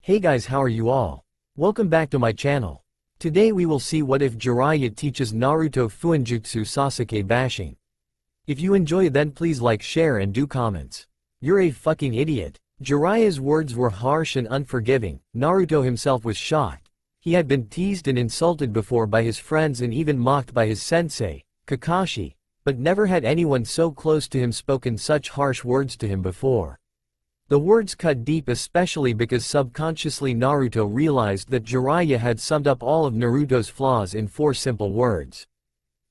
Hey guys, how are you all? Welcome back to my channel. Today we will see what if Jiraiya teaches Naruto Fuinjutsu Sasuke bashing. If you enjoy then please like, share and do comments. You're a fucking idiot. Jiraiya's words were harsh and unforgiving. Naruto himself was shocked. He had been teased and insulted before by his friends and even mocked by his sensei, Kakashi, but never had anyone so close to him spoken such harsh words to him before. The words cut deep, especially because subconsciously Naruto realized that Jiraiya had summed up all of Naruto's flaws in 4 simple words.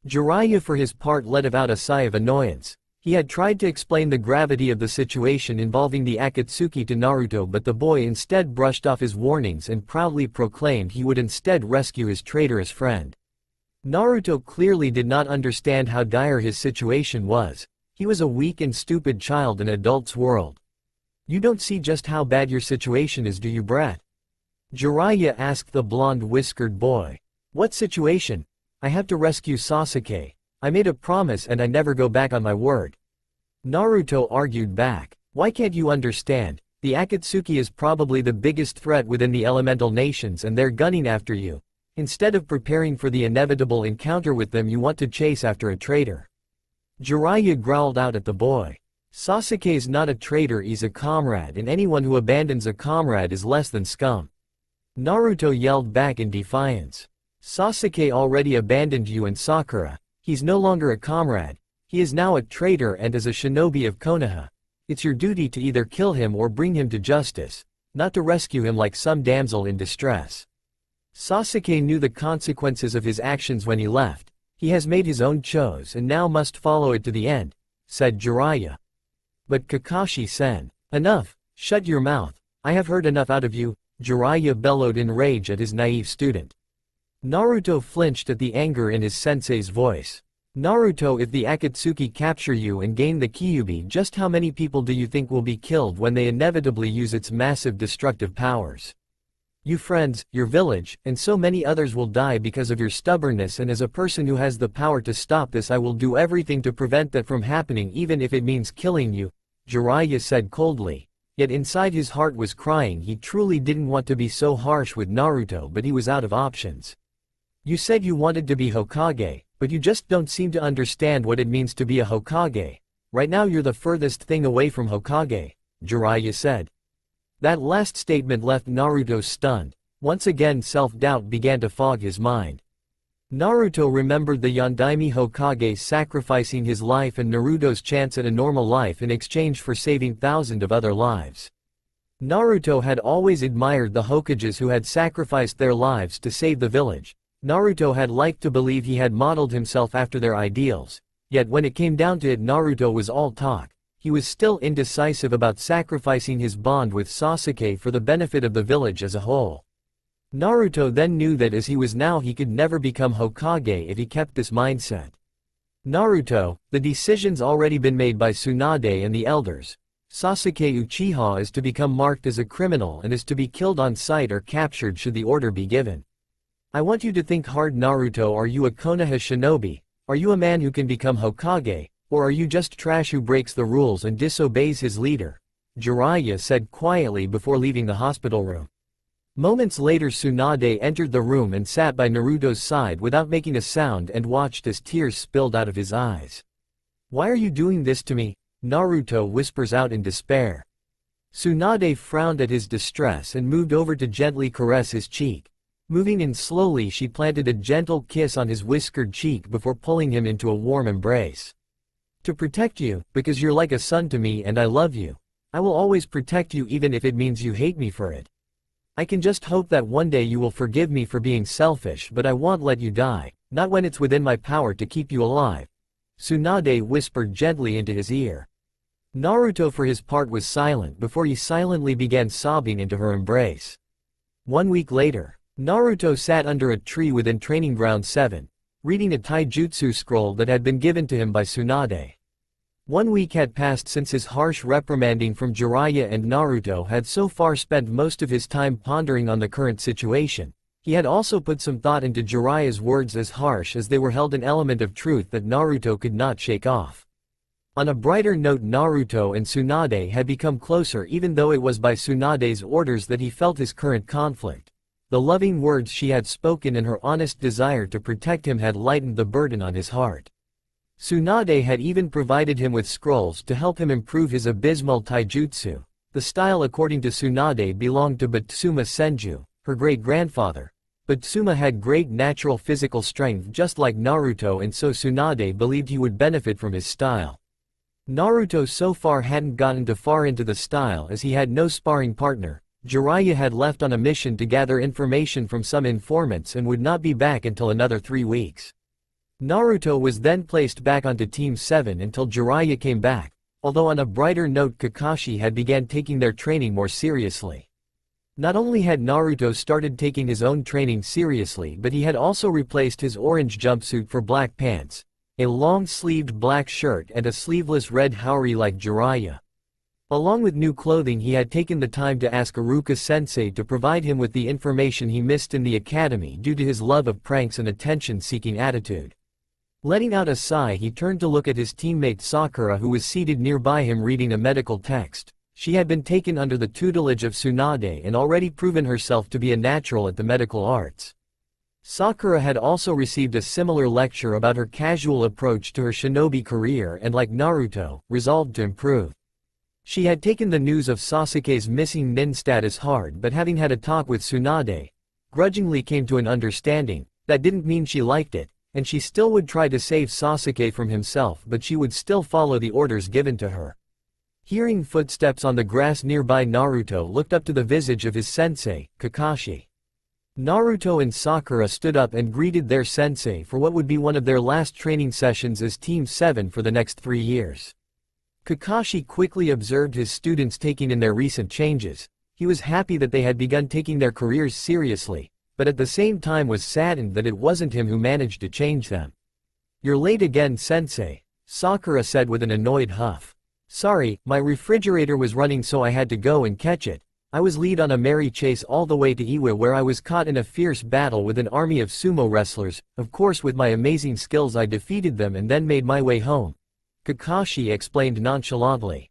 Jiraiya for his part let out a sigh of annoyance. He had tried to explain the gravity of the situation involving the Akatsuki to Naruto, but the boy instead brushed off his warnings and proudly proclaimed he would instead rescue his traitorous friend. Naruto clearly did not understand how dire his situation was. He was a weak and stupid child in adult's world. You don't see just how bad your situation is, do you, brat? Jiraiya asked the blonde whiskered boy. What situation? I have to rescue Sasuke. I made a promise and I never go back on my word. Naruto argued back. Why can't you understand? The Akatsuki is probably the biggest threat within the elemental nations and they're gunning after you. Instead of preparing for the inevitable encounter with them, you want to chase after a traitor. Jiraiya growled out at the boy. Sasuke's not a traitor, he's a comrade, and anyone who abandons a comrade is less than scum. Naruto yelled back in defiance. Sasuke already abandoned you and Sakura. He's no longer a comrade. He is now a traitor and is a shinobi of Konoha. It's your duty to either kill him or bring him to justice, not to rescue him like some damsel in distress. Sasuke knew the consequences of his actions when he left. He has made his own choice and now must follow it to the end, said Jiraiya. But Kakashi said, enough, shut your mouth. I have heard enough out of you, Jiraiya bellowed in rage at his naive student. Naruto flinched at the anger in his sensei's voice. Naruto, if the Akatsuki capture you and gain the Kyuubi, just how many people do you think will be killed when they inevitably use its massive destructive powers? You friends, your village, and so many others will die because of your stubbornness, and as a person who has the power to stop this, I will do everything to prevent that from happening, even if it means killing you, Jiraiya said coldly. Yet inside his heart was crying. He truly didn't want to be so harsh with Naruto, but he was out of options. You said you wanted to be Hokage, but you just don't seem to understand what it means to be a Hokage. Right now you're the furthest thing away from Hokage, Jiraiya said. That last statement left Naruto stunned. Once again self-doubt began to fog his mind. Naruto remembered the Yondaime Hokage sacrificing his life and Naruto's chance at a normal life in exchange for saving thousands of other lives. Naruto had always admired the Hokages who had sacrificed their lives to save the village. Naruto had liked to believe he had modeled himself after their ideals. Yet when it came down to it, Naruto was all talk. He was still indecisive about sacrificing his bond with Sasuke for the benefit of the village as a whole. Naruto then knew that as he was now, he could never become Hokage if he kept this mindset. Naruto, the decision's already been made by Tsunade and the elders. Sasuke Uchiha is to become marked as a criminal and is to be killed on sight or captured should the order be given. I want you to think hard, Naruto. Are you a Konoha shinobi? Are you a man who can become Hokage? Or are you just trash who breaks the rules and disobeys his leader? Jiraiya said quietly before leaving the hospital room. Moments later, Tsunade entered the room and sat by Naruto's side without making a sound and watched as tears spilled out of his eyes. Why are you doing this to me? Naruto whispers out in despair. Tsunade frowned at his distress and moved over to gently caress his cheek. Moving in slowly, she planted a gentle kiss on his whiskered cheek before pulling him into a warm embrace. To protect you, because you're like a son to me and I love you. I will always protect you even if it means you hate me for it. I can just hope that one day you will forgive me for being selfish, but I won't let you die, not when it's within my power to keep you alive. Tsunade whispered gently into his ear. Naruto for his part was silent before he silently began sobbing into her embrace. 1 week later, Naruto sat under a tree within Training Ground 7. Reading a taijutsu scroll that had been given to him by Tsunade. 1 week had passed since his harsh reprimanding from Jiraiya, and Naruto had so far spent most of his time pondering on the current situation. He had also put some thought into Jiraiya's words, as harsh as they were, held an element of truth that Naruto could not shake off. On a brighter note, Naruto and Tsunade had become closer, even though it was by Tsunade's orders that he felt his current conflict. The loving words she had spoken and her honest desire to protect him had lightened the burden on his heart. Tsunade had even provided him with scrolls to help him improve his abysmal taijutsu. The style, according to Tsunade, belonged to Batsuma Senju, her great-grandfather. Batsuma had great natural physical strength just like Naruto, and so Tsunade believed he would benefit from his style. Naruto so far hadn't gotten too far into the style as he had no sparring partner. Jiraiya had left on a mission to gather information from some informants and would not be back until another 3 weeks. Naruto was then placed back onto Team 7 until Jiraiya came back, although on a brighter note, Kakashi had began taking their training more seriously. Not only had Naruto started taking his own training seriously, but he had also replaced his orange jumpsuit for black pants, a long-sleeved black shirt and a sleeveless red haori like Jiraiya. Along with new clothing, he had taken the time to ask Iruka-sensei to provide him with the information he missed in the academy due to his love of pranks and attention-seeking attitude. Letting out a sigh, he turned to look at his teammate Sakura, who was seated nearby him reading a medical text. She had been taken under the tutelage of Tsunade and already proven herself to be a natural at the medical arts. Sakura had also received a similar lecture about her casual approach to her shinobi career and, like Naruto, resolved to improve. She had taken the news of Sasuke's missing nin status hard, but having had a talk with Tsunade, grudgingly came to an understanding. That didn't mean she liked it, and she still would try to save Sasuke from himself, but she would still follow the orders given to her. Hearing footsteps on the grass nearby, Naruto looked up to the visage of his sensei, Kakashi. Naruto and Sakura stood up and greeted their sensei for what would be one of their last training sessions as Team 7 for the next 3 years. Kakashi quickly observed his students taking in their recent changes. He was happy that they had begun taking their careers seriously, but at the same time was saddened that it wasn't him who managed to change them. "You're late again, sensei," Sakura said with an annoyed huff. "Sorry, my refrigerator was running so I had to go and catch it. I was lead on a merry chase all the way to Iwa, where I was caught in a fierce battle with an army of sumo wrestlers. Of course, with my amazing skills I defeated them and then made my way home," Kakashi explained nonchalantly.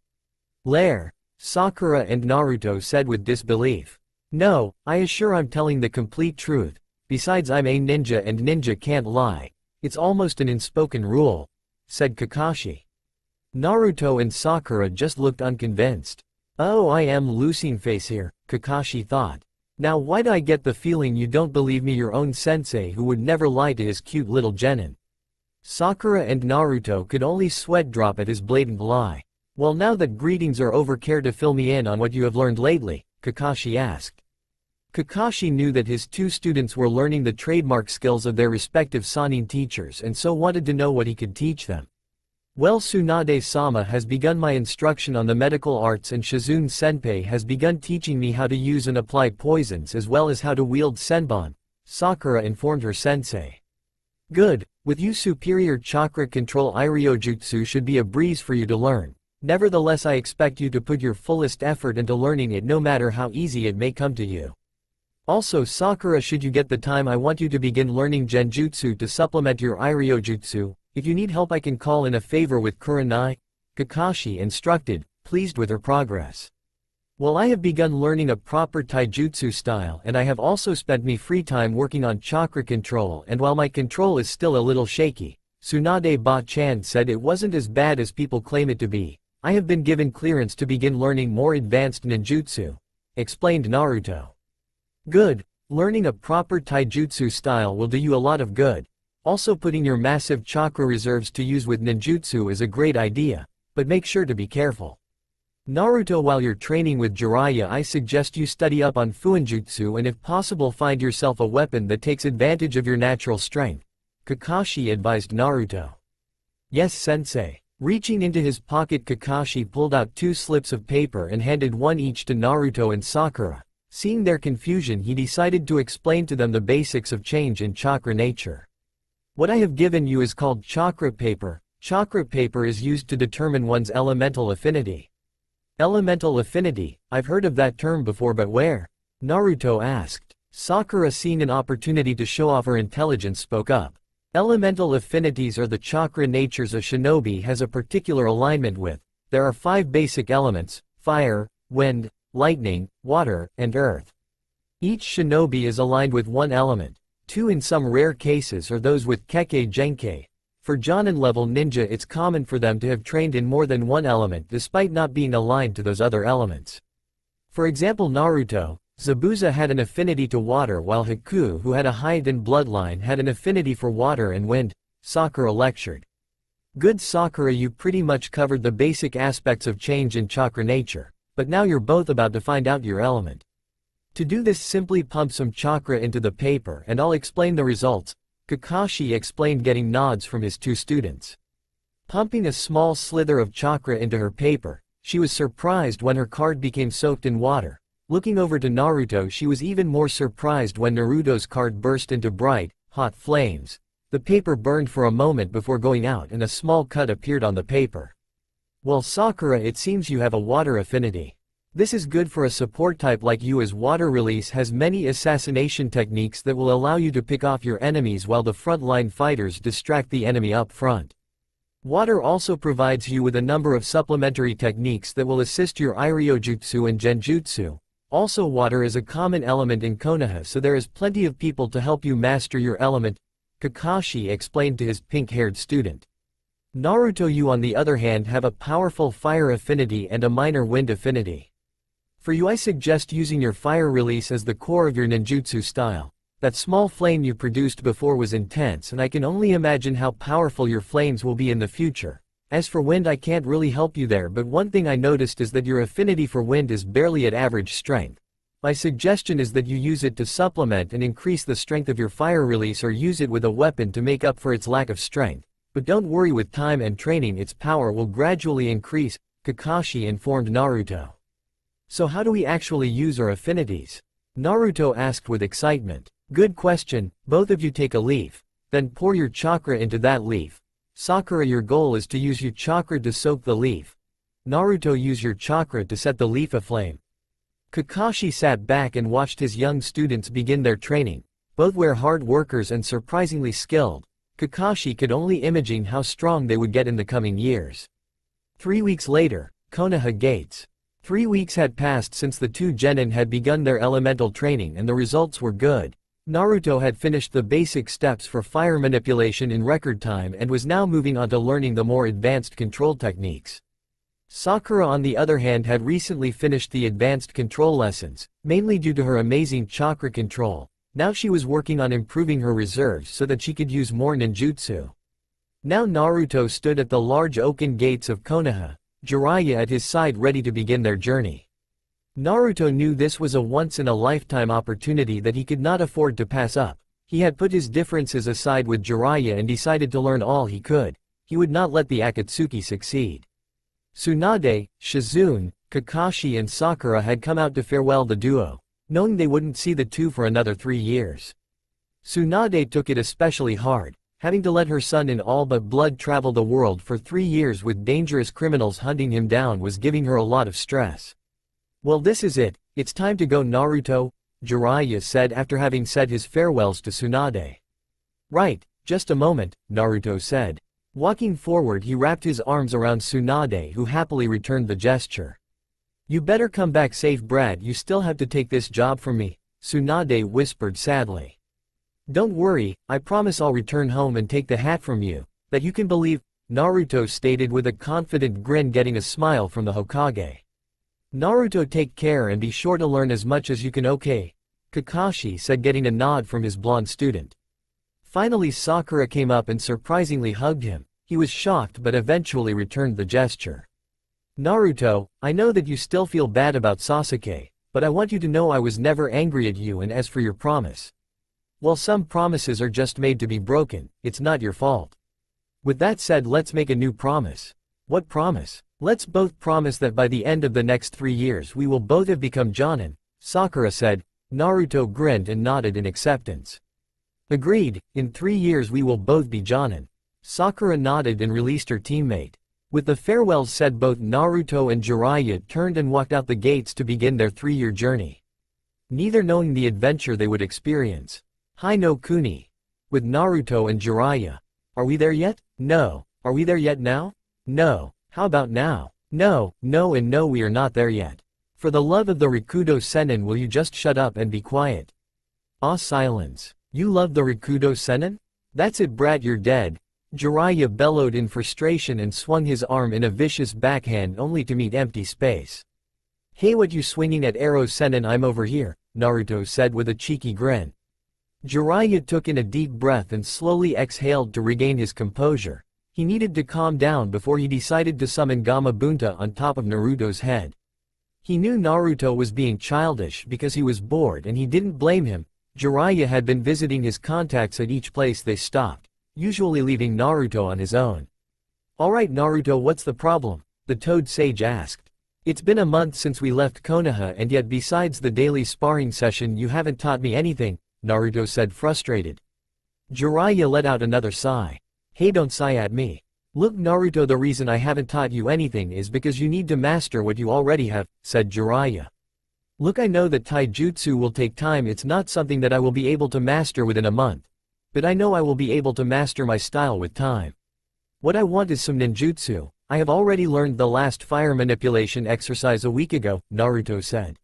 "Lair," Sakura and Naruto said with disbelief. "No, I assure I'm telling the complete truth. Besides, I'm a ninja and ninja can't lie. It's almost an unspoken rule," said Kakashi. Naruto and Sakura just looked unconvinced. "Oh, I am losing face here," Kakashi thought. "Now why do I get the feeling you don't believe me, your own sensei who would never lie to his cute little genin?" Sakura and Naruto could only sweat drop at his blatant lie. "Well, now that greetings are over, care to fill me in on what you have learned lately?" Kakashi asked. Kakashi knew that his 2 students were learning the trademark skills of their respective Sannin teachers and so wanted to know what he could teach them. "Well, Tsunade-sama has begun my instruction on the medical arts and Shizune-senpai has begun teaching me how to use and apply poisons as well as how to wield senbon," Sakura informed her sensei. "Good, with you superior chakra control, Iryojutsu should be a breeze for you to learn. Nevertheless, I expect you to put your fullest effort into learning it no matter how easy it may come to you. Also, Sakura, should you get the time, I want you to begin learning Genjutsu to supplement your Iryojutsu. If you need help, I can call in a favor with Kurenai," Kakashi instructed, pleased with her progress. "Well, I have begun learning a proper taijutsu style, and I have also spent me free time working on chakra control, and while my control is still a little shaky," Tsunade Ba-chan said, "it wasn't as bad as people claim it to be. I have been given clearance to begin learning more advanced ninjutsu," explained Naruto. "Good, learning a proper taijutsu style will do you a lot of good. Also, putting your massive chakra reserves to use with ninjutsu is a great idea, but make sure to be careful. Naruto, while you're training with Jiraiya, I suggest you study up on Fuinjutsu and if possible find yourself a weapon that takes advantage of your natural strength," Kakashi advised Naruto. "Yes, sensei." Reaching into his pocket, Kakashi pulled out 2 slips of paper and handed one each to Naruto and Sakura. Seeing their confusion, he decided to explain to them the basics of change in chakra nature. "What I have given you is called chakra paper. Chakra paper is used to determine one's elemental affinity." "Elemental affinity, I've heard of that term before, but where?" Naruto asked. Sakura, seeing an opportunity to show off her intelligence, spoke up. Elemental affinities are the chakra natures a shinobi has a particular alignment with. There are 5 basic elements: fire, wind, lightning, water, and earth. Each shinobi is aligned with one element. 2 in some rare cases are those with Kekkei Genkei. For Jonin level ninja it's common for them to have trained in more than one element despite not being aligned to those other elements. For example, Naruto, Zabuza had an affinity to water, while Haku, who had a Hyden bloodline, had an affinity for water and wind. Sakura lectured. Good Sakura, you pretty much covered the basic aspects of change in chakra nature, but now you're both about to find out your element. To do this, simply pump some chakra into the paper and I'll explain the results, Kakashi explained, getting nods from his 2 students. Pumping a small slither of chakra into her paper, she was surprised when her card became soaked in water. Looking over to Naruto, she was even more surprised when Naruto's card burst into bright, hot flames. The paper burned for a moment before going out and a small cut appeared on the paper. Well, Sakura, it seems you have a water affinity. This is good for a support type like you, as water release has many assassination techniques that will allow you to pick off your enemies while the frontline fighters distract the enemy up front. Water also provides you with a number of supplementary techniques that will assist your Iryojutsu and Genjutsu. Also, water is a common element in Konoha, so there is plenty of people to help you master your element, Kakashi explained to his pink-haired student. Naruto, you on the other hand have a powerful fire affinity and a minor wind affinity. For you, I suggest using your fire release as the core of your ninjutsu style. That small flame you produced before was intense, and I can only imagine how powerful your flames will be in the future. As for wind, I can't really help you there, but one thing I noticed is that your affinity for wind is barely at average strength. My suggestion is that you use it to supplement and increase the strength of your fire release, or use it with a weapon to make up for its lack of strength. But don't worry, with time and training its power will gradually increase, Kakashi informed Naruto. So how do we actually use our affinities? Naruto asked with excitement. Good question. Both of you take a leaf. Then pour your chakra into that leaf. Sakura, your goal is to use your chakra to soak the leaf. Naruto, use your chakra to set the leaf aflame. Kakashi sat back and watched his young students begin their training. Both were hard workers and surprisingly skilled. Kakashi could only imagine how strong they would get in the coming years. 3 weeks later, Konoha Gates. 3 weeks had passed since the 2 genin had begun their elemental training, and the results were good. Naruto had finished the basic steps for fire manipulation in record time and was now moving on to learning the more advanced control techniques. Sakura, on the other hand, had recently finished the advanced control lessons, mainly due to her amazing chakra control. Now she was working on improving her reserves so that she could use more ninjutsu. Now Naruto stood at the large oaken gates of Konoha, Jiraiya at his side, ready to begin their journey. Naruto knew this was a once-in-a-lifetime opportunity that he could not afford to pass up. He had put his differences aside with Jiraiya and decided to learn all he could. He would not let the Akatsuki succeed. Tsunade, Shizune, Kakashi and Sakura had come out to farewell the duo, knowing they wouldn't see the two for another 3 years. Tsunade took it especially hard. Having to let her son in all but blood travel the world for 3 years with dangerous criminals hunting him down was giving her a lot of stress. Well, this is it, it's time to go, Naruto, Jiraiya said after having said his farewells to Tsunade. Right, just a moment, Naruto said. Walking forward, he wrapped his arms around Tsunade, who happily returned the gesture. You better come back safe, Brad, you still have to take this job from me, Tsunade whispered sadly. Don't worry, I promise I'll return home and take the hat from you, that you can believe, Naruto stated with a confident grin, getting a smile from the Hokage. Naruto, take care and be sure to learn as much as you can, okay? Kakashi said, getting a nod from his blonde student. Finally Sakura came up and surprisingly hugged him. He was shocked but eventually returned the gesture. Naruto, I know that you still feel bad about Sasuke, but I want you to know I was never angry at you, and as for your promise. Well, some promises are just made to be broken, it's not your fault. With that said, let's make a new promise. What promise? Let's both promise that by the end of the next 3 years we will both have become Jonin, Sakura said. Naruto grinned and nodded in acceptance. Agreed, in 3 years we will both be Jonin. Sakura nodded and released her teammate. With the farewells said, both Naruto and Jiraiya turned and walked out the gates to begin their 3-year journey. Neither knowing the adventure they would experience. Hai no Kuni. with Naruto and Jiraiya. Are we there yet? No. Are we there yet now? No. How about now? No, no and no, we are not there yet. For the love of the Rikudo Sennin, will you just shut up and be quiet? Ah, silence. You love the Rikudo Sennin? That's it, brat, you're dead. Jiraiya bellowed in frustration and swung his arm in a vicious backhand only to meet empty space. Hey, what you swinging at, arrow Sennin? I'm over here, Naruto said with a cheeky grin. Jiraiya took in a deep breath and slowly exhaled to regain his composure. He needed to calm down before he decided to summon Gamabunta on top of Naruto's head. He knew Naruto was being childish because he was bored, and he didn't blame him. Jiraiya had been visiting his contacts at each place they stopped, usually leaving Naruto on his own. Alright Naruto, what's the problem? The Toad Sage asked. It's been a month since we left Konoha, and yet besides the daily sparring session you haven't taught me anything, Naruto said, frustrated. Jiraiya let out another sigh. Hey, don't sigh at me. Look Naruto, the reason I haven't taught you anything is because you need to master what you already have, said Jiraiya. Look, I know that taijutsu will take time, it's not something that I will be able to master within a month. But I know I will be able to master my style with time. What I want is some ninjutsu. I have already learned the last fire manipulation exercise a week ago, Naruto said.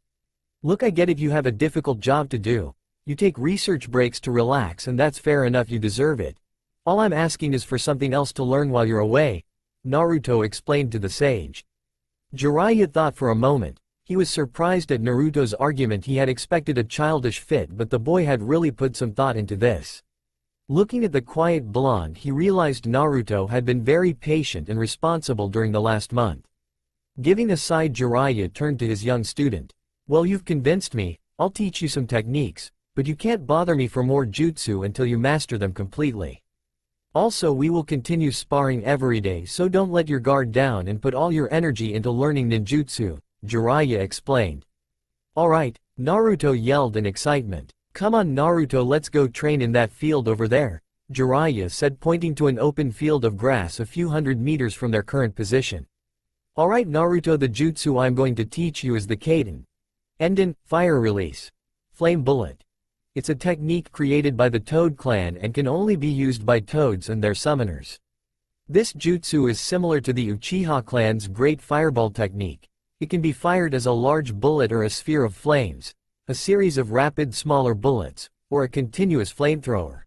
Look, I get it, you have a difficult job to do. You take research breaks to relax, and that's fair enough, you deserve it. All I'm asking is for something else to learn while you're away, Naruto explained to the sage. Jiraiya thought for a moment. He was surprised at Naruto's argument. He had expected a childish fit, but the boy had really put some thought into this. Looking at the quiet blonde, he realized Naruto had been very patient and responsible during the last month. Giving a sigh, Jiraiya turned to his young student. Well, you've convinced me. I'll teach you some techniques, but you can't bother me for more jutsu until you master them completely. Also, we will continue sparring every day, so don't let your guard down and put all your energy into learning ninjutsu, Jiraiya explained. Alright, Naruto yelled in excitement. Come on Naruto, let's go train in that field over there, Jiraiya said, pointing to an open field of grass a few hundred meters from their current position. Alright Naruto, the jutsu I'm going to teach you is the Kaiden. Enden, fire release. Flame bullet. It's a technique created by the Toad clan and can only be used by toads and their summoners. This jutsu is similar to the Uchiha clan's Great Fireball technique. It can be fired as a large bullet or a sphere of flames, a series of rapid smaller bullets, or a continuous flamethrower.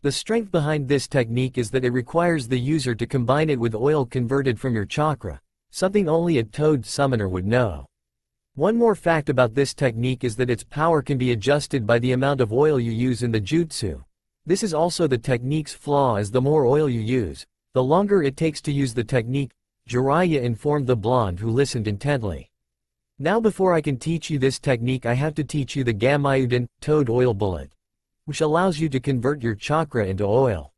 The strength behind this technique is that it requires the user to combine it with oil converted from your chakra, something only a Toad summoner would know. One more fact about this technique is that its power can be adjusted by the amount of oil you use in the jutsu. This is also the technique's flaw, as the more oil you use, the longer it takes to use the technique, Jiraiya informed the blonde, who listened intently. Now before I can teach you this technique, I have to teach you the Gamayuden, Toad Oil Bullet, which allows you to convert your chakra into oil.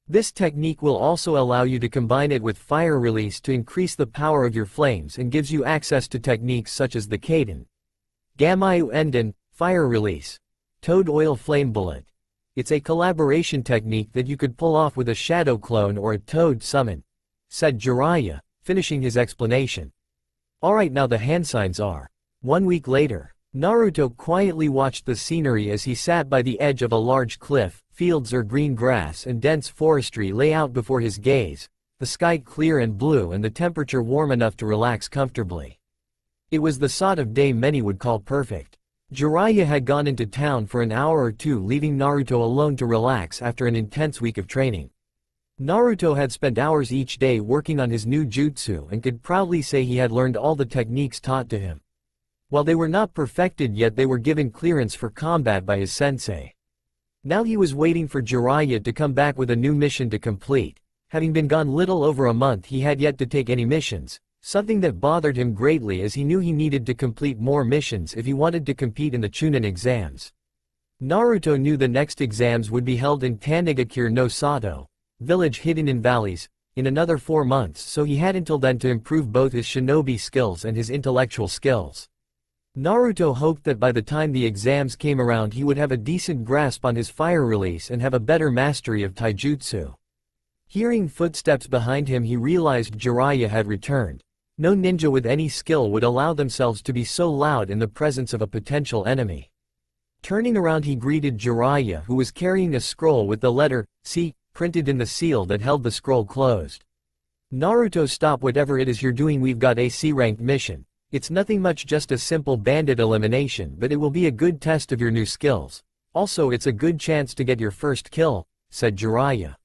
This technique will also allow you to combine it with fire release to increase the power of your flames, and gives you access to techniques such as the Kaiden, Gamayu Enden, fire release, Toad Oil Flame Bullet. It's a collaboration technique that you could pull off with a shadow clone or a Toad summon, said Jiraiya, finishing his explanation. Alright, now the hand signs are. 1 week later, Naruto quietly watched the scenery as he sat by the edge of a large cliff. Fields or green grass and dense forestry lay out before his gaze, the sky clear and blue and the temperature warm enough to relax comfortably. It was the sort of day many would call perfect. Jiraiya had gone into town for an hour or two, leaving Naruto alone to relax after an intense week of training. Naruto had spent hours each day working on his new jutsu and could proudly say he had learned all the techniques taught to him. While they were not perfected yet, they were given clearance for combat by his sensei. Now he was waiting for Jiraiya to come back with a new mission to complete. Having been gone little over a month, he had yet to take any missions, something that bothered him greatly, as he knew he needed to complete more missions if he wanted to compete in the Chunin exams. Naruto knew the next exams would be held in Tanigakure no Sato, village hidden in valleys, in another 4 months, so he had until then to improve both his shinobi skills and his intellectual skills. Naruto hoped that by the time the exams came around he would have a decent grasp on his fire release and have a better mastery of taijutsu. Hearing footsteps behind him, he realized Jiraiya had returned. No ninja with any skill would allow themselves to be so loud in the presence of a potential enemy. Turning around he greeted Jiraiya, who was carrying a scroll with the letter C printed in the seal that held the scroll closed. Naruto, stop whatever it is you're doing, we've got a C-ranked mission. It's nothing much, just a simple bandit elimination, but it will be a good test of your new skills. Also it's a good chance to get your first kill, said Jiraiya.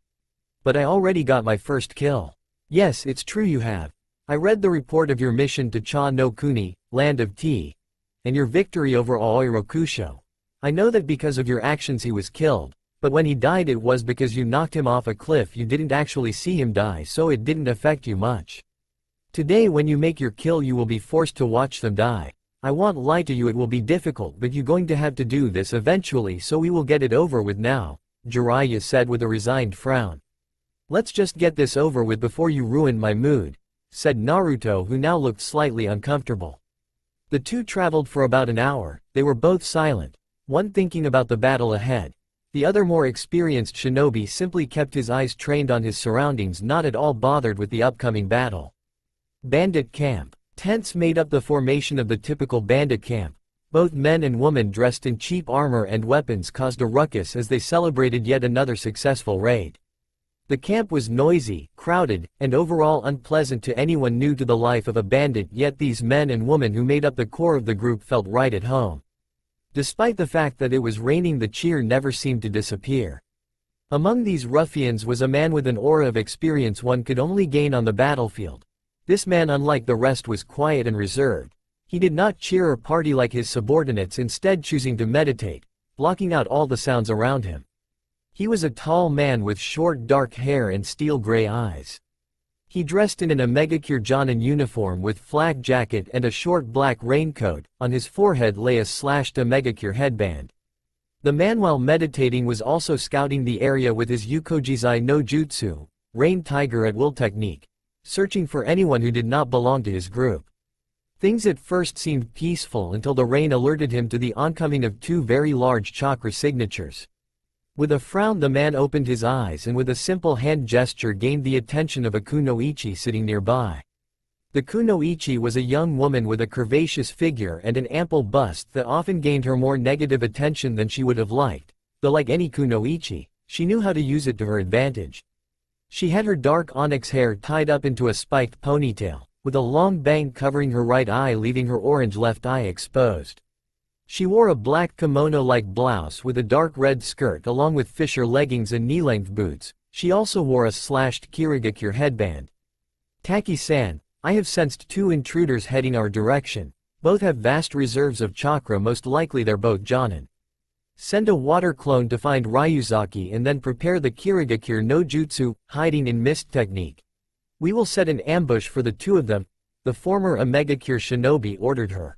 But I already got my first kill. Yes, it's true you have. I read the report of your mission to Cha no Kuni, Land of Tea, and your victory over Aoi Rokusho. I know that because of your actions he was killed, but when he died it was because you knocked him off a cliff. You didn't actually see him die, so it didn't affect you much. Today when you make your kill you will be forced to watch them die. I won't lie to you, it will be difficult, but you're going to have to do this eventually, so we will get it over with now, Jiraiya said with a resigned frown. Let's just get this over with before you ruin my mood, said Naruto, who now looked slightly uncomfortable. The two traveled for about an hour. They were both silent, one thinking about the battle ahead. The other, more experienced shinobi, simply kept his eyes trained on his surroundings, not at all bothered with the upcoming battle. Bandit camp. Tents made up the formation of the typical bandit camp. Both men and women dressed in cheap armor and weapons caused a ruckus as they celebrated yet another successful raid. The camp was noisy, crowded, and overall unpleasant to anyone new to the life of a bandit, yet these men and women who made up the core of the group felt right at home. Despite the fact that it was raining, the cheer never seemed to disappear. Among these ruffians was a man with an aura of experience one could only gain on the battlefield. This man, unlike the rest, was quiet and reserved. He did not cheer or party like his subordinates, instead choosing to meditate, blocking out all the sounds around him. He was a tall man with short dark hair and steel-gray eyes. He dressed in an Omegakure Jonin uniform with flak jacket and a short black raincoat. On his forehead lay a slashed Omegakure headband. The man, while meditating, was also scouting the area with his Ukojizai no Jutsu, Rain Tiger at Will technique, searching for anyone who did not belong to his group. Things at first seemed peaceful until the rain alerted him to the oncoming of two very large chakra signatures. With a frown the man opened his eyes and with a simple hand gesture gained the attention of a kunoichi sitting nearby. The kunoichi was a young woman with a curvaceous figure and an ample bust that often gained her more negative attention than she would have liked, though like any kunoichi, she knew how to use it to her advantage. She had her dark onyx hair tied up into a spiked ponytail, with a long bang covering her right eye, leaving her orange left eye exposed. She wore a black kimono-like blouse with a dark red skirt along with fisher leggings and knee-length boots. She also wore a slashed kirigakure headband. Taki-san, I have sensed two intruders heading our direction. Both have vast reserves of chakra, most likely they're both Jonin. Send a water clone to find Ryuzaki and then prepare the kirigakure no jutsu, hiding in mist technique. We will set an ambush for the two of them, the former Omegakure shinobi ordered her.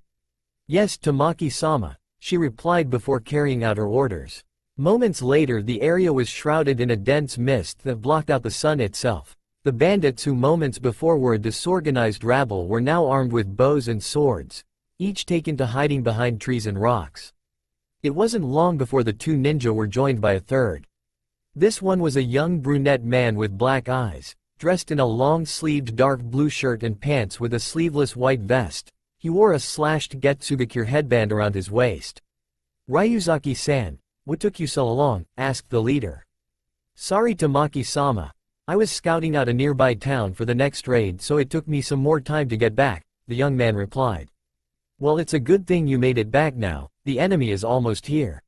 Yes, Tamaki-sama, she replied before carrying out her orders. Moments later the area was shrouded in a dense mist that blocked out the sun itself. The bandits, who moments before were a disorganized rabble, were now armed with bows and swords, each taken to hiding behind trees and rocks. It wasn't long before the two ninja were joined by a third. This one was a young brunette man with black eyes, dressed in a long-sleeved dark blue shirt and pants with a sleeveless white vest. He wore a slashed Getsubakure headband around his waist. Ryuzaki-san, what took you so long? Asked the leader. Sorry Tamaki-sama. I was scouting out a nearby town for the next raid, so it took me some more time to get back, the young man replied. Well, it's a good thing you made it back now, the enemy is almost here.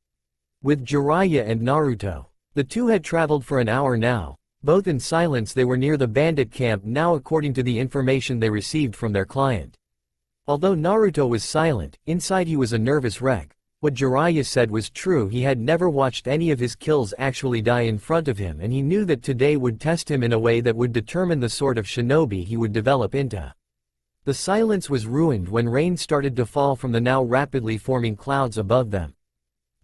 With Jiraiya and Naruto, the two had traveled for an hour now. Both in silence they were near the bandit camp now, according to the information they received from their client. Although Naruto was silent, inside he was a nervous wreck. What Jiraiya said was true. He had never watched any of his kills actually die in front of him, and he knew that today would test him in a way that would determine the sort of shinobi he would develop into. The silence was ruined when rain started to fall from the now rapidly forming clouds above them.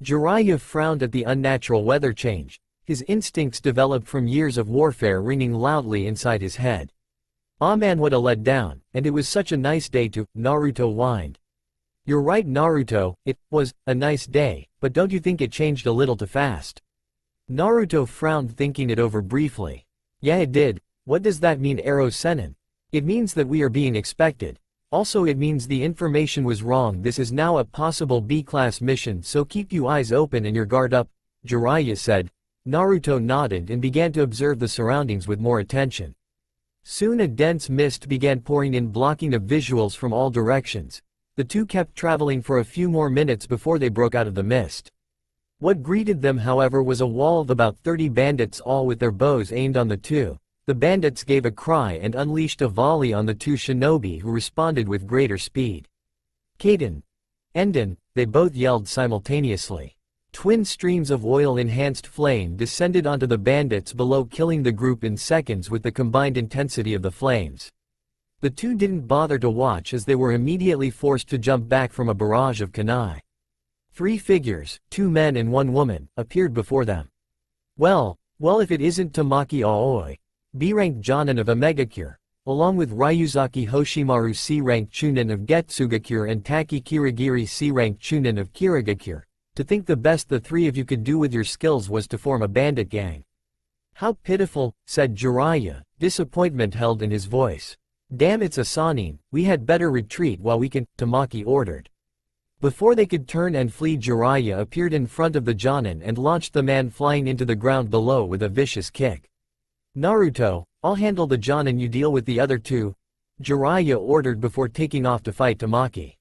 Jiraiya frowned at the unnatural weather change, his instincts developed from years of warfare ringing loudly inside his head. "Ah man, what a letdown, and it was such a nice day too," Naruto whined. "You're right Naruto, it was a nice day, but don't you think it changed a little too fast?" Naruto frowned, thinking it over briefly. "Yeah, it did. What does that mean, Ero Sennin?" "It means that we are being expected. Also it means the information was wrong. This is now a possible B-class mission, so keep your eyes open and your guard up, Jiraiya said. Naruto nodded and began to observe the surroundings with more attention. Soon a dense mist began pouring in, blocking the visuals from all directions. The two kept traveling for a few more minutes before they broke out of the mist. What greeted them, however, was a wall of about 30 bandits, all with their bows aimed on the two. The bandits gave a cry and unleashed a volley on the two shinobi, who responded with greater speed. Kaden! Enden! They both yelled simultaneously. Twin streams of oil-enhanced flame descended onto the bandits below, killing the group in seconds with the combined intensity of the flames. The two didn't bother to watch as they were immediately forced to jump back from a barrage of kunai. 3 figures, 2 men and 1 woman, appeared before them. Well, if it isn't Tamaki Aoi, B-ranked Jonin of Omegakure, along with Ryuzaki Hoshimaru C-ranked Chunin of Getsugakure and Taki Kirigiri C-ranked Chunin of Kirigakure. To think the best the 3 of you could do with your skills was to form a bandit gang. How pitiful, said Jiraiya, disappointment held in his voice. Damn, it's a Sanin, we had better retreat while we can, Tamaki ordered. Before they could turn and flee, Jiraiya appeared in front of the Jonin and launched the man flying into the ground below with a vicious kick. Naruto, I'll handle the Jonin, you deal with the other 2, Jiraiya ordered before taking off to fight Tamaki.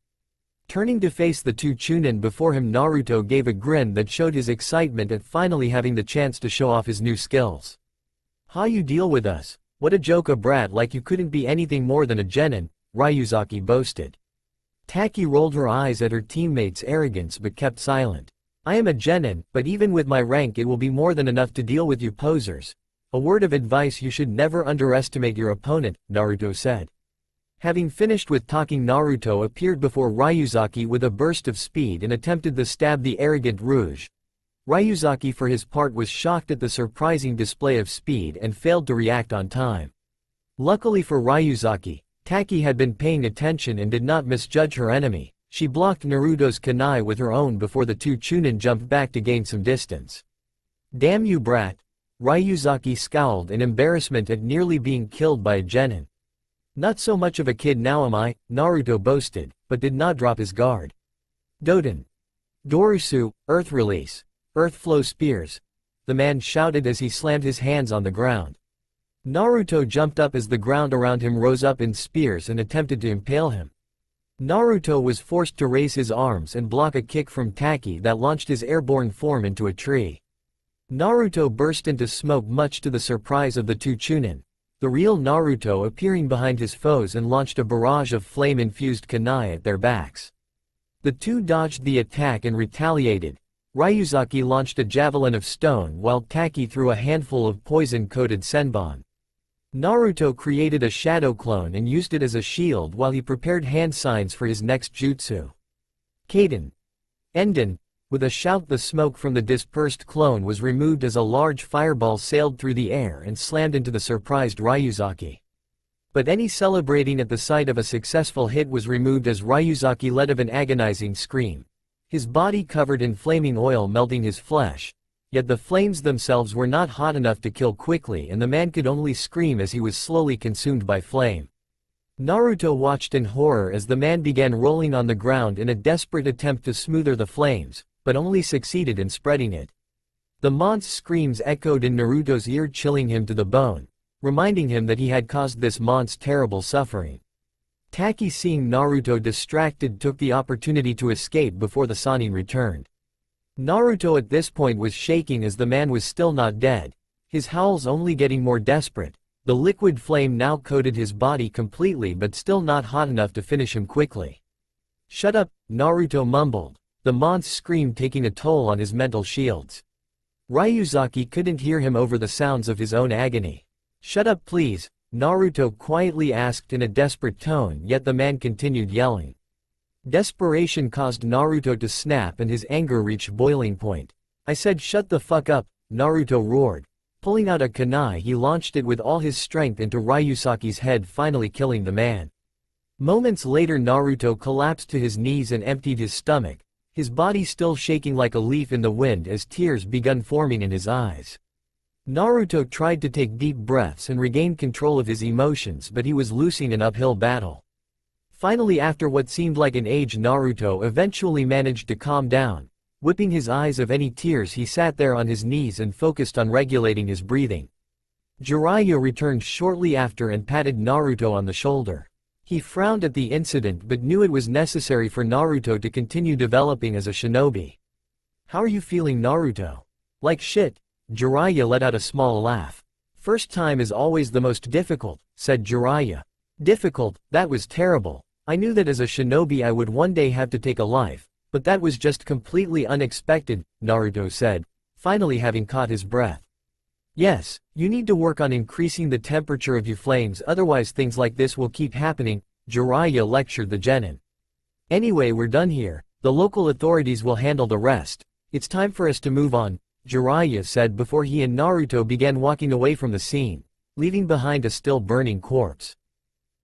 Turning to face the 2 Chunin before him, Naruto gave a grin that showed his excitement at finally having the chance to show off his new skills. How you deal with us? What a joke, a brat like you couldn't be anything more than a genin, Ryuzaki boasted. Taki rolled her eyes at her teammates' arrogance but kept silent. I am a genin, but even with my rank it will be more than enough to deal with you posers. A word of advice, you should never underestimate your opponent, Naruto said. Having finished with talking, Naruto appeared before Ryuzaki with a burst of speed and attempted to stab the arrogant Rouge. Ryuzaki for his part was shocked at the surprising display of speed and failed to react on time. Luckily for Ryuzaki, Taki had been paying attention and did not misjudge her enemy. She blocked Naruto's kunai with her own before the 2 Chunin jumped back to gain some distance. Damn you, brat! Ryuzaki scowled in embarrassment at nearly being killed by a genin. Not so much of a kid now am I, Naruto boasted, but did not drop his guard. Doden! Dorusu, Earth Release! Earth Flow Spears! The man shouted as he slammed his hands on the ground. Naruto jumped up as the ground around him rose up in spears and attempted to impale him. Naruto was forced to raise his arms and block a kick from Taki that launched his airborne form into a tree. Naruto burst into smoke, much to the surprise of the 2 Chunin. The real Naruto appearing behind his foes and launched a barrage of flame-infused kunai at their backs. The 2 dodged the attack and retaliated. Ryuzaki launched a javelin of stone while Taki threw a handful of poison-coated senbon. Naruto created a shadow clone and used it as a shield while he prepared hand signs for his next jutsu. Kaden! Enden! With a shout, the smoke from the dispersed clone was removed as a large fireball sailed through the air and slammed into the surprised Ryuzaki. But any celebrating at the sight of a successful hit was removed as Ryuzaki let out an agonizing scream. His body covered in flaming oil, melting his flesh. Yet the flames themselves were not hot enough to kill quickly, and the man could only scream as he was slowly consumed by flame. Naruto watched in horror as the man began rolling on the ground in a desperate attempt to smoother the flames, but only succeeded in spreading it. The monster's screams echoed in Naruto's ear, chilling him to the bone, reminding him that he had caused this monster's terrible suffering. Taki, seeing Naruto distracted, took the opportunity to escape before the Sannin returned. Naruto at this point was shaking as the man was still not dead, his howls only getting more desperate. The liquid flame now coated his body completely, but still not hot enough to finish him quickly. Shut up, Naruto mumbled, the monster's scream taking a toll on his mental shields. Ryuzaki couldn't hear him over the sounds of his own agony. Shut up please, Naruto quietly asked in a desperate tone, yet the man continued yelling. Desperation caused Naruto to snap and his anger reached boiling point. I said shut the fuck up, Naruto roared. Pulling out a kunai, he launched it with all his strength into Ryuzaki's head, finally killing the man. Moments later, Naruto collapsed to his knees and emptied his stomach, his body still shaking like a leaf in the wind as tears began forming in his eyes. Naruto tried to take deep breaths and regain control of his emotions, but he was losing an uphill battle. Finally, after what seemed like an age, Naruto eventually managed to calm down. Whipping his eyes of any tears, he sat there on his knees and focused on regulating his breathing. Jiraiya returned shortly after and patted Naruto on the shoulder. He frowned at the incident but knew it was necessary for Naruto to continue developing as a shinobi. "How are you feeling, Naruto?" "Like shit." Jiraiya let out a small laugh. "First time is always the most difficult," said Jiraiya. "Difficult? That was terrible. I knew that as a shinobi I would one day have to take a life, but that was just completely unexpected," Naruto said, finally having caught his breath. "Yes, you need to work on increasing the temperature of your flames, otherwise things like this will keep happening," Jiraiya lectured the genin. "Anyway, we're done here. The local authorities will handle the rest. It's time for us to move on," Jiraiya said before he and Naruto began walking away from the scene, leaving behind a still burning corpse.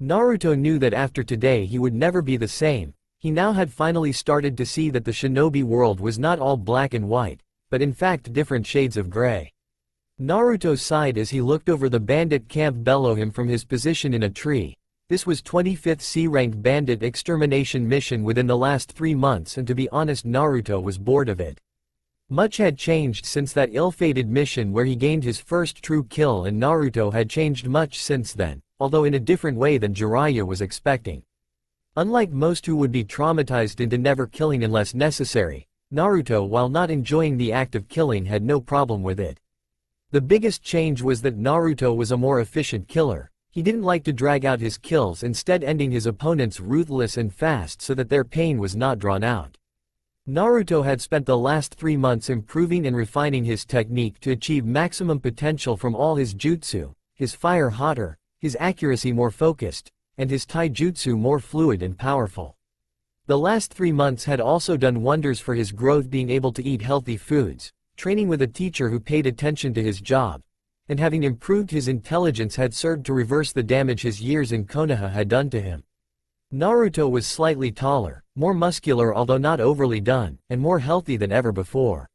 Naruto knew that after today he would never be the same. He now had finally started to see that the shinobi world was not all black and white, but in fact different shades of gray. Naruto sighed as he looked over the bandit camp below him from his position in a tree. This was 25th C-rank bandit extermination mission within the last 3 months, and to be honest, Naruto was bored of it. Much had changed since that ill-fated mission where he gained his first true kill, and Naruto had changed much since then, although in a different way than Jiraiya was expecting. Unlike most who would be traumatized into never killing unless necessary, Naruto, while not enjoying the act of killing, had no problem with it. The biggest change was that Naruto was a more efficient killer. He didn't like to drag out his kills, instead ending his opponents ruthless and fast so that their pain was not drawn out. Naruto had spent the last 3 months improving and refining his technique to achieve maximum potential from all his jutsu, his fire hotter, his accuracy more focused, and his taijutsu more fluid and powerful. The last 3 months had also done wonders for his growth, being able to eat healthy foods, training with a teacher who paid attention to his job, and having improved his intelligence had served to reverse the damage his years in Konoha had done to him. Naruto was slightly taller, more muscular although not overly done, and more healthy than ever before.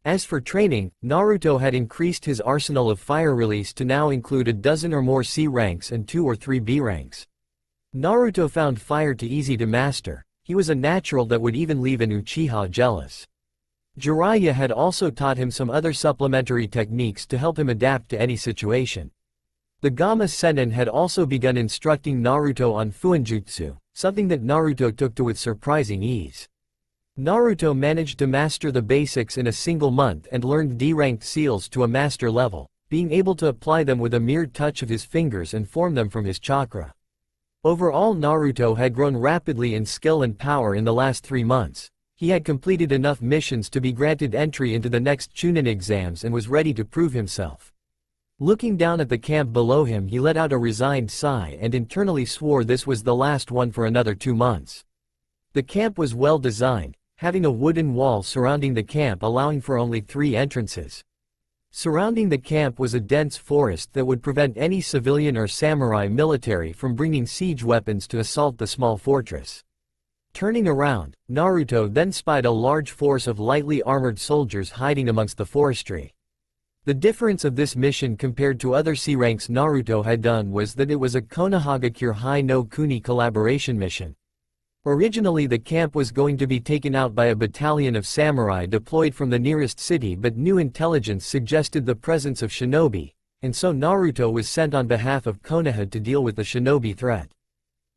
As for training, Naruto had increased his arsenal of fire release to now include a dozen or more C ranks and 2 or 3 B ranks. Naruto found fire too easy to master. He was a natural that would even leave an Uchiha jealous. Jiraiya had also taught him some other supplementary techniques to help him adapt to any situation. The Gamma Sennin had also begun instructing Naruto on Fuinjutsu, something that Naruto took to with surprising ease. Naruto managed to master the basics in a single month and learned D-ranked seals to a master level, being able to apply them with a mere touch of his fingers and form them from his chakra. Overall, Naruto had grown rapidly in skill and power in the last 3 months. He had completed enough missions to be granted entry into the next Chunin exams and was ready to prove himself. Looking down at the camp below him, he let out a resigned sigh and internally swore this was the last one for another 2 months. The camp was well designed, having a wooden wall surrounding the camp allowing for only 3 entrances. Surrounding the camp was a dense forest that would prevent any civilian or samurai military from bringing siege weapons to assault the small fortress. Turning around, Naruto then spied a large force of lightly armored soldiers hiding amongst the forestry. The difference of this mission compared to other C ranks Naruto had done was that it was a Konohagakure High no Kuni collaboration mission. Originally the camp was going to be taken out by a battalion of samurai deployed from the nearest city, but new intelligence suggested the presence of shinobi, and so Naruto was sent on behalf of Konoha to deal with the shinobi threat.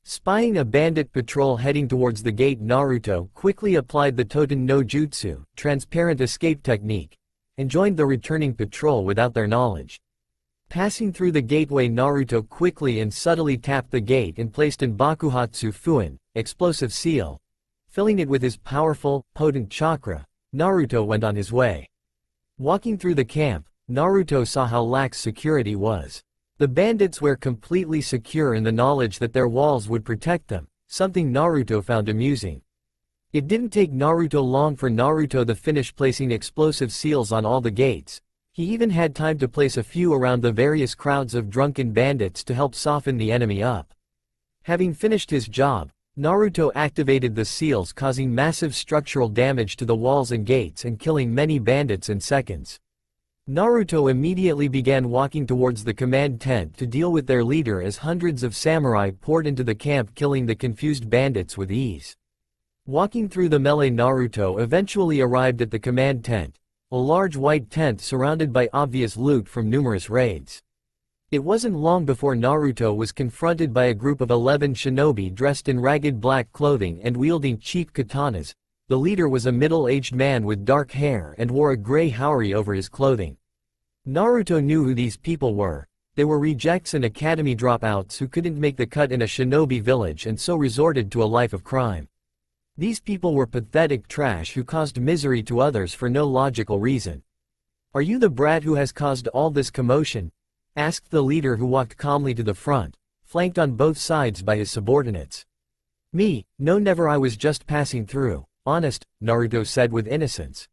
Spying a bandit patrol heading towards the gate, Naruto quickly applied the Toten no Jutsu, transparent escape technique, and joined the returning patrol without their knowledge. Passing through the gateway, Naruto quickly and subtly tapped the gate and placed in Bakuhatsu Fuin, explosive seal. Filling it with his powerful, potent chakra, Naruto went on his way. Walking through the camp, Naruto saw how lax security was. The bandits were completely secure in the knowledge that their walls would protect them, something Naruto found amusing. It didn't take Naruto long for Naruto to finish placing explosive seals on all the gates. He even had time to place a few around the various crowds of drunken bandits to help soften the enemy up. Having finished his job, Naruto activated the seals, causing massive structural damage to the walls and gates and killing many bandits in seconds. Naruto immediately began walking towards the command tent to deal with their leader as hundreds of samurai poured into the camp, killing the confused bandits with ease. Walking through the melee, Naruto eventually arrived at the command tent, a large white tent surrounded by obvious loot from numerous raids. It wasn't long before Naruto was confronted by a group of 11 shinobi dressed in ragged black clothing and wielding cheap katanas. The leader was a middle-aged man with dark hair and wore a gray haori over his clothing. Naruto knew who these people were. They were rejects and academy dropouts who couldn't make the cut in a shinobi village and so resorted to a life of crime. These people were pathetic trash who caused misery to others for no logical reason. "Are you the brat who has caused all this commotion?" asked the leader, who walked calmly to the front, flanked on both sides by his subordinates. "Me? No, never, I was just passing through. Honest," Naruto said with innocence.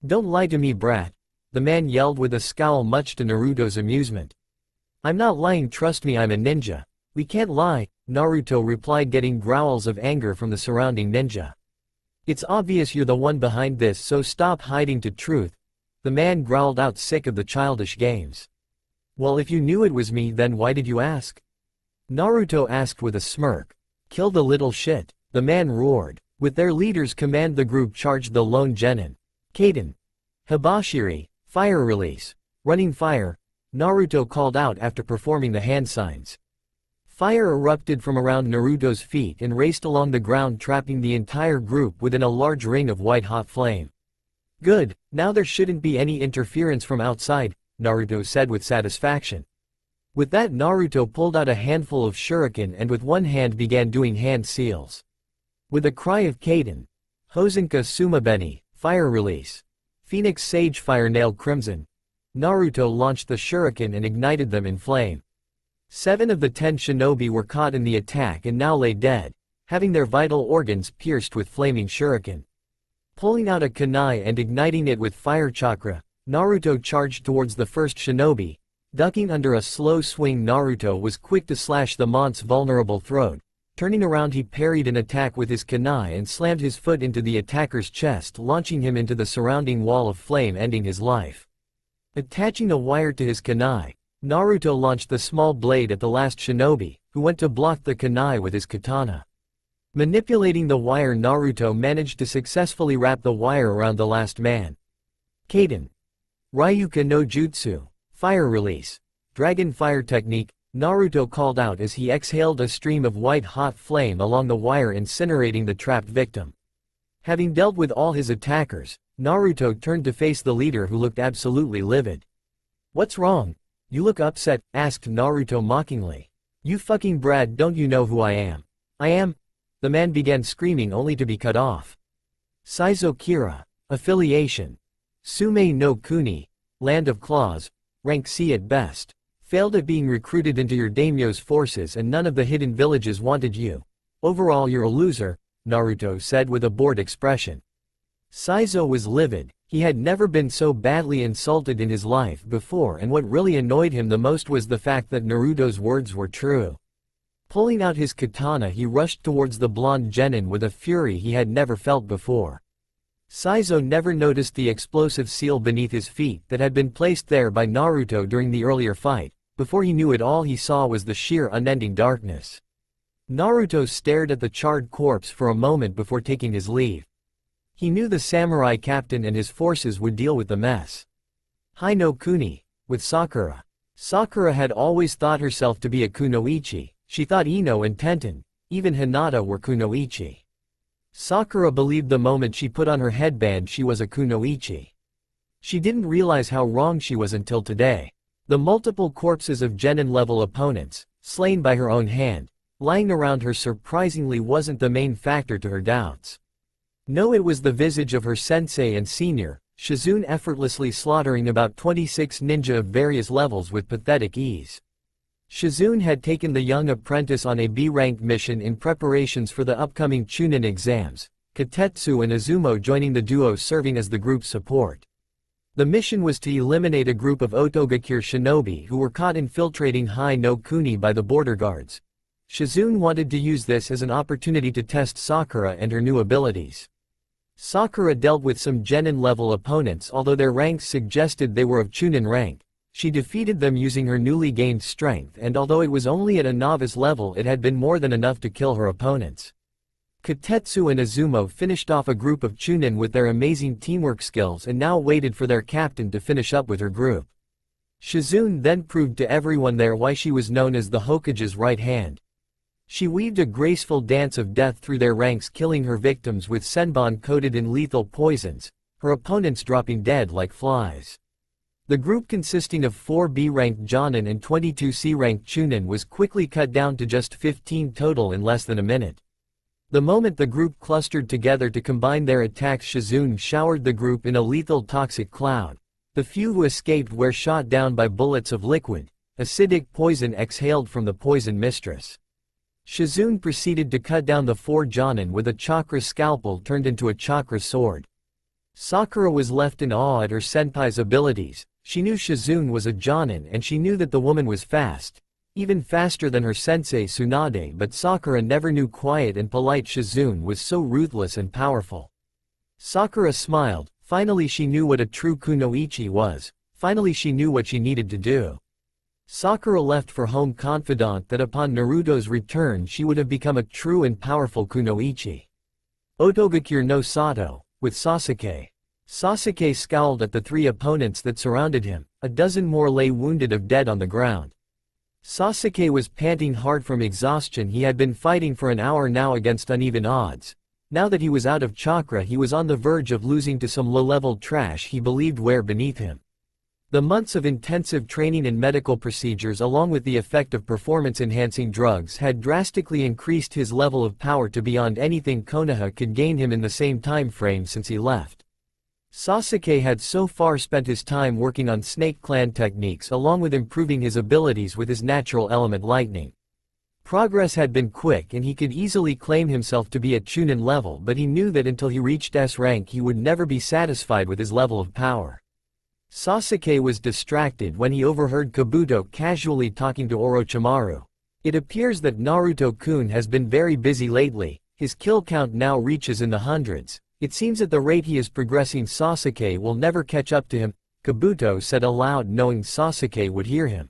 "Don't lie to me, brat," the man yelled with a scowl, much to Naruto's amusement. "I'm not lying, trust me, I'm a ninja." "We can't lie," Naruto replied, getting growls of anger from the surrounding ninja. "It's obvious you're the one behind this, so stop hiding to truth," the man growled out, sick of the childish games. "Well, if you knew it was me, then why did you ask?" Naruto asked with a smirk. "Kill the little shit," the man roared. With their leader's command, the group charged the lone genin. "Kaden! Hibashiri! Fire release! Running fire!" Naruto called out after performing the hand signs. Fire erupted from around Naruto's feet and raced along the ground, trapping the entire group within a large ring of white-hot flame. "Good, now there shouldn't be any interference from outside," Naruto said with satisfaction. With that, Naruto pulled out a handful of shuriken and with one hand began doing hand seals. With a cry of Kaden, Hosenka Sumabeni, fire release, Phoenix Sage Fire Nail Crimson, Naruto launched the shuriken and ignited them in flame. 7 of the 10 shinobi were caught in the attack and now lay dead, having their vital organs pierced with flaming shuriken. Pulling out a kunai and igniting it with fire chakra, Naruto charged towards the first shinobi. Ducking under a slow swing, Naruto was quick to slash the mont's vulnerable throat. Turning around, he parried an attack with his kunai and slammed his foot into the attacker's chest, launching him into the surrounding wall of flame, ending his life. Attaching a wire to his kunai, Naruto launched the small blade at the last shinobi, who went to block the kunai with his katana. Manipulating the wire, Naruto managed to successfully wrap the wire around the last man. Kaden. Ryuka no Jutsu. Fire release. Dragon fire technique, Naruto called out as he exhaled a stream of white-hot flame along the wire, incinerating the trapped victim. Having dealt with all his attackers, Naruto turned to face the leader, who looked absolutely livid. "What's wrong? You look upset," asked Naruto mockingly. "You fucking brat, don't you know who I am?" "I am..." the man began screaming, only to be cut off. Saizo Kira. Affiliation. Sume no Kuni. Land of Claws. Rank C at best. Failed at being recruited into your daimyo's forces and none of the hidden villages wanted you. Overall, you're a loser, Naruto said with a bored expression. Saizo was livid. He had never been so badly insulted in his life before, and what really annoyed him the most was the fact that Naruto's words were true. Pulling out his katana, he rushed towards the blonde genin with a fury he had never felt before. Saizo never noticed the explosive seal beneath his feet that had been placed there by Naruto during the earlier fight. Before he knew it, all he saw was the sheer unending darkness. Naruto stared at the charred corpse for a moment before taking his leave. He knew the samurai captain and his forces would deal with the mess. Hai no Kuni, with Sakura. Sakura had always thought herself to be a kunoichi. She thought Ino and Tenten, even Hinata, were kunoichi. Sakura believed the moment she put on her headband she was a kunoichi. She didn't realize how wrong she was until today. The multiple corpses of genin-level opponents, slain by her own hand, lying around her surprisingly wasn't the main factor to her doubts. No, it was the visage of her sensei and senior, Shizune, effortlessly slaughtering about 26 ninja of various levels with pathetic ease. Shizune had taken the young apprentice on a B-ranked mission in preparations for the upcoming Chunin exams, Katetsu and Izumo joining the duo serving as the group's support. The mission was to eliminate a group of Otogakure shinobi who were caught infiltrating Hai no Kuni by the border guards. Shizune wanted to use this as an opportunity to test Sakura and her new abilities. Sakura dealt with some Genin-level opponents, although their ranks suggested they were of Chunin rank. She defeated them using her newly gained strength, and although it was only at a novice level, it had been more than enough to kill her opponents. Kotetsu and Izumo finished off a group of Chunin with their amazing teamwork skills and now waited for their captain to finish up with her group. Shizune then proved to everyone there why she was known as the Hokage's right hand. She weaved a graceful dance of death through their ranks, killing her victims with senbon coated in lethal poisons, her opponents dropping dead like flies. The group, consisting of 4 B-ranked Jonin and 22 C-ranked Chunin, was quickly cut down to just 15 total in less than a minute. The moment the group clustered together to combine their attacks, Shizune showered the group in a lethal toxic cloud. The few who escaped were shot down by bullets of liquid, acidic poison exhaled from the poison mistress. Shizune proceeded to cut down the 4 Jonin with a chakra scalpel turned into a chakra sword. Sakura was left in awe at her senpai's abilities. She knew Shizune was a Jonin and she knew that the woman was fast, even faster than her sensei Tsunade, but Sakura never knew quiet and polite Shizune was so ruthless and powerful. Sakura smiled. Finally she knew what a true kunoichi was. Finally she knew what she needed to do. Sakura left for home confident that upon Naruto's return she would have become a true and powerful kunoichi. Otogakure no Sato, with Sasuke. Sasuke scowled at the 3 opponents that surrounded him. A dozen more lay wounded or dead on the ground. Sasuke was panting hard from exhaustion. He had been fighting for an hour now against uneven odds. Now that he was out of chakra, he was on the verge of losing to some low-level trash he believed were beneath him. The months of intensive training and medical procedures, along with the effect of performance-enhancing drugs, had drastically increased his level of power to beyond anything Konoha could gain him in the same time frame since he left. Sasuke had so far spent his time working on Snake Clan techniques along with improving his abilities with his natural element lightning. Progress had been quick and he could easily claim himself to be at Chunin level, but he knew that until he reached S rank he would never be satisfied with his level of power. Sasuke was distracted when he overheard Kabuto casually talking to Orochimaru. It appears that Naruto-kun has been very busy lately. His kill count now reaches in the hundreds. It seems at the rate he is progressing Sasuke will never catch up to him, Kabuto said aloud, knowing Sasuke would hear him.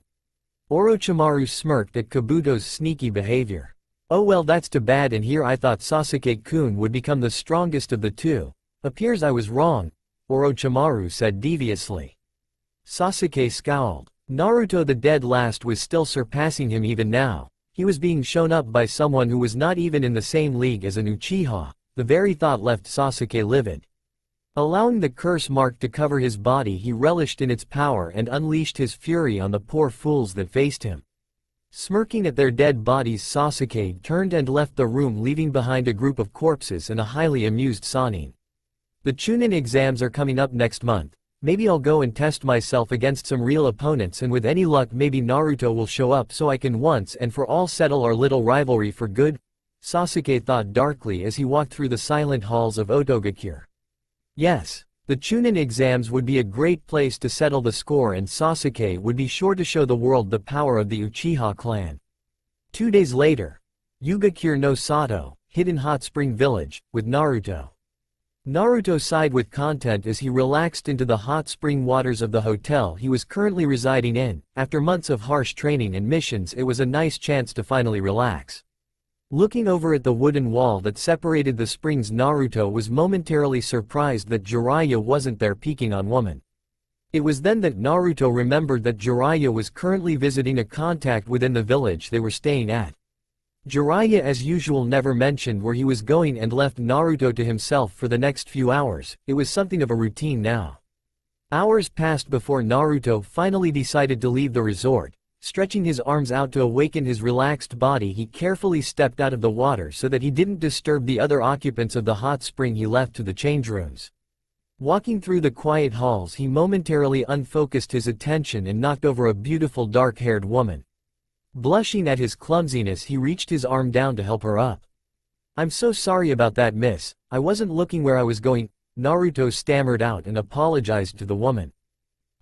Orochimaru smirked at Kabuto's sneaky behavior. Oh well, that's too bad, and here I thought Sasuke-kun would become the strongest of the two. Appears I was wrong, Orochimaru said deviously. Sasuke scowled. Naruto the dead last was still surpassing him even now. He was being shown up by someone who was not even in the same league as an Uchiha. The very thought left Sasuke livid. Allowing the curse mark to cover his body, he relished in its power and unleashed his fury on the poor fools that faced him. Smirking at their dead bodies, Sasuke turned and left the room, leaving behind a group of corpses and a highly amused Sannin. The Chunin exams are coming up next month. Maybe I'll go and test myself against some real opponents, and with any luck maybe Naruto will show up so I can once and for all settle our little rivalry for good, Sasuke thought darkly as he walked through the silent halls of Otogakure. Yes, the Chunin exams would be a great place to settle the score, and Sasuke would be sure to show the world the power of the Uchiha clan. 2 days later, Ugakure no Sato, Hidden Hot Spring Village, with Naruto. Naruto sighed with content as he relaxed into the hot spring waters of the hotel he was currently residing in. After months of harsh training and missions, it was a nice chance to finally relax. Looking over at the wooden wall that separated the springs, Naruto was momentarily surprised that Jiraiya wasn't there peeking on woman. It was then that Naruto remembered that Jiraiya was currently visiting a contact within the village they were staying at. Jiraiya as usual never mentioned where he was going and left Naruto to himself for the next few hours. It was something of a routine now. Hours passed before Naruto finally decided to leave the resort. Stretching his arms out to awaken his relaxed body, he carefully stepped out of the water so that he didn't disturb the other occupants of the hot spring he left to the change rooms. Walking through the quiet halls, he momentarily unfocused his attention and knocked over a beautiful dark-haired woman. Blushing at his clumsiness, he reached his arm down to help her up. "I'm so sorry about that, miss. I wasn't looking where I was going," Naruto stammered out and apologized to the woman.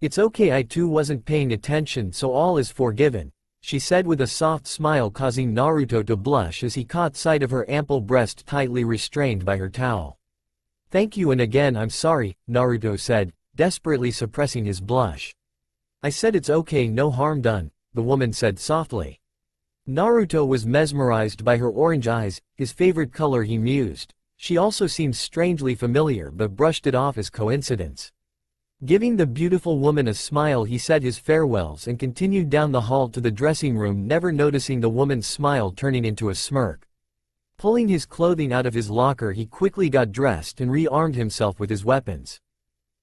"It's okay, I too wasn't paying attention, so all is forgiven," she said with a soft smile, causing Naruto to blush as he caught sight of her ample breast tightly restrained by her towel. Thank you and again I'm sorry, Naruto said, desperately suppressing his blush. I said it's okay, no harm done, the woman said softly. Naruto was mesmerized by her orange eyes, his favorite color, he mused. She also seemed strangely familiar but brushed it off as coincidence. Giving the beautiful woman a smile, he said his farewells and continued down the hall to the dressing room, never noticing the woman's smile turning into a smirk. Pulling his clothing out of his locker, he quickly got dressed and rearmed himself with his weapons.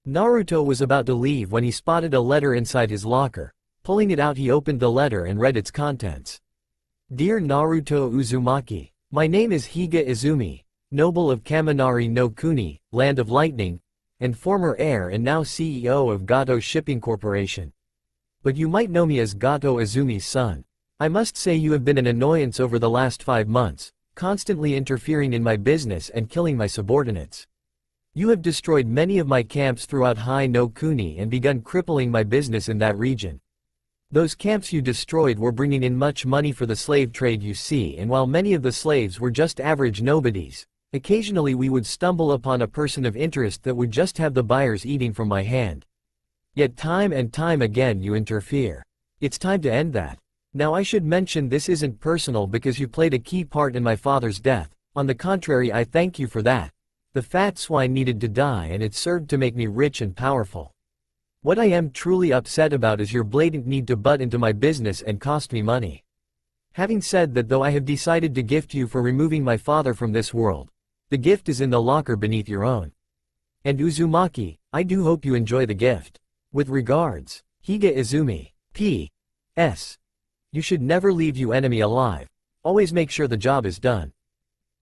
Naruto was about to leave when he spotted a letter inside his locker. Pulling it out, he opened the letter and read its contents. Dear Naruto Uzumaki, my name is Higa Izumi, noble of Kaminari no Kuni, land of lightning, and former heir and now CEO of Gato Shipping Corporation. But you might know me as Gato Izumi's son. I must say you have been an annoyance over the last 5 months, constantly interfering in my business and killing my subordinates. You have destroyed many of my camps throughout Hai no Kuni and begun crippling my business in that region. Those camps you destroyed were bringing in much money for the slave trade, you see, and while many of the slaves were just average nobodies, occasionally we would stumble upon a person of interest that would just have the buyers eating from my hand. Yet time and time again you interfere. It's time to end that. Now I should mention this isn't personal because you played a key part in my father's death. On the contrary, I thank you for that. The fat swine needed to die and it served to make me rich and powerful. What I am truly upset about is your blatant need to butt into my business and cost me money. Having said that, though, I have decided to gift you for removing my father from this world. The gift is in the locker beneath your own. And Uzumaki, I do hope you enjoy the gift. With regards, Higa Izumi. P.S. You should never leave your enemy alive. Always make sure the job is done.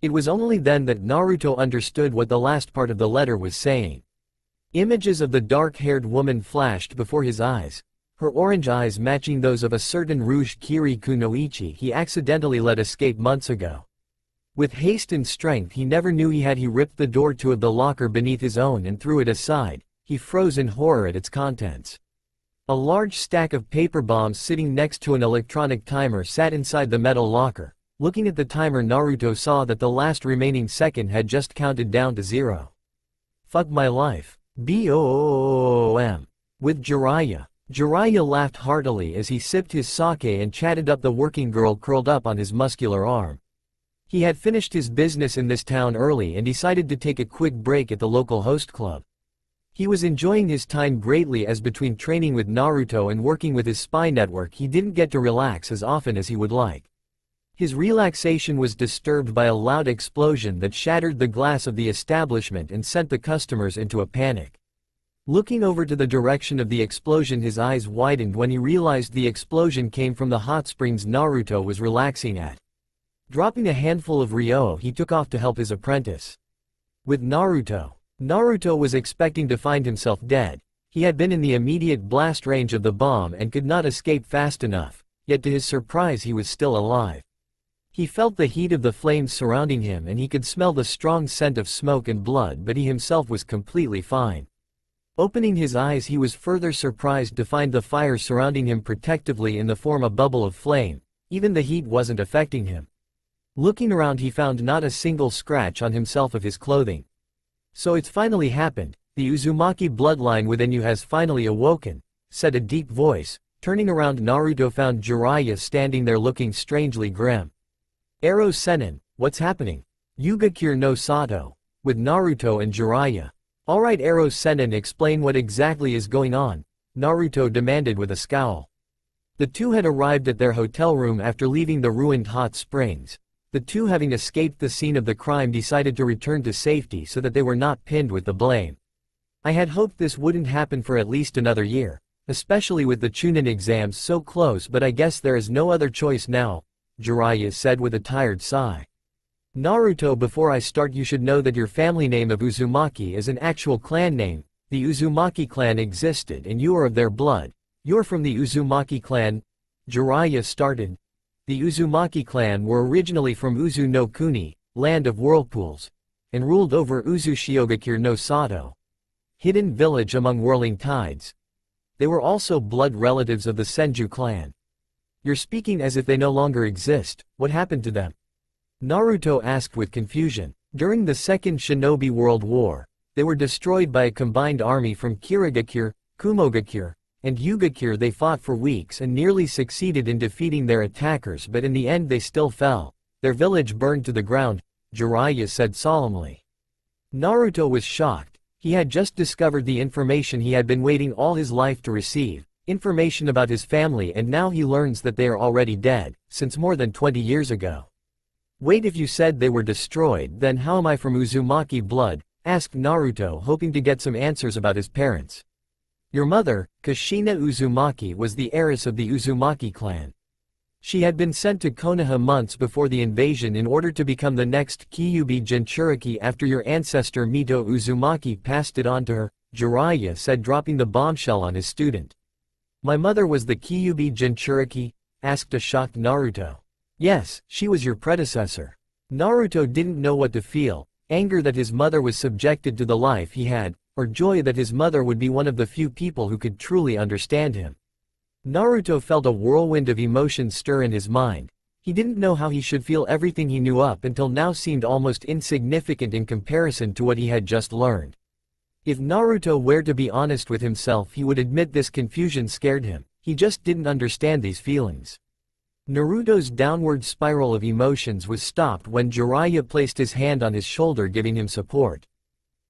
It was only then that Naruto understood what the last part of the letter was saying. Images of the dark-haired woman flashed before his eyes, her orange eyes matching those of a certain Rouge Kiri Kunoichi he accidentally let escape months ago. With haste and strength he never knew he ripped the door to the locker beneath his own and threw it aside. He froze in horror at its contents. A large stack of paper bombs sitting next to an electronic timer sat inside the metal locker. Looking at the timer, Naruto saw that the last remaining second had just counted down to 0. Fuck my life. BOOM. With Jiraiya. Jiraiya laughed heartily as he sipped his sake and chatted up the working girl curled up on his muscular arm. He had finished his business in this town early and decided to take a quick break at the local host club. He was enjoying his time greatly as between training with Naruto and working with his spy network he didn't get to relax as often as he would like. His relaxation was disturbed by a loud explosion that shattered the glass of the establishment and sent the customers into a panic. Looking over to the direction of the explosion, his eyes widened when he realized the explosion came from the hot springs Naruto was relaxing at. Dropping a handful of ryo, he took off to help his apprentice. With Naruto was expecting to find himself dead. He had been in the immediate blast range of the bomb and could not escape fast enough, yet to his surprise he was still alive. He felt the heat of the flames surrounding him and he could smell the strong scent of smoke and blood, but he himself was completely fine. Opening his eyes, he was further surprised to find the fire surrounding him protectively in the form of a bubble of flame. Even the heat wasn't affecting him. Looking around, he found not a single scratch on himself of his clothing. So it's finally happened. The Uzumaki bloodline within you has finally awoken, said a deep voice. Turning around, Naruto found Jiraiya standing there looking strangely grim. Ero Sennin, what's happening? Yugakure no Sato. With Naruto and Jiraiya. Alright Ero Sennin, explain what exactly is going on, Naruto demanded with a scowl. The two had arrived at their hotel room after leaving the ruined hot springs. The two, having escaped the scene of the crime, decided to return to safety so that they were not pinned with the blame. I had hoped this wouldn't happen for at least another year, especially with the Chunin exams so close, but I guess there is no other choice now, Jiraiya said with a tired sigh. Naruto, before I start, you should know that your family name of Uzumaki is an actual clan name. The Uzumaki clan existed and you are of their blood. You're from the Uzumaki clan? Jiraiya started. The Uzumaki clan were originally from Uzu no Kuni, land of whirlpools, and ruled over Uzu Shiogakure no Sato, hidden village among whirling tides. They were also blood relatives of the Senju clan. You're speaking as if they no longer exist. What happened to them? Naruto asked with confusion. During the Second Shinobi World War, They were destroyed by a combined army from Kirigakure, Kumogakure, and Yugakure. They fought for weeks and nearly succeeded in defeating their attackers, but in the end they still fell. Their village burned to the ground, Jiraiya said solemnly. Naruto was shocked. He had just discovered the information he had been waiting all his life to receive, information about his family, and now he learns that they are already dead, since more than 20 years ago. Wait, if you said they were destroyed, then how am I from Uzumaki blood? Asked Naruto, hoping to get some answers about his parents. Your mother, Kushina Uzumaki, was the heiress of the Uzumaki clan. She had been sent to Konoha months before the invasion in order to become the next Kyuubi Jinchuriki after your ancestor Mito Uzumaki passed it on to her, Jiraiya said, dropping the bombshell on his student. My mother was the Kyuubi Jinchuriki? Asked a shocked Naruto. Yes, she was your predecessor. Naruto didn't know what to feel, anger that his mother was subjected to the life he had, or joy that his mother would be one of the few people who could truly understand him. Naruto felt a whirlwind of emotions stir in his mind. He didn't know how he should feel. Everything he knew up until now seemed almost insignificant in comparison to what he had just learned. If Naruto were to be honest with himself, he would admit this confusion scared him. He just didn't understand these feelings. Naruto's downward spiral of emotions was stopped when Jiraiya placed his hand on his shoulder, giving him support.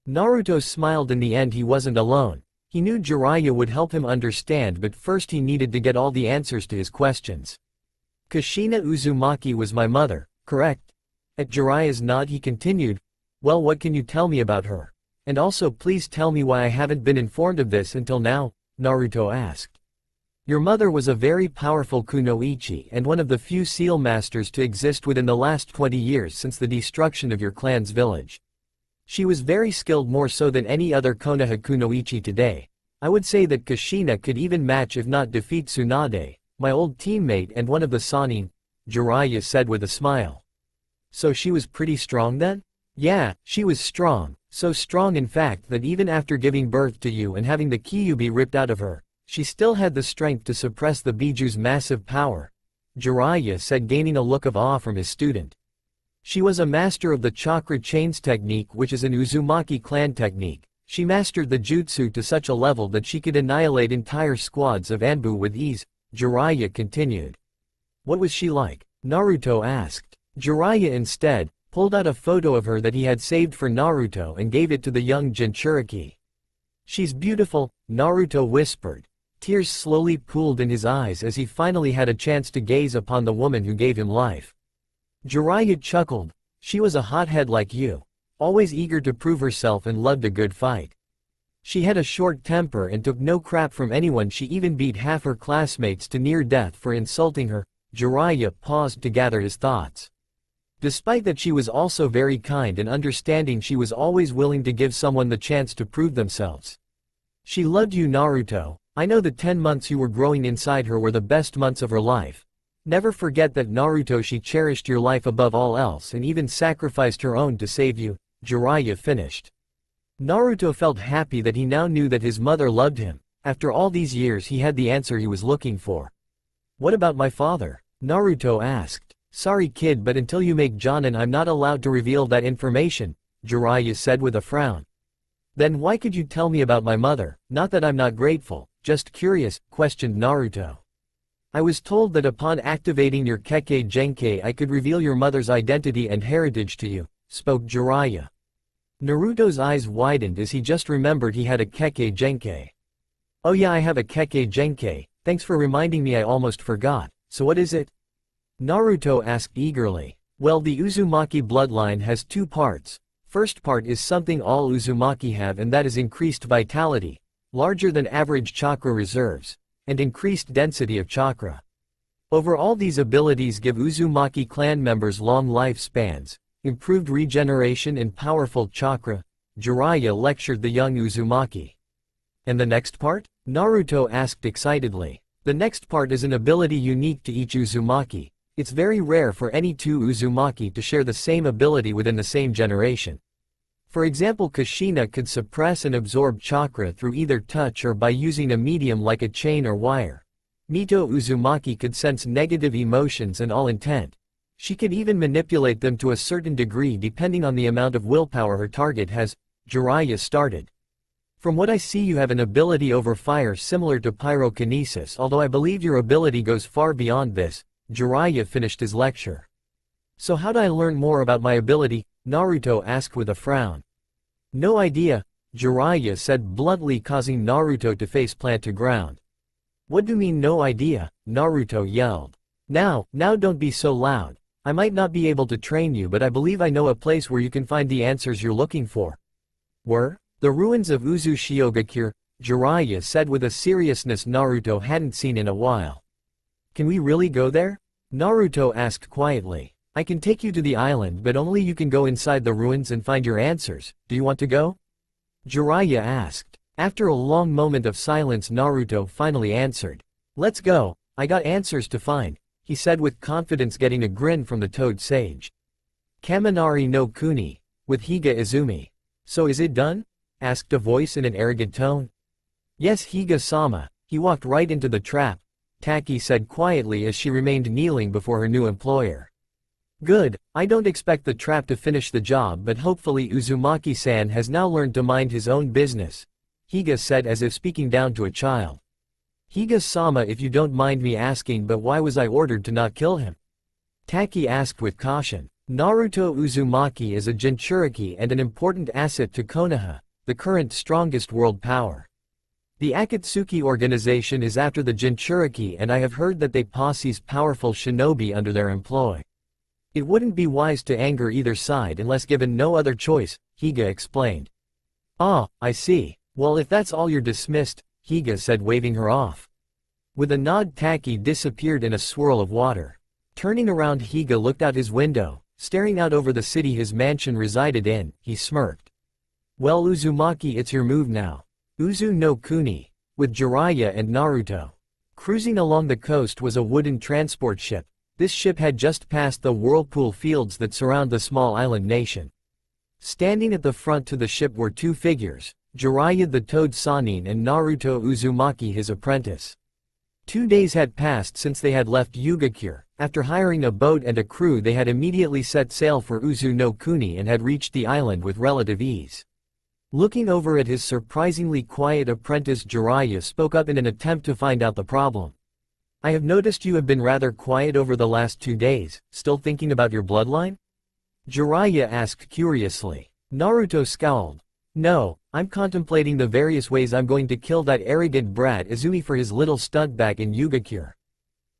Naruto smiled. In the end he wasn't alone. He knew Jiraiya would help him understand, but first he needed to get all the answers to his questions. Kushina Uzumaki was my mother, correct? At Jiraiya's nod he continued, well, what can you tell me about her? And also please tell me why I haven't been informed of this until now, Naruto asked. Your mother was a very powerful kunoichi and one of the few seal masters to exist within the last 20 years since the destruction of your clan's village. She was very skilled, more so than any other Konoha kunoichi today. I would say that Kushina could even match if not defeat Tsunade, my old teammate and one of the Sannin, Jiraiya said with a smile. So she was pretty strong then? Yeah, she was strong, so strong in fact that even after giving birth to you and having the Kyuubi ripped out of her, she still had the strength to suppress the Biju's massive power, Jiraiya said, gaining a look of awe from his student. She was a master of the chakra chains technique, which is an Uzumaki clan technique. She mastered the jutsu to such a level that she could annihilate entire squads of Anbu with ease, Jiraiya continued. What was she like? Naruto asked. Jiraiya instead pulled out a photo of her that he had saved for Naruto and gave it to the young Jinchuriki. She's beautiful, Naruto whispered. Tears slowly pooled in his eyes as he finally had a chance to gaze upon the woman who gave him life. Jiraiya chuckled. She was a hothead like you, always eager to prove herself and loved a good fight. She had a short temper and took no crap from anyone. She even beat half her classmates to near death for insulting her. Jiraiya paused to gather his thoughts. Despite that, she was also very kind and understanding. She was always willing to give someone the chance to prove themselves. She loved you, Naruto. I know the 10 months you were growing inside her were the best months of her life. Never forget that, Naruto. She cherished your life above all else and even sacrificed her own to save you, Jiraiya finished. Naruto felt happy that he now knew that his mother loved him. After all these years he had the answer he was looking for. What about my father? Naruto asked. Sorry kid, but until you make Jonin I'm not allowed to reveal that information, Jiraiya said with a frown. Then why could you tell me about my mother? Not that I'm not grateful, just curious, questioned Naruto. I was told that upon activating your Kekkei Genkei I could reveal your mother's identity and heritage to you, spoke Jiraiya. Naruto's eyes widened as he just remembered he had a Kekkei Genkei. Oh yeah, I have a Kekkei Genkei, thanks for reminding me, I almost forgot. So what is it? Naruto asked eagerly. Well, the Uzumaki bloodline has two parts. First part is something all Uzumaki have, and that is increased vitality, larger than average chakra reserves, and increased density of chakra. Overall, these abilities give Uzumaki clan members long lifespans, improved regeneration and powerful chakra, Jiraiya lectured the young Uzumaki. And the next part? Naruto asked excitedly. The next part is an ability unique to each Uzumaki. It's very rare for any two Uzumaki to share the same ability within the same generation. For example, Kushina could suppress and absorb chakra through either touch or by using a medium like a chain or wire. Mito Uzumaki could sense negative emotions and all intent. She could even manipulate them to a certain degree depending on the amount of willpower her target has, Jiraiya started. From what I see, you have an ability over fire similar to pyrokinesis, although I believe your ability goes far beyond this. Jiraiya finished his lecture. So how do I learn more about my ability? Naruto asked with a frown. No idea, Jiraiya said bluntly, causing Naruto to faceplant to ground. What do you mean no idea? Naruto yelled. Now don't be so loud. I might not be able to train you, but I believe I know a place where you can find the answers you're looking for. Where? The ruins of Uzushiogakure, Jiraiya said with a seriousness Naruto hadn't seen in a while. Can we really go there? Naruto asked quietly. I can take you to the island, but only you can go inside the ruins and find your answers. Do you want to go? Jiraiya asked. After a long moment of silence, Naruto finally answered. Let's go, I got answers to find, he said with confidence, getting a grin from the Toad Sage. Kaminari no Kuni, with Higa Izumi. So is it done? Asked a voice in an arrogant tone. Yes, Higa-sama, he walked right into the trap, Taki said quietly as she remained kneeling before her new employer. Good, I don't expect the trap to finish the job, but hopefully Uzumaki-san has now learned to mind his own business, Higa said as if speaking down to a child. Higa-sama, if you don't mind me asking, but why was I ordered to not kill him? Taki asked with caution. Naruto Uzumaki is a Jinchuriki and an important asset to Konoha, the current strongest world power. The Akatsuki organization is after the Jinchuriki, and I have heard that they possess powerful shinobi under their employ. It wouldn't be wise to anger either side unless given no other choice, Higa explained. Ah, I see. Well, if that's all, you're dismissed, Higa said, waving her off. With a nod, Taki disappeared in a swirl of water. Turning around, Higa looked out his window, staring out over the city his mansion resided in. He smirked. Well, Uzumaki, it's your move now. Uzu no Kuni, with Jiraiya and Naruto. Cruising along the coast was a wooden transport ship. This ship had just passed the whirlpool fields that surround the small island nation. Standing at the front to the ship were two figures, Jiraiya the Toad Sannin and Naruto Uzumaki his apprentice. 2 days had passed since they had left Yugakure. After hiring a boat and a crew, they had immediately set sail for Uzu no Kuni and had reached the island with relative ease. Looking over at his surprisingly quiet apprentice, Jiraiya spoke up in an attempt to find out the problem. I have noticed you have been rather quiet over the last 2 days, still thinking about your bloodline? Jiraiya asked curiously. Naruto scowled. No, I'm contemplating the various ways I'm going to kill that arrogant brat Izumi for his little stunt back in Yugakure.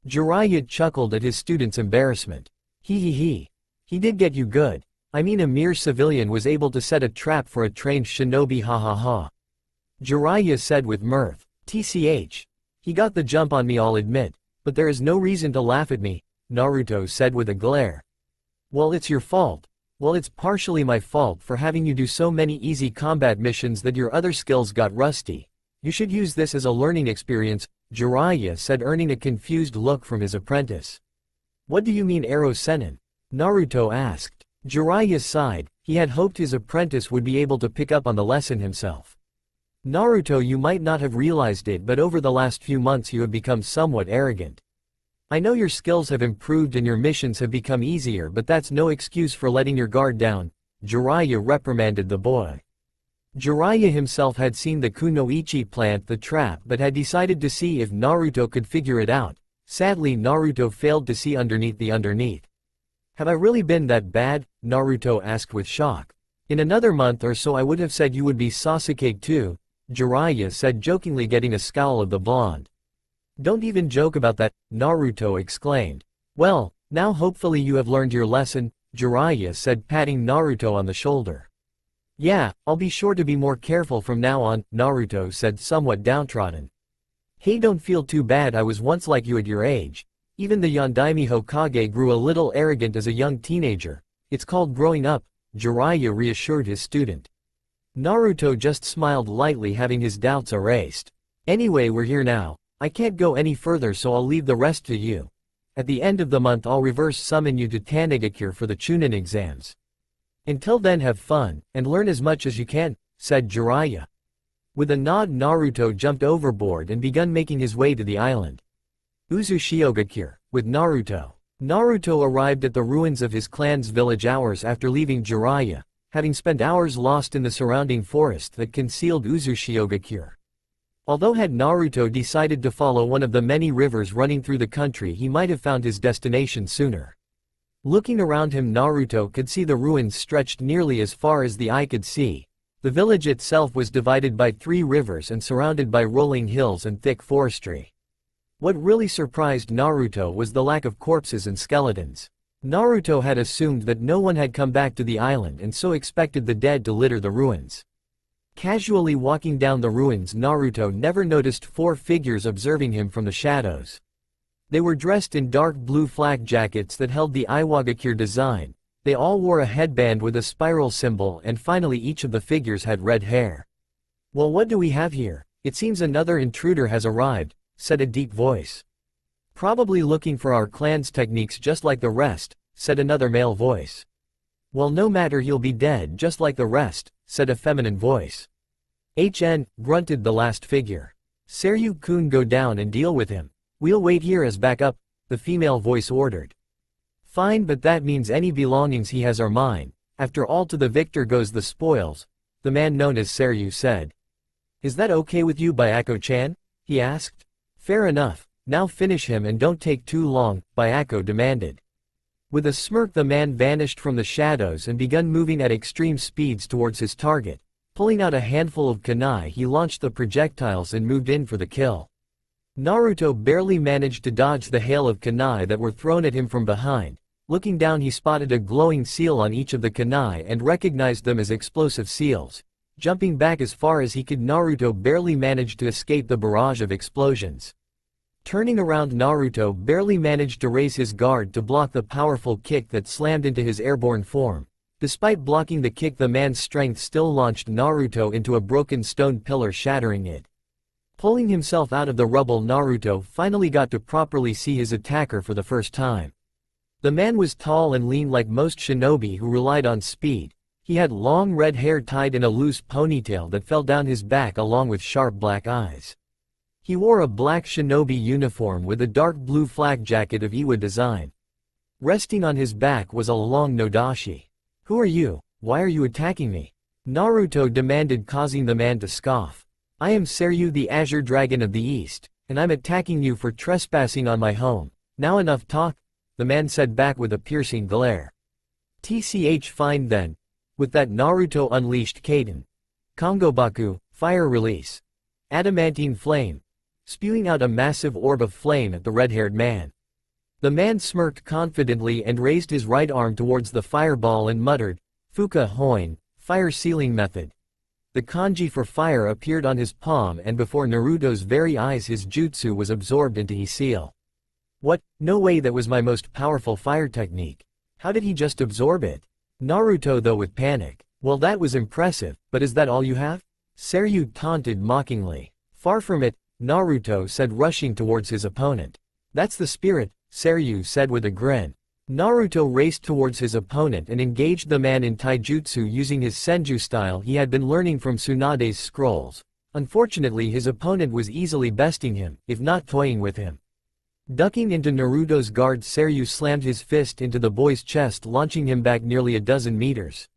Jiraiya chuckled at his student's embarrassment. He did get you good. I mean, a mere civilian was able to set a trap for a trained shinobi, ha ha ha. Jiraiya said with mirth. Tch. He got the jump on me, I'll admit, but there is no reason to laugh at me, Naruto said with a glare. Well, it's your fault. Well, it's partially my fault for having you do so many easy combat missions that your other skills got rusty. You should use this as a learning experience, Jiraiya said, earning a confused look from his apprentice. What do you mean, Arrow Sennin? Naruto asked. Jiraiya sighed. He had hoped his apprentice would be able to pick up on the lesson himself. Naruto, you might not have realized it, but over the last few months you have become somewhat arrogant. I know your skills have improved and your missions have become easier, but that's no excuse for letting your guard down, Jiraiya reprimanded the boy. Jiraiya himself had seen the kunoichi plant the trap, but had decided to see if Naruto could figure it out. Sadly, Naruto failed to see underneath the underneath. Have I really been that bad? Naruto asked with shock. In another month or so I would have said you would be Sasuke too, Jiraiya said jokingly, getting a scowl of the blonde. Don't even joke about that, Naruto exclaimed. Well, now hopefully you have learned your lesson, Jiraiya said, patting Naruto on the shoulder. Yeah, I'll be sure to be more careful from now on, Naruto said, somewhat downtrodden. Hey, don't feel too bad, I was once like you at your age. Even the Yondaime Hokage grew a little arrogant as a young teenager. It's called growing up, Jiraiya reassured his student. Naruto just smiled lightly, having his doubts erased. Anyway, we're here now. I can't go any further, so I'll leave the rest to you. At the end of the month I'll reverse summon you to Tanegakure for the Chunin exams. Until then, have fun, and learn as much as you can, said Jiraiya. With a nod, Naruto jumped overboard and began making his way to the island. Uzushiogakure, with Naruto. Naruto arrived at the ruins of his clan's village hours after leaving Jiraiya. having spent hours lost in the surrounding forest that concealed Uzushiogakure. Although had Naruto decided to follow one of the many rivers running through the country, he might have found his destination sooner. Looking around him, Naruto could see the ruins stretched nearly as far as the eye could see. The village itself was divided by 3 rivers and surrounded by rolling hills and thick forestry. What really surprised Naruto was the lack of corpses and skeletons. Naruto had assumed that no one had come back to the island and so expected the dead to litter the ruins. Casually walking down the ruins, Naruto never noticed 4 figures observing him from the shadows. They were dressed in dark blue flak jackets that held the Iwagakure design. They all wore a headband with a spiral symbol, and finally each of the figures had red hair. "Well, what do we have here? It seems another intruder has arrived," said a deep voice. "Probably looking for our clan's techniques just like the rest," said another male voice. "Well, no matter, he'll be dead just like the rest," said a feminine voice. "HN," grunted the last figure. "Seryu-kun, go down and deal with him. We'll wait here as backup," the female voice ordered. "Fine, but that means any belongings he has are mine. After all, to the victor goes the spoils," the man known as Seryu said. "Is that okay with you, Byako-chan?" he asked. "Fair enough. Now finish him and don't take too long," Byako demanded. With a smirk, the man vanished from the shadows and began moving at extreme speeds towards his target. Pulling out a handful of kunai, he launched the projectiles and moved in for the kill. Naruto barely managed to dodge the hail of kunai that were thrown at him from behind. Looking down, he spotted a glowing seal on each of the kunai and recognized them as explosive seals. Jumping back as far as he could, Naruto barely managed to escape the barrage of explosions. Turning around, Naruto barely managed to raise his guard to block the powerful kick that slammed into his airborne form. Despite blocking the kick, the man's strength still launched Naruto into a broken stone pillar, shattering it. Pulling himself out of the rubble, Naruto finally got to properly see his attacker for the first time. The man was tall and lean like most shinobi who relied on speed. He had long red hair tied in a loose ponytail that fell down his back along with sharp black eyes. He wore a black shinobi uniform with a dark blue flak jacket of Iwa design. Resting on his back was a long nodashi. "Who are you? Why are you attacking me?" Naruto demanded, causing the man to scoff. "I am Seryu, the Azure Dragon of the East, and I'm attacking you for trespassing on my home. Now enough talk," the man said back with a piercing glare. "Tch, fine then." With that, Naruto unleashed Kaden Kongobaku, fire release, adamantine flame, spewing out a massive orb of flame at the red-haired man. The man smirked confidently and raised his right arm towards the fireball and muttered, "Fuka Hoin, fire sealing method." The kanji for fire appeared on his palm, and before Naruto's very eyes his jutsu was absorbed into his seal. "What? No way, that was my most powerful fire technique. How did he just absorb it?" Naruto, though, with panic. "Well, that was impressive, but is that all you have?" Seryu taunted mockingly. "Far from it," Naruto said, rushing towards his opponent. "That's the spirit," Seryu said with a grin. Naruto raced towards his opponent and engaged the man in taijutsu using his senju style he had been learning from Tsunade's scrolls. Unfortunately, his opponent was easily besting him, if not toying with him. Ducking into Naruto's guard, Seryu slammed his fist into the boy's chest, launching him back nearly a dozen meters.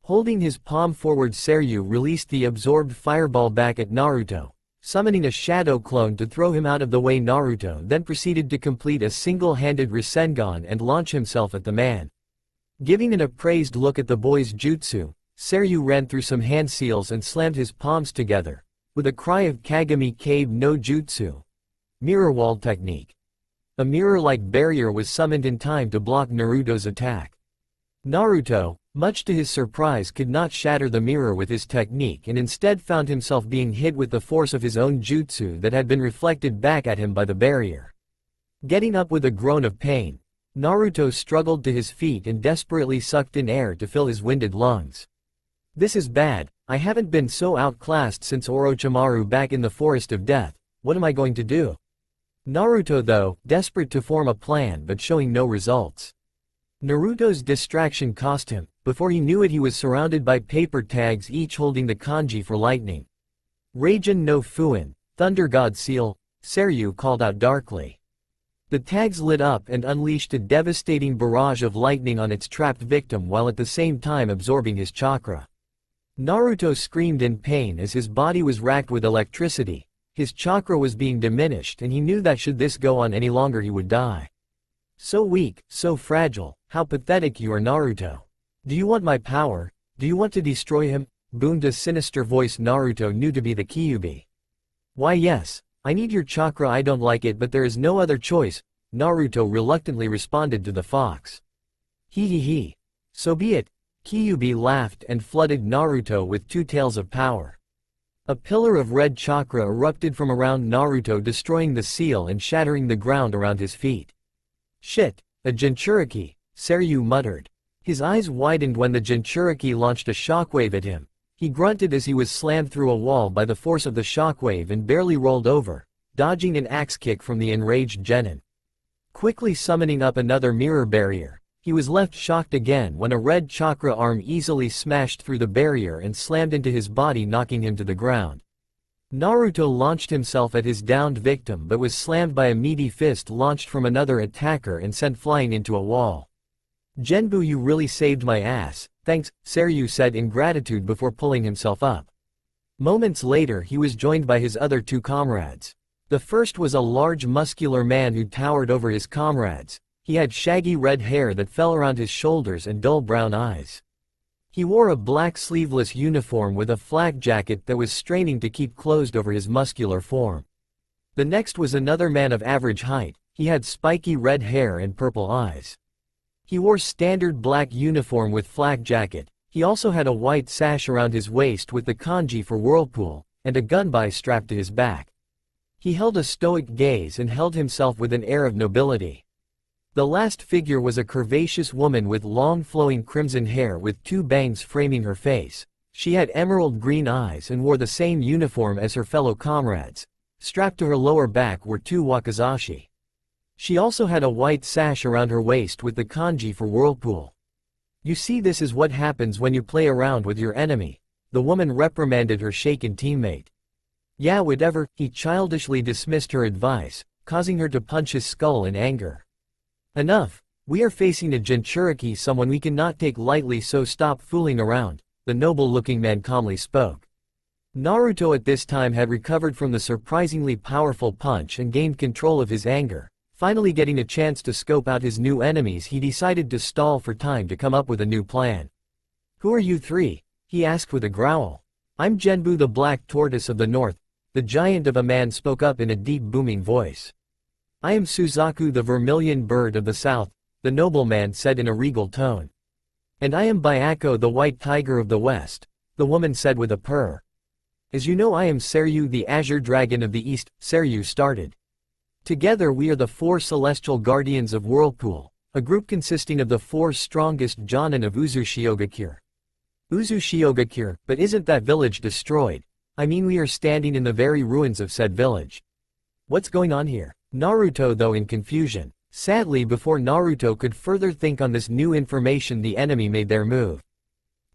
Holding his palm forward, Seryu released the absorbed fireball back at Naruto, summoning a shadow clone to throw him out of the way. Naruto then proceeded to complete a single-handed Rasengan and launch himself at the man. Giving an appraised look at the boy's jutsu, Seryu ran through some hand seals and slammed his palms together. With a cry of Kagami Cave no Jutsu, mirror wall technique, a mirror-like barrier was summoned in time to block Naruto's attack. Naruto, much to his surprise, could not shatter the mirror with his technique and instead found himself being hit with the force of his own jutsu that had been reflected back at him by the barrier. Getting up with a groan of pain, Naruto struggled to his feet and desperately sucked in air to fill his winded lungs. "This is bad. I haven't been so outclassed since Orochimaru back in the Forest of Death. What am I going to do?" Naruto, though, desperate to form a plan but showing no results. Naruto's distraction cost him. Before he knew it, he was surrounded by paper tags, each holding the kanji for lightning. "Raijin no Fuin, Thunder God Seal," Seryu called out darkly. The tags lit up and unleashed a devastating barrage of lightning on its trapped victim while at the same time absorbing his chakra. Naruto screamed in pain as his body was racked with electricity. His chakra was being diminished and he knew that should this go on any longer he would die. So weak, so fragile, how pathetic you are, Naruto. Do you want my power? Do you want to destroy him? Boomed a sinister voice Naruto knew to be the Kyuubi. Why yes, I need your chakra, I don't like it but there is no other choice, Naruto reluctantly responded to the fox. He. So be it. Kyuubi laughed and flooded Naruto with two tails of power. A pillar of red chakra erupted from around Naruto, destroying the seal and shattering the ground around his feet. Shit, a Jinchuriki, Seryu muttered. His eyes widened when the Jinchuriki launched a shockwave at him. He grunted as he was slammed through a wall by the force of the shockwave and barely rolled over, dodging an axe kick from the enraged genin. Quickly summoning up another mirror barrier, he was left shocked again when a red chakra arm easily smashed through the barrier and slammed into his body, knocking him to the ground. Naruto launched himself at his downed victim but was slammed by a meaty fist launched from another attacker and sent flying into a wall. Genbu, you really saved my ass, thanks, Seryu said in gratitude before pulling himself up. Moments later he was joined by his other two comrades. The first was a large muscular man who towered over his comrades. He had shaggy red hair that fell around his shoulders and dull brown eyes. He wore a black sleeveless uniform with a flak jacket that was straining to keep closed over his muscular form. The next was another man of average height. He had spiky red hair and purple eyes. He wore standard black uniform with flak jacket. He also had a white sash around his waist with the kanji for whirlpool, and a gunbai strapped to his back. He held a stoic gaze and held himself with an air of nobility. The last figure was a curvaceous woman with long flowing crimson hair with two bangs framing her face. She had emerald green eyes and wore the same uniform as her fellow comrades. Strapped to her lower back were two wakizashi. She also had a white sash around her waist with the kanji for whirlpool. You see, this is what happens when you play around with your enemy, the woman reprimanded her shaken teammate. Yeah, whatever, he childishly dismissed her advice, causing her to punch his skull in anger. Enough, we are facing a Jinchuriki, someone we cannot take lightly, so stop fooling around, the noble-looking man calmly spoke. Naruto at this time had recovered from the surprisingly powerful punch and gained control of his anger. Finally getting a chance to scope out his new enemies, he decided to stall for time to come up with a new plan. Who are you three? He asked with a growl. I'm Genbu, the Black Tortoise of the North, the giant of a man spoke up in a deep booming voice. I am Suzaku, the Vermilion Bird of the South, the nobleman said in a regal tone. And I am Byako, the White Tiger of the West, the woman said with a purr. As you know, I am Seryu, the Azure Dragon of the East, Seryu started. Together we are the four celestial guardians of Whirlpool, a group consisting of the four strongest Jonin of Uzushiogakure. Uzushiogakure, but isn't that village destroyed? I mean, we are standing in the very ruins of said village. What's going on here? Naruto though in confusion. Sadly, before Naruto could further think on this new information, the enemy made their move.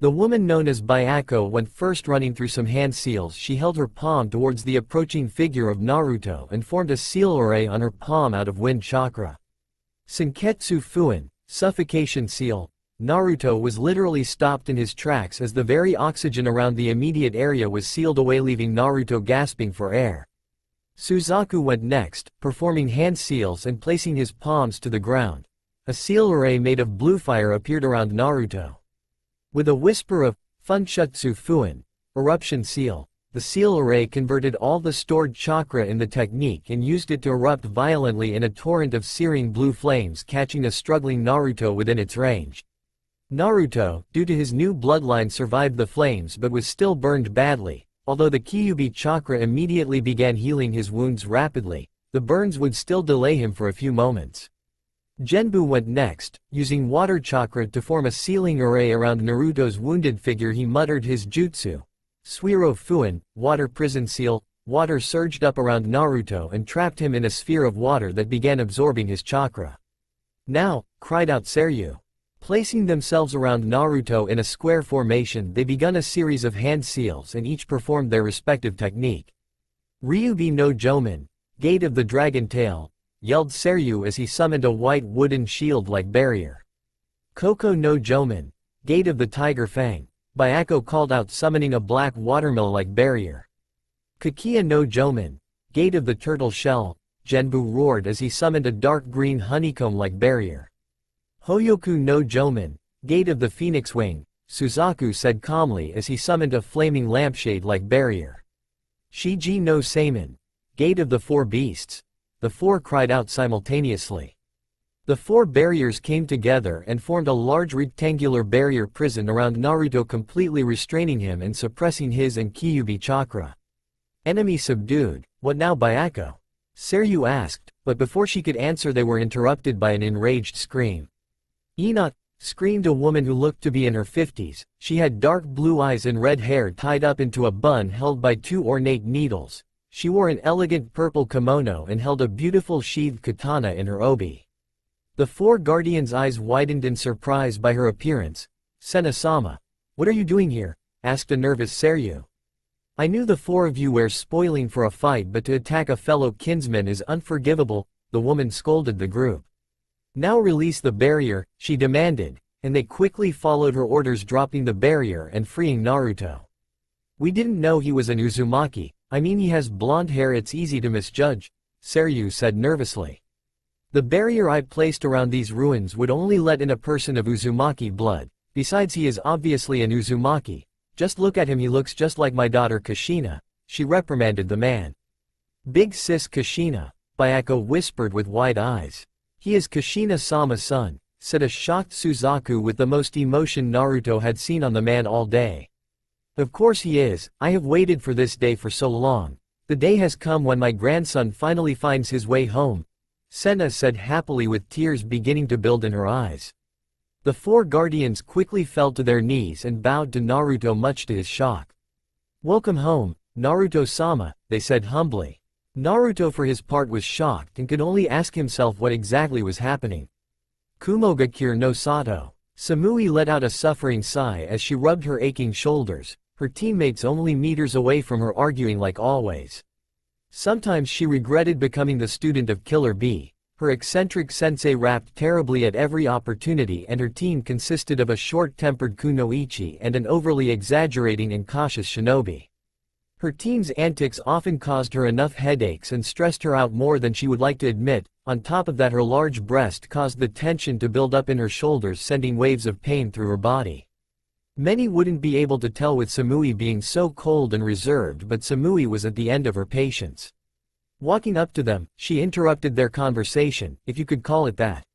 The woman known as Byako went first, running through some hand seals. She held her palm towards the approaching figure of Naruto and formed a seal array on her palm out of wind chakra. Senketsu Fuin, suffocation seal. Naruto was literally stopped in his tracks as the very oxygen around the immediate area was sealed away, leaving Naruto gasping for air. Suzaku went next, performing hand seals and placing his palms to the ground. A seal array made of blue fire appeared around Naruto. With a whisper of Funshutsu Fuin, eruption seal, the seal array converted all the stored chakra in the technique and used it to erupt violently in a torrent of searing blue flames, catching a struggling Naruto within its range. Naruto, due to his new bloodline, survived the flames but was still burned badly. Although the Kyuubi chakra immediately began healing his wounds rapidly, the burns would still delay him for a few moments. Genbu went next, using water chakra to form a sealing array around Naruto's wounded figure. He muttered his jutsu. Suiro Fuin, water prison seal. Water surged up around Naruto and trapped him in a sphere of water that began absorbing his chakra. Now, cried out Seryu. Placing themselves around Naruto in a square formation, they began a series of hand seals and each performed their respective technique. Ryubi no Jomin, Gate of the Dragon Tail. yelled Seryu as he summoned a white wooden shield-like barrier. Koko no Jomin, Gate of the Tiger Fang, Byako called out, summoning a black watermill-like barrier. Kakia no Jomin, Gate of the Turtle Shell, Genbu roared as he summoned a dark green honeycomb-like barrier. Hoyoku no Jomin, Gate of the Phoenix Wing, Suzaku said calmly as he summoned a flaming lampshade-like barrier. Shiji no Seimin, Gate of the Four Beasts, the four cried out simultaneously. The four barriers came together and formed a large rectangular barrier prison around Naruto, completely restraining him and suppressing his and Kyuubi chakra. Enemy subdued. What now, Byako? Seryu asked, but before she could answer they were interrupted by an enraged scream. "Ina!" screamed a woman who looked to be in her 50s. She had dark blue eyes and red hair tied up into a bun held by two ornate needles. She wore an elegant purple kimono and held a beautiful sheathed katana in her obi. The four guardians' eyes widened in surprise by her appearance. "Sena-sama, what are you doing here?" asked a nervous Seryu. "I knew the four of you were spoiling for a fight, but to attack a fellow kinsman is unforgivable," the woman scolded the group. "Now release the barrier," she demanded, and they quickly followed her orders, dropping the barrier and freeing Naruto. "We didn't know he was an Uzumaki. I mean, he has blonde hair, it's easy to misjudge," Seryu said nervously. "The barrier I placed around these ruins would only let in a person of Uzumaki blood. Besides, he is obviously an Uzumaki. Just look at him, he looks just like my daughter Kushina," she reprimanded the man. "Big sis Kushina," Byako whispered with wide eyes. "He is Kushina-sama's son," said a shocked Suzaku with the most emotion Naruto had seen on the man all day. "Of course he is. I have waited for this day for so long. The day has come when my grandson finally finds his way home," Sena said happily with tears beginning to build in her eyes. The four guardians quickly fell to their knees and bowed to Naruto, much to his shock. "Welcome home, Naruto-sama," they said humbly. Naruto for his part was shocked and could only ask himself what exactly was happening. "Kumogakure no Sato." Samui let out a suffering sigh as she rubbed her aching shoulders, her teammates only meters away from her arguing like always. Sometimes she regretted becoming the student of Killer Bee. Her eccentric sensei rapped terribly at every opportunity, and her team consisted of a short-tempered kunoichi and an overly exaggerating and cautious shinobi. Her team's antics often caused her enough headaches and stressed her out more than she would like to admit. On top of that, her large breast caused the tension to build up in her shoulders, sending waves of pain through her body. Many wouldn't be able to tell with Samui being so cold and reserved, but Samui was at the end of her patience. Walking up to them, she interrupted their conversation, if you could call it that.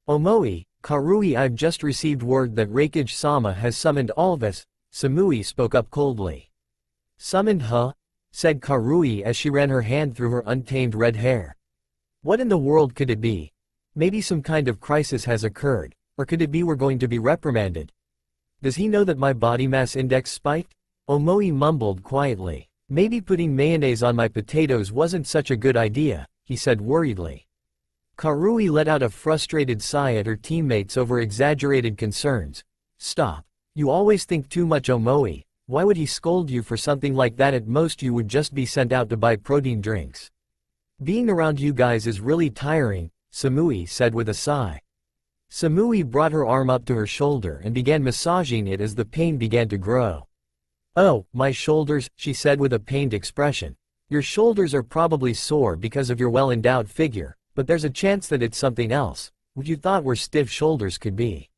"Omoi, Karui, I've just received word that Raikage-sama has summoned all of us," Samui spoke up coldly. "Summoned, huh?" said Karui as she ran her hand through her untamed red hair. "What in the world could it be? Maybe some kind of crisis has occurred, or could it be we're going to be reprimanded? Does he know that my body mass index spiked?" Omoi mumbled quietly. "Maybe putting mayonnaise on my potatoes wasn't such a good idea," he said worriedly. Karui let out a frustrated sigh at her teammates over exaggerated concerns. "Stop. You always think too much, Omoi. Why would he scold you for something like that? At most you would just be sent out to buy protein drinks. Being around you guys is really tiring," Samui said with a sigh. Samui brought her arm up to her shoulder and began massaging it as the pain began to grow. "Oh, my shoulders," she said with a pained expression. "Your shoulders are probably sore because of your well-endowed figure, but there's a chance that it's something else. What you thought were stiff shoulders could be."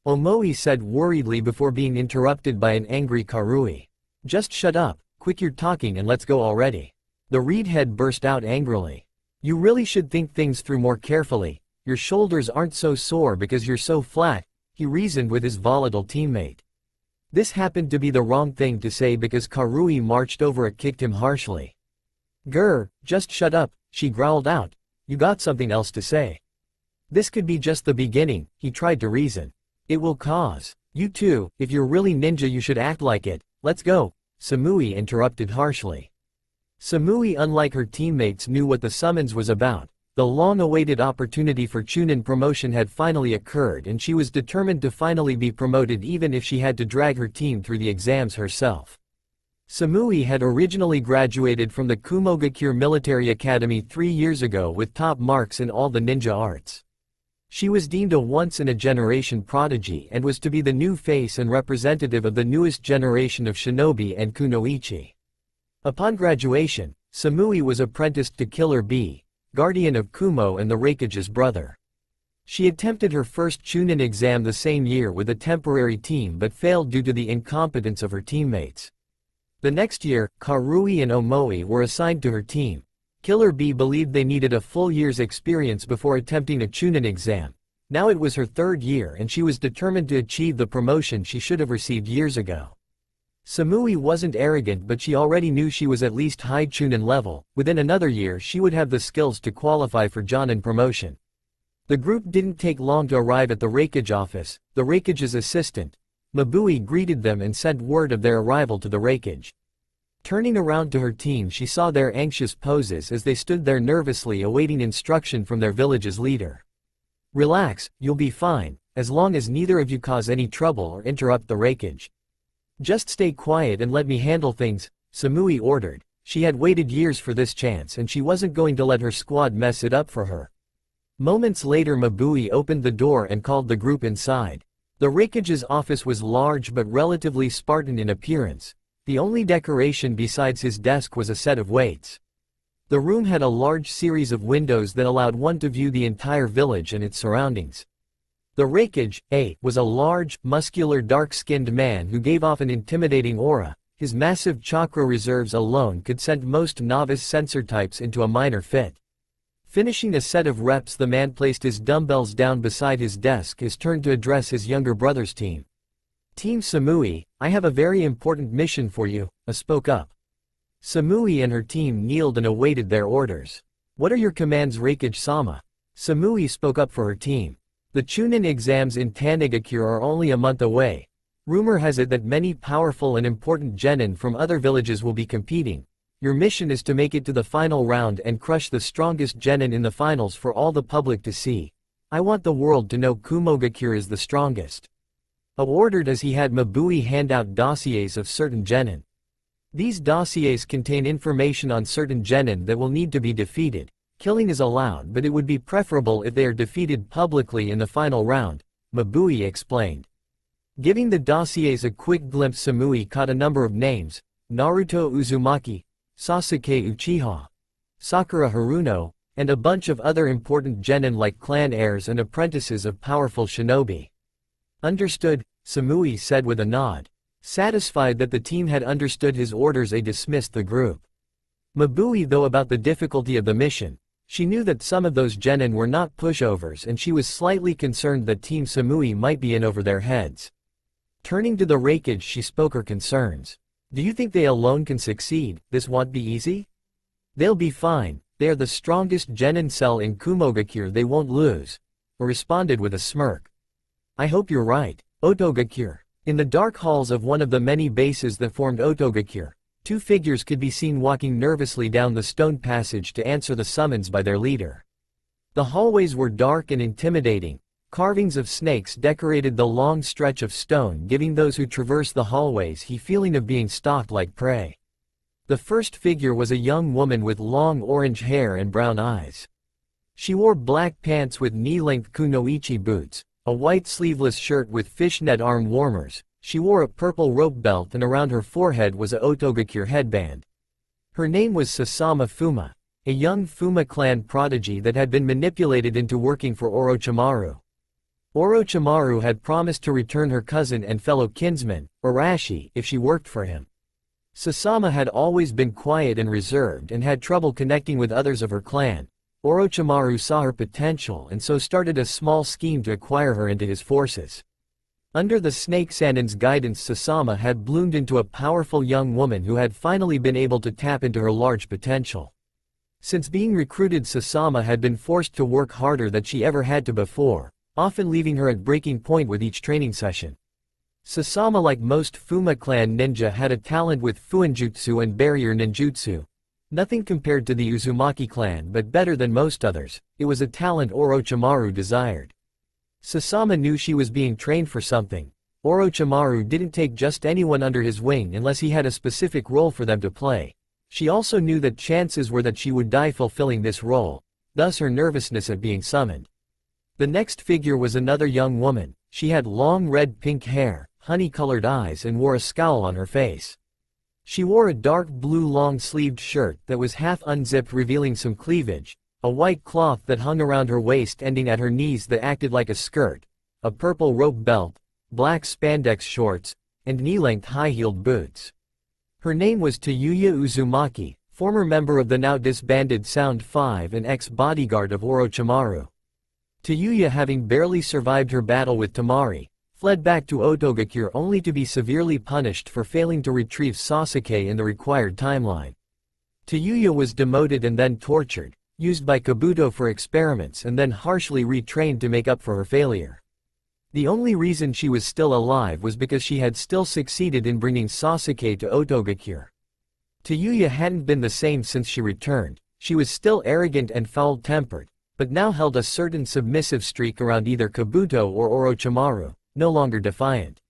Omoi said worriedly before being interrupted by an angry Karui. "Just shut up, quit your talking and let's go already." The reed head burst out angrily. "You really should think things through more carefully. Your shoulders aren't so sore because you're so flat," he reasoned with his volatile teammate. This happened to be the wrong thing to say because Karui marched over and kicked him harshly. "Grr, just shut up," she growled out. "You got something else to say?" "This could be just the beginning," he tried to reason. "It will cause. You too, if you're really ninja you should act like it. Let's go," Samui interrupted harshly. Samui, unlike her teammates, knew what the summons was about. The long-awaited opportunity for Chunin promotion had finally occurred, and she was determined to finally be promoted even if she had to drag her team through the exams herself. Samui had originally graduated from the Kumogakure Military Academy 3 years ago with top marks in all the ninja arts. She was deemed a once-in-a-generation prodigy and was to be the new face and representative of the newest generation of shinobi and kunoichi. Upon graduation, Samui was apprenticed to Killer Bee, guardian of Kumo and the Raikage's brother. She attempted her first Chunin exam the same year with a temporary team but failed due to the incompetence of her teammates. The next year, Karui and Omoi were assigned to her team. Killer Bee believed they needed a full year's experience before attempting a Chunin exam. Now it was her third year and she was determined to achieve the promotion she should have received years ago. Samui wasn't arrogant, but she already knew she was at least high Chunin level. Within another year she would have the skills to qualify for Jonin promotion. The group didn't take long to arrive at the Raikage office. The Raikage's assistant, Mabui, greeted them and sent word of their arrival to the Raikage. Turning around to her team, she saw their anxious poses as they stood there nervously awaiting instruction from their village's leader. "Relax, you'll be fine, as long as neither of you cause any trouble or interrupt the Raikage. Just stay quiet and let me handle things," Samui ordered. She had waited years for this chance and she wasn't going to let her squad mess it up for her. Moments later, Mabui opened the door and called the group inside. The Raikage's office was large but relatively Spartan in appearance. The only decoration besides his desk was a set of weights. The room had a large series of windows that allowed one to view the entire village and its surroundings. The Raikage, was a large, muscular, dark-skinned man who gave off an intimidating aura. His massive chakra reserves alone could send most novice sensor types into a minor fit. Finishing a set of reps, the man placed his dumbbells down beside his desk. His turn to address his younger brother's team. "Team Samui, I have a very important mission for you," spoke up. Samui and her team kneeled and awaited their orders. "What are your commands, Raikage-sama?" Samui spoke up for her team. "The Chunin exams in Tanigakure are only a month away. Rumor has it that many powerful and important genin from other villages will be competing. Your mission is to make it to the final round and crush the strongest genin in the finals for all the public to see. I want the world to know Kumogakure is the strongest." Ordered as he had Mabui hand out dossiers of certain genin. These dossiers contain information on certain genin that will need to be defeated. Killing is allowed, but it would be preferable if they are defeated publicly in the final round, Mabui explained. Giving the dossiers a quick glimpse, Samui caught a number of names: Naruto Uzumaki, Sasuke Uchiha, Sakura Haruno, and a bunch of other important genin like clan heirs and apprentices of powerful shinobi. "Understood," Samui said with a nod. Satisfied that the team had understood his orders, they dismissed the group. Mabui, though, about the difficulty of the mission. She knew that some of those genin were not pushovers and she was slightly concerned that Team Samui might be in over their heads. Turning to the Raikage, she spoke her concerns. "Do you think they alone can succeed? This won't be easy?" "They'll be fine. They are the strongest genin cell in Kumogakure. They won't lose," responded with a smirk. "I hope you're right." Otogakure. In the dark halls of one of the many bases that formed Otogakure, two figures could be seen walking nervously down the stone passage to answer the summons by their leader. The hallways were dark and intimidating. Carvings of snakes decorated the long stretch of stone, giving those who traversed the hallways the feeling of being stalked like prey. The first figure was a young woman with long orange hair and brown eyes. She wore black pants with knee-length kunoichi boots, a white sleeveless shirt with fishnet arm warmers. She wore a purple rope belt and around her forehead was a Otogakure headband. Her name was Sasama Fuma, a young Fuma clan prodigy that had been manipulated into working for Orochimaru. Orochimaru had promised to return her cousin and fellow kinsman, Arashi, if she worked for him. Sasama had always been quiet and reserved and had trouble connecting with others of her clan. Orochimaru saw her potential and so started a small scheme to acquire her into his forces. Under the Snake Sanin's guidance, Sasama had bloomed into a powerful young woman who had finally been able to tap into her large potential. Since being recruited, Sasama had been forced to work harder than she ever had to before, often leaving her at breaking point with each training session. Sasama, like most Fuma clan ninja, had a talent with Fuinjutsu and barrier ninjutsu. Nothing compared to the Uzumaki clan, but better than most others. It was a talent Orochimaru desired. Sasama knew she was being trained for something. Orochimaru didn't take just anyone under his wing unless he had a specific role for them to play. She also knew that chances were that she would die fulfilling this role, thus her nervousness at being summoned. The next figure was another young woman. She had long red-pink hair, honey-colored eyes and wore a scowl on her face. She wore a dark blue long-sleeved shirt that was half unzipped revealing some cleavage, a white cloth that hung around her waist ending at her knees that acted like a skirt, a purple rope belt, black spandex shorts, and knee-length high-heeled boots. Her name was Tayuya Uzumaki, former member of the now disbanded Sound 5 and ex-bodyguard of Orochimaru. Tayuya, having barely survived her battle with Temari, fled back to Otogakure only to be severely punished for failing to retrieve Sasuke in the required timeline. Tayuya was demoted and then tortured, used by Kabuto for experiments and then harshly retrained to make up for her failure. The only reason she was still alive was because she had still succeeded in bringing Sasuke to Otogakure. Tayuya hadn't been the same since she returned. She was still arrogant and foul-tempered, but now held a certain submissive streak around either Kabuto or Orochimaru, no longer defiant.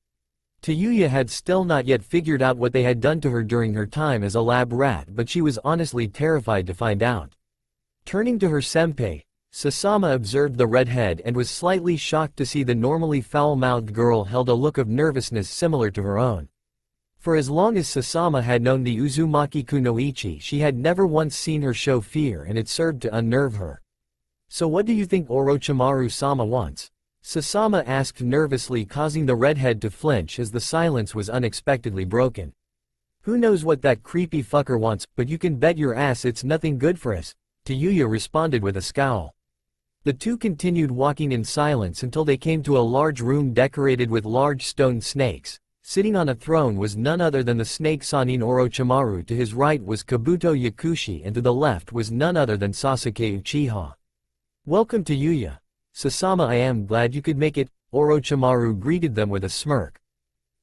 Tayuya had still not yet figured out what they had done to her during her time as a lab rat, but she was honestly terrified to find out. Turning to her senpai, Sasama observed the redhead and was slightly shocked to see the normally foul-mouthed girl held a look of nervousness similar to her own. For as long as Sasama had known the Uzumaki Kunoichi, she had never once seen her show fear, and it served to unnerve her. "So what do you think Orochimaru-sama wants?" Sasama asked nervously, causing the redhead to flinch as the silence was unexpectedly broken. "Who knows what that creepy fucker wants, but you can bet your ass it's nothing good for us," Tayuya responded with a scowl. The two continued walking in silence until they came to a large room decorated with large stone snakes. Sitting on a throne was none other than the snake Sannin Orochimaru. To his right was Kabuto Yakushi and to the left was none other than Sasuke Uchiha. "Welcome to Yuya. Sasama, I am glad you could make it," Orochimaru greeted them with a smirk.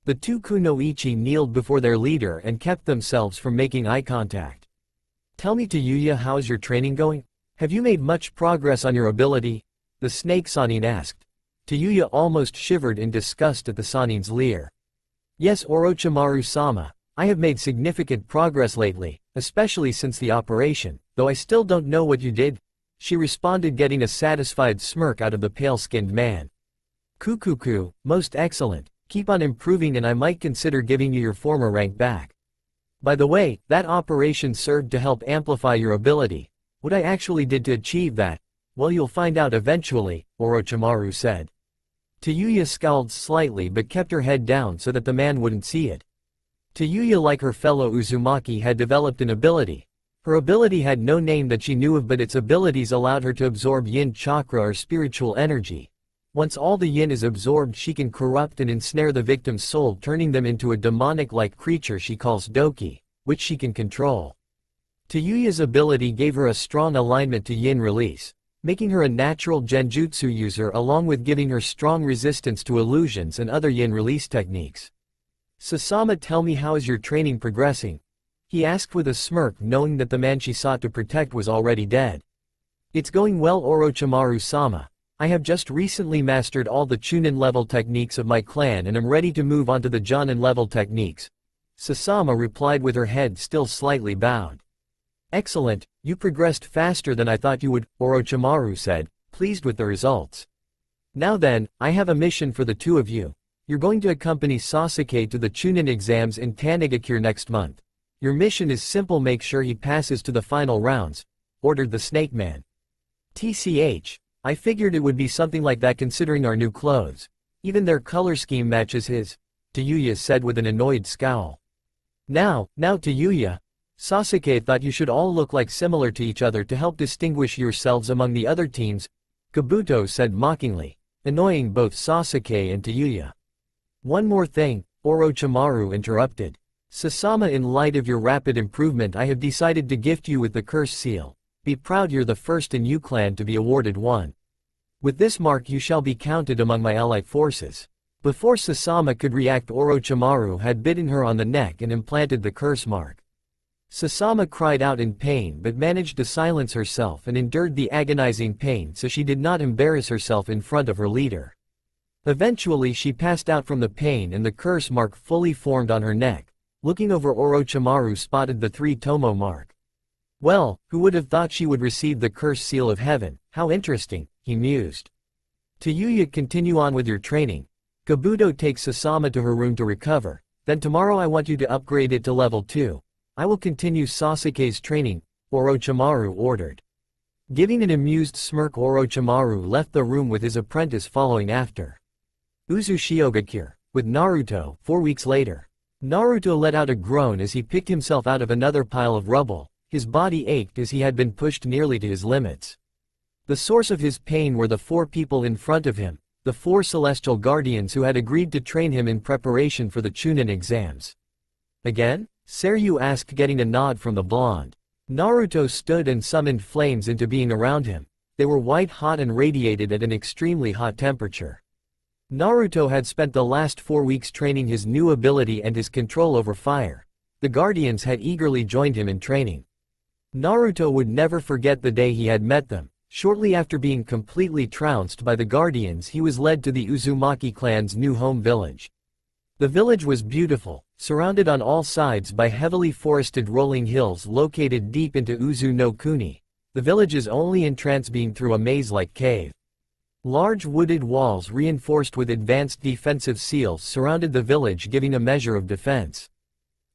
The two kunoichi kneeled before their leader and kept themselves from making eye contact. "Tell me, Tayuya, how is your training going? Have you made much progress on your ability?" the snake Sannin asked. Tayuya almost shivered in disgust at the Sannin's leer. "Yes, Orochimaru-sama, I have made significant progress lately, especially since the operation, though I still don't know what you did," she responded, getting a satisfied smirk out of the pale-skinned man. "Kukuku, most excellent, keep on improving and I might consider giving you your former rank back. By the way, that operation served to help amplify your ability. What I actually did to achieve that, well, you'll find out eventually," Orochimaru said. Tayuya scowled slightly but kept her head down so that the man wouldn't see it. Tayuya, like her fellow Uzumaki, had developed an ability. Her ability had no name that she knew of, but its abilities allowed her to absorb yin chakra or spiritual energy. Once all the yin is absorbed, she can corrupt and ensnare the victim's soul, turning them into a demonic-like creature she calls Doki, which she can control. Tayuya's ability gave her a strong alignment to yin release, making her a natural genjutsu user, along with giving her strong resistance to illusions and other yin release techniques. "Sasama, tell me, how is your training progressing?" he asked with a smirk, knowing that the man she sought to protect was already dead. "It's going well, Orochimaru-sama. I have just recently mastered all the Chunin level techniques of my clan and am ready to move on to the Jonin level techniques," Sasama replied with her head still slightly bowed. "Excellent, you progressed faster than I thought you would," Orochimaru said, pleased with the results. "Now then, I have a mission for the two of you. You're going to accompany Sasuke to the Chunin exams in Tanigakure next month. Your mission is simple: make sure he passes to the final rounds," ordered the Snake Man. "TCH, I figured it would be something like that considering our new clothes. Even their color scheme matches his," Tayuya said with an annoyed scowl. Now Tayuya, Sasuke thought you should all look like similar to each other to help distinguish yourselves among the other teams," Kabuto said mockingly, annoying both Sasuke and Tayuya. "One more thing," Orochimaru interrupted. "Sasama, in light of your rapid improvement, I have decided to gift you with the Curse Seal. Be proud you're the first in U-Clan to be awarded one. With this mark you shall be counted among my allied forces." Before Sasama could react, Orochimaru had bitten her on the neck and implanted the curse mark. Sasama cried out in pain but managed to silence herself and endured the agonizing pain so she did not embarrass herself in front of her leader. Eventually she passed out from the pain and the curse mark fully formed on her neck. Looking over, Orochimaru spotted the 3-tomo mark. Well, who would have thought she would receive the curse seal of heaven? How interesting, he mused. To Yuya, continue on with your training. Kabuto takes Sasama to her room to recover. Then tomorrow I want you to upgrade it to level 2. I will continue Sasuke's training, Orochimaru ordered. Giving an amused smirk, Orochimaru left the room with his apprentice following after. Uzushiogakure, with Naruto. 4 weeks later. Naruto let out a groan as he picked himself out of another pile of rubble. His body ached as he had been pushed nearly to his limits. The source of his pain were the 4 people in front of him, the 4 celestial guardians who had agreed to train him in preparation for the Chunin exams. Again? Seryu asked, getting a nod from the blonde. Naruto stood and summoned flames into being around him. They were white-hot and radiated at an extremely hot temperature. Naruto had spent the last 4 weeks training his new ability and his control over fire. The guardians had eagerly joined him in training. Naruto would never forget the day he had met them. Shortly after being completely trounced by the guardians, he was led to the Uzumaki clan's new home village. The village was beautiful, surrounded on all sides by heavily forested rolling hills located deep into Uzu no Kuni. The village's only entrance being through a maze-like cave. Large wooded walls reinforced with advanced defensive seals surrounded the village, giving a measure of defense.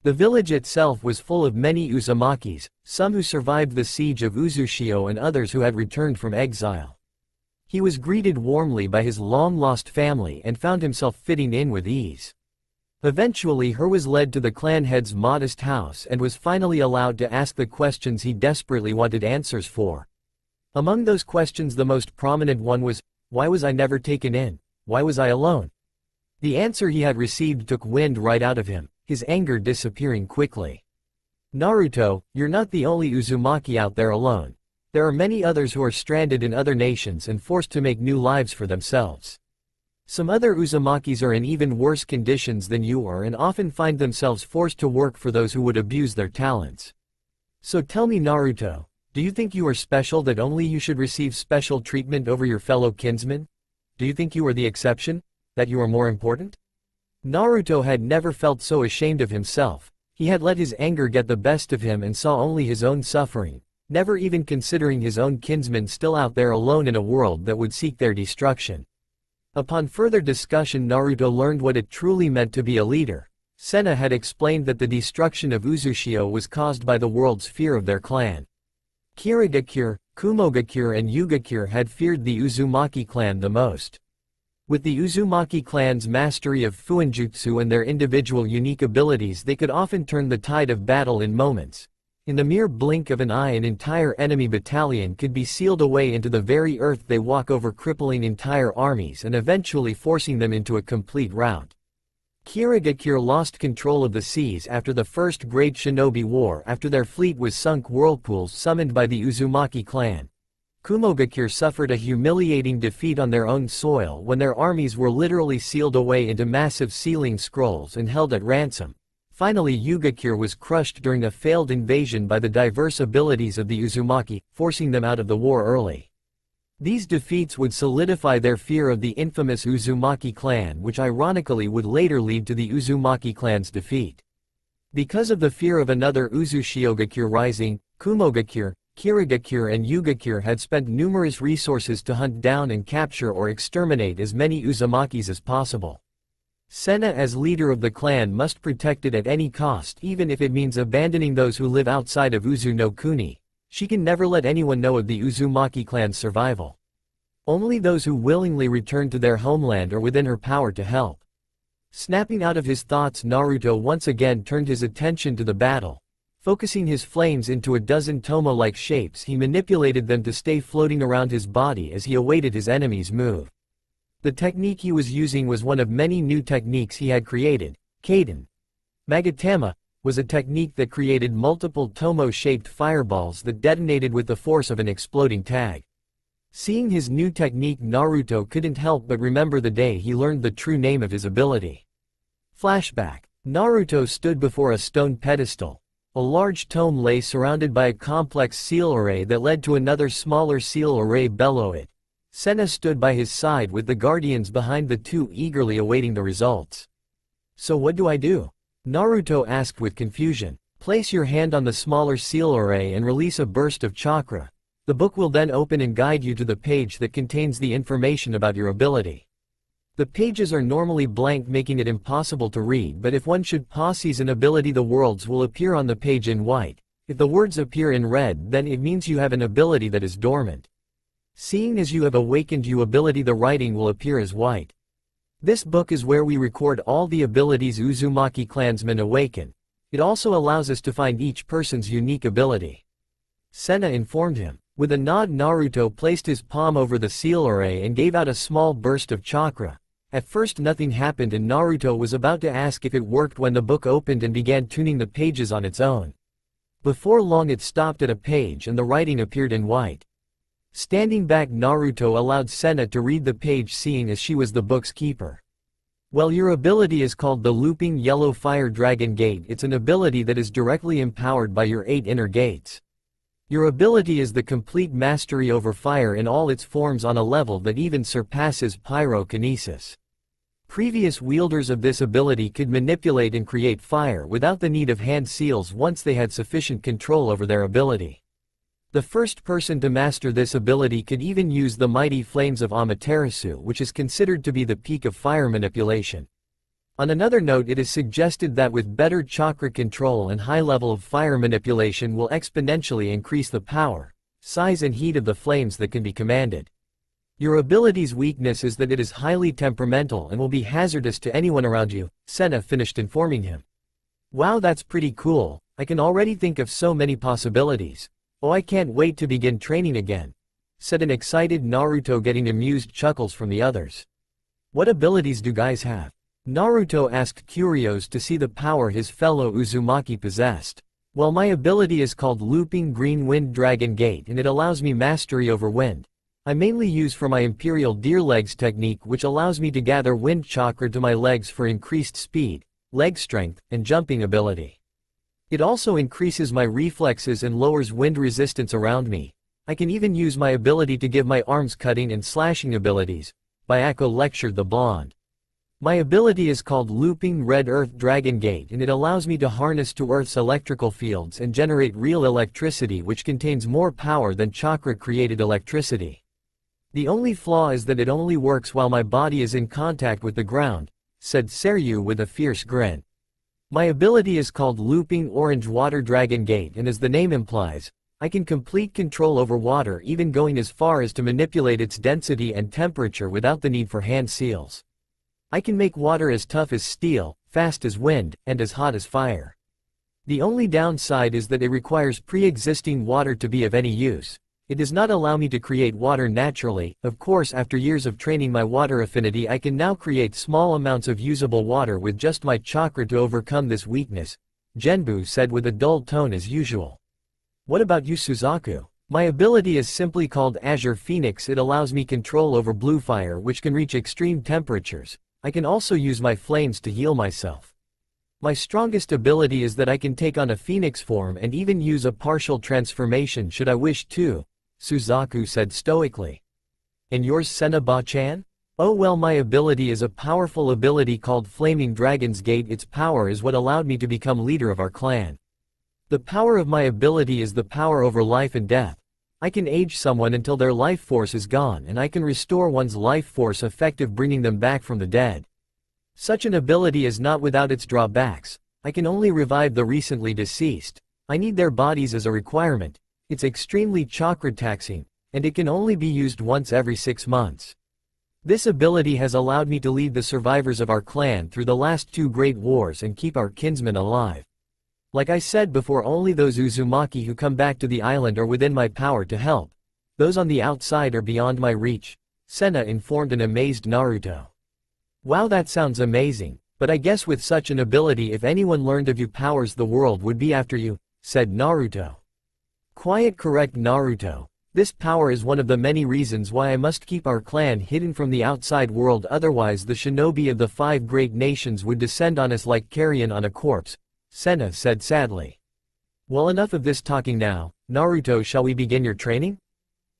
The village itself was full of many Uzumakis, some who survived the siege of Uzushio and others who had returned from exile. He was greeted warmly by his long-lost family and found himself fitting in with ease. Eventually he was led to the clan head's modest house and was finally allowed to ask the questions he desperately wanted answers for. Among those questions, the most prominent one was, why was I never taken in? Why was I alone? The answer he had received took wind right out of him, his anger disappearing quickly. Naruto, you're not the only Uzumaki out there alone. There are many others who are stranded in other nations and forced to make new lives for themselves. Some other Uzumakis are in even worse conditions than you are and often find themselves forced to work for those who would abuse their talents. So tell me, Naruto, do you think you are special, that only you should receive special treatment over your fellow kinsmen? Do you think you are the exception? That you are more important? Naruto had never felt so ashamed of himself. He had let his anger get the best of him and saw only his own suffering, never even considering his own kinsmen still out there alone in a world that would seek their destruction. Upon further discussion, Naruto learned what it truly meant to be a leader. Senna had explained that the destruction of Uzushio was caused by the world's fear of their clan. Kirigakure, Kumogakure and Yugakure had feared the Uzumaki clan the most. With the Uzumaki clan's mastery of Fuinjutsu and their individual unique abilities, they could often turn the tide of battle in moments. In the mere blink of an eye, an entire enemy battalion could be sealed away into the very earth they walk over, crippling entire armies and eventually forcing them into a complete rout. Kirigakure lost control of the seas after the First Great Shinobi War, after their fleet was sunk whirlpools summoned by the Uzumaki clan. Kumogakure suffered a humiliating defeat on their own soil when their armies were literally sealed away into massive sealing scrolls and held at ransom. Finally, Yugakure was crushed during a failed invasion by the diverse abilities of the Uzumaki, forcing them out of the war early. These defeats would solidify their fear of the infamous Uzumaki clan, which ironically would later lead to the Uzumaki clan's defeat. Because of the fear of another Uzushiogakure rising, Kumogakure, Kirigakure and Yugakure had spent numerous resources to hunt down and capture or exterminate as many Uzumakis as possible. Senna, as leader of the clan, must protect it at any cost, even if it means abandoning those who live outside of Uzu no Kuni. She can never let anyone know of the Uzumaki clan's survival. Only those who willingly return to their homeland are within her power to help. Snapping out of his thoughts, Naruto once again turned his attention to the battle. Focusing his flames into a dozen tomo-like shapes, he manipulated them to stay floating around his body as he awaited his enemy's move. The technique he was using was one of many new techniques he had created. Kaiden Magatama was a technique that created multiple tomo-shaped fireballs that detonated with the force of an exploding tag. Seeing his new technique, Naruto couldn't help but remember the day he learned the true name of his ability. Flashback. Naruto stood before a stone pedestal. A large tome lay surrounded by a complex seal array that led to another smaller seal array below it. Senna stood by his side with the guardians behind the two eagerly awaiting the results. So what do I do? Naruto asked with confusion. Place your hand on the smaller seal array and release a burst of chakra. The book will then open and guide you to the page that contains the information about your ability. The pages are normally blank, making it impossible to read, but if one should possess an ability, the words will appear on the page in white. If the words appear in red, then it means you have an ability that is dormant. Seeing as you have awakened your ability, the writing will appear as white. This book is where we record all the abilities Uzumaki clansmen awaken. It also allows us to find each person's unique ability. Senna informed him. With a nod, Naruto placed his palm over the seal array and gave out a small burst of chakra. At first nothing happened and Naruto was about to ask if it worked when the book opened and began tuning the pages on its own. Before long it stopped at a page and the writing appeared in white. Standing back, Naruto allowed Senna to read the page, seeing as she was the book's keeper. Well, your ability is called the Looping Yellow Fire Dragon Gate. It's an ability that is directly empowered by your 8 inner gates. Your ability is the complete mastery over fire in all its forms on a level that even surpasses pyrokinesis. Previous wielders of this ability could manipulate and create fire without the need of hand seals once they had sufficient control over their ability. The first person to master this ability could even use the mighty flames of Amaterasu, which is considered to be the peak of fire manipulation. On another note, it is suggested that with better chakra control and high level of fire manipulation will exponentially increase the power, size and heat of the flames that can be commanded. Your ability's weakness is that it is highly temperamental and will be hazardous to anyone around you, Senna finished informing him. Wow, that's pretty cool. I can already think of so many possibilities. Oh, I can't wait to begin training again, said an excited Naruto, getting amused chuckles from the others. What abilities do guys have? Naruto asked, curious to see the power his fellow Uzumaki possessed. Well, my ability is called Looping Green Wind Dragon Gate and it allows me mastery over wind. I mainly use for my Imperial Deer Legs technique, which allows me to gather wind chakra to my legs for increased speed, leg strength, and jumping ability. It also increases my reflexes and lowers wind resistance around me. I can even use my ability to give my arms cutting and slashing abilities, Byako lectured the blonde. My ability is called Looping Red Earth Dragon Gate and it allows me to harness to Earth's electrical fields and generate real electricity, which contains more power than chakra-created electricity. The only flaw is that it only works while my body is in contact with the ground, said Seryu with a fierce grin. My ability is called Looping Orange Water Dragon Gate and as the name implies, I can complete control over water, even going as far as to manipulate its density and temperature without the need for hand seals. I can make water as tough as steel, fast as wind, and as hot as fire. The only downside is that it requires pre-existing water to be of any use. It does not allow me to create water naturally. Of course, after years of training my water affinity, I can now create small amounts of usable water with just my chakra to overcome this weakness, Genbu said with a dull tone as usual. What about you, Suzaku? My ability is simply called Azure Phoenix. It allows me control over blue fire, which can reach extreme temperatures. I can also use my flames to heal myself. My strongest ability is that I can take on a phoenix form and even use a partial transformation should I wish to, Suzaku said stoically. And yours, Senna-ba-chan? Oh well, my ability is a powerful ability called Flaming Dragon's Gate. Its power is what allowed me to become leader of our clan. The power of my ability is the power over life and death. I can age someone until their life force is gone and I can restore one's life force effective, bringing them back from the dead. Such an ability is not without its drawbacks. I can only revive the recently deceased. I need their bodies as a requirement. It's extremely chakra taxing, and it can only be used once every 6 months. This ability has allowed me to lead the survivors of our clan through the last 2 great wars and keep our kinsmen alive. Like I said before, only those Uzumaki who come back to the island are within my power to help. Those on the outside are beyond my reach, Senna informed an amazed Naruto. Wow, that sounds amazing, but I guess with such an ability, if anyone learned of you powers, the world would be after you, said Naruto. Quiet, correct Naruto. This power is one of the many reasons why I must keep our clan hidden from the outside world, otherwise the shinobi of the 5 great nations would descend on us like carrion on a corpse, Senna said sadly. Well, enough of this talking now, Naruto, shall we begin your training?